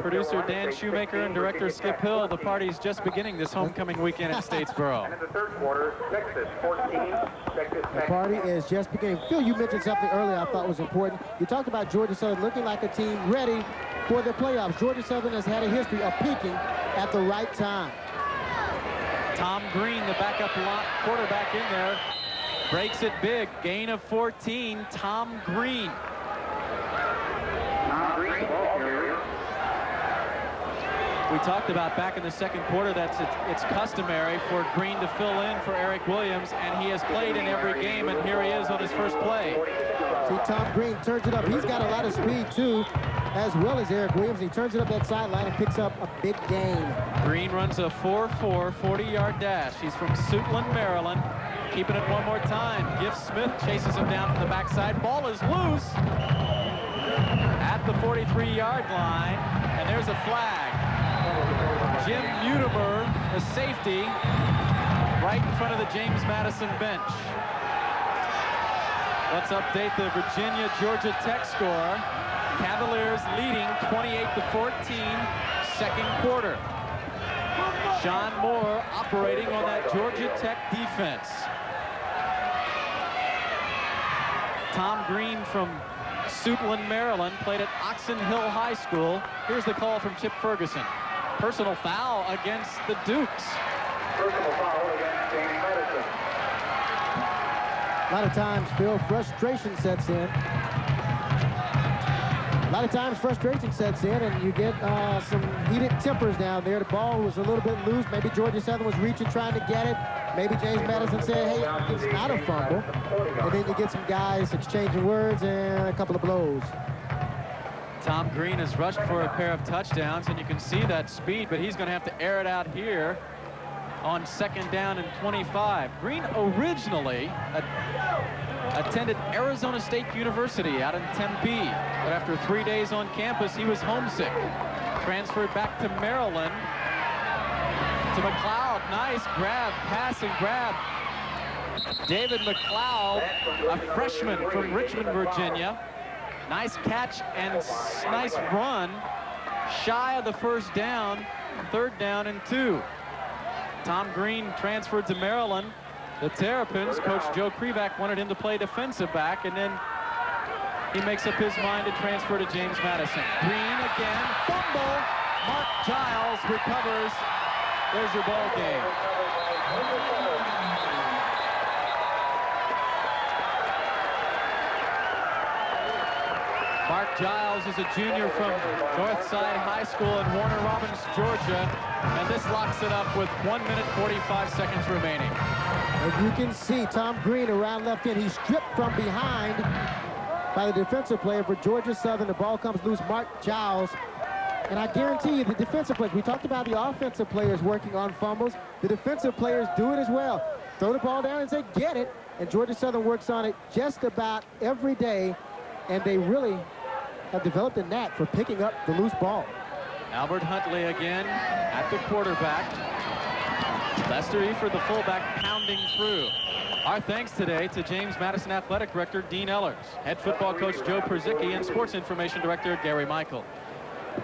producer Dan Shoemaker and director Skip Hill, the party's just beginning this homecoming weekend at Statesboro. And in the third quarter, Texas 14, Texas. The party is just beginning. Phil, you mentioned something earlier I thought was important. You talked about Georgia Southern looking like a team ready for the playoffs. Georgia Southern has had a history of peaking at the right time. Tom Green, the backup quarterback in there, breaks it big. Gain of 14, Tom Green. We talked about back in the second quarter that it's customary for Green to fill in for Eric Williams, and he has played in every game, and here he is on his first play. See, Tom Green turns it up. He's got a lot of speed, too, as well as Eric Williams. He turns it up that sideline and picks up a big gain. Green runs a 4.4 40-yard dash. He's from Suitland, Maryland. Keeping it one more time. Gift Smith chases him down to the backside. Ball is loose at the 43-yard line, and there's a flag. Jim Mutimer, the safety, right in front of the James Madison bench. Let's update the Virginia-Georgia Tech score. Cavaliers leading 28-14, second quarter. Sean Moore operating on that Georgia Tech defense. Tom Green from Suitland, Maryland, played at Oxon Hill High School. Here's the call from Chip Ferguson. Personal foul against the Dukes. Personal foul against James Madison. A lot of times, Phil, frustration sets in. A lot of times frustration sets in, and you get some heated tempers down there. The ball was a little bit loose. Maybe Georgia Southern was reaching, trying to get it. Maybe James Madison said, hey, it's not a fumble. And then you get some guys exchanging words and a couple of blows. Tom Green has rushed for a pair of touchdowns, and you can see that speed, but he's going to have to air it out here on second down and 25. Green originally attended Arizona State University out in Tempe, but after 3 days on campus, he was homesick. Transferred back to Maryland, to McLeod. Nice grab, pass and grab. David McLeod, a freshman from Richmond, Virginia. Nice catch and nice run. Shy of the first down, third down and 2. Tom Green transferred to Maryland. The Terrapins, Coach Joe Kreback wanted him to play defensive back, and then he makes up his mind to transfer to James Madison. Green again, fumble. Mark Giles recovers. There's your ball game. Mark Giles is a junior from Northside High School in Warner Robins, Georgia, and this locks it up with 1 minute 45 seconds remaining. And you can see Tom Green around left end. He's stripped from behind by the defensive player for Georgia Southern. The ball comes loose, Mark Giles. And I guarantee you, the defensive players, we talked about the offensive players working on fumbles. The defensive players do it as well. Throw the ball down and say, get it. And Georgia Southern works on it just about every day. And they really have developed a knack for picking up the loose ball. Albert Huntley again at the quarterback. Lester Eford, the fullback, pounding through. Our thanks today to James Madison Athletic Director Dean Ellers, head football coach Joe Perzicki, and sports information director Gary Michael.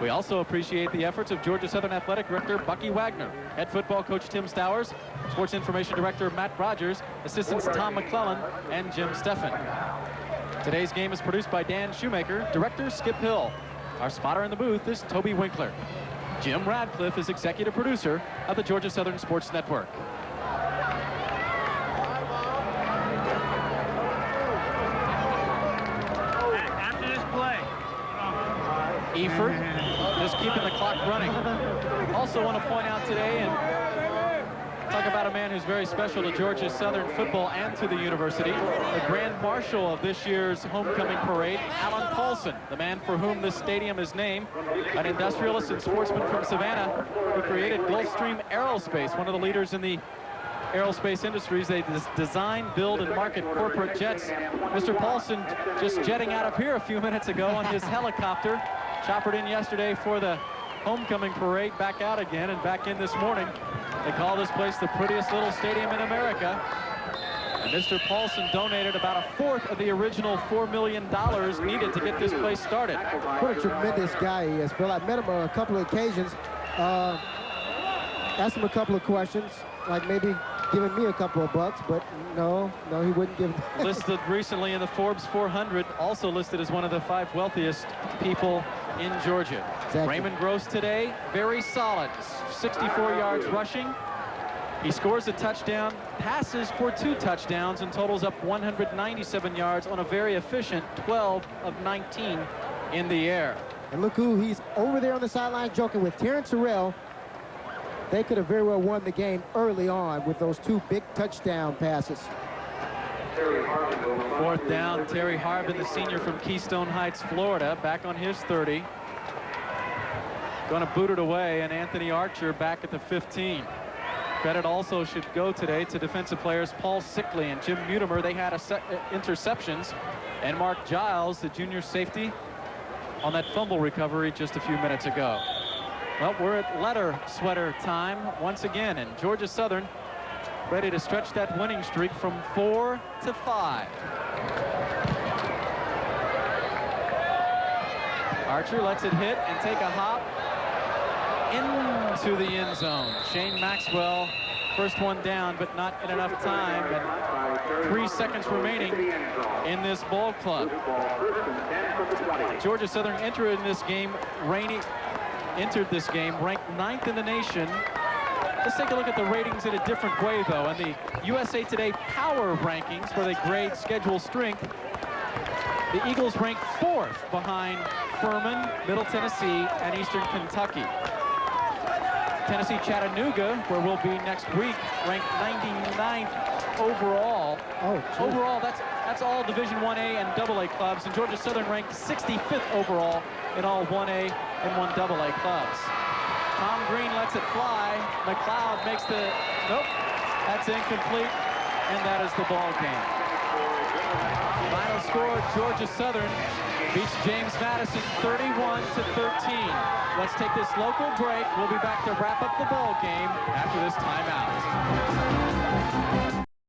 We also appreciate the efforts of Georgia Southern Athletic Director Bucky Wagner, head football coach Tim Stowers, sports information director Matt Rogers, assistants Tom McClellan and Jim Steffen. Today's game is produced by Dan Shoemaker, director Skip Hill. Our spotter in the booth is Toby Winkler. Jim Radcliffe is executive producer of the Georgia Southern Sports Network. After this play, Eford just keeping the clock running. Also want to point out today, and Talk about a man who's very special to Georgia Southern football and to the university. The Grand Marshal of this year's homecoming parade, Alan Paulson, the man for whom this stadium is named, an industrialist and sportsman from Savannah who created Gulfstream Aerospace, one of the leaders in the aerospace industries. They design, build, and market corporate jets. Mr. Paulson just jetting out of here a few minutes ago on his helicopter, choppered in yesterday for the homecoming parade, back out again, and back in this morning. They call this place the prettiest little stadium in America. And Mr. Paulson donated about a fourth of the original $4 million needed to get this place started. What a tremendous guy he is, Phil. I met him on a couple of occasions. Asked him a couple of questions, like maybe giving me a couple of bucks, but no, he wouldn't give. Listed recently in the Forbes 400, also listed as one of the 5 wealthiest people in Georgia. Exactly. Raymond Gross today, very solid, 64 yards rushing. He scores a touchdown, passes for 2 touchdowns, and totals up 197 yards on a very efficient 12 of 19 in the air. And look who he's over there on the sideline joking with, Terrence Harrell. They could have very well won the game early on with those 2 big touchdown passes. 4th down, Terry Harbin, the senior from Keystone Heights, Florida, back on his 30. Going to boot it away, and Anthony Archer back at the 15. Credit also should go today to defensive players Paul Sickley and Jim Mutimer. They had interceptions. And Mark Giles, the junior safety, on that fumble recovery just a few minutes ago. Well, we're at letter sweater time once again, and Georgia Southern ready to stretch that winning streak from 4 to 5. Archer lets it hit and take a hop into the end zone. Shane Maxwell, first one down, but not in enough time, and 3 seconds remaining in this ball club. Georgia Southern entered this game ranked 9th in the nation. Let's take a look at the ratings in a different way, though. In the USA Today Power Rankings, where they grade schedule strength, the Eagles rank 4th behind Furman, Middle Tennessee, and Eastern Kentucky. Tennessee Chattanooga, where we'll be next week, ranked 99th overall. Overall, that's all Division 1A and AA clubs, and Georgia Southern ranked 65th overall in all 1A and 1AA clubs. Tom Green lets it fly. McLeod makes the, nope, that's incomplete, and that is the ball game. Final score, Georgia Southern beats James Madison 31 to 13. Let's take this local break. We'll be back to wrap up the ball game after this timeout.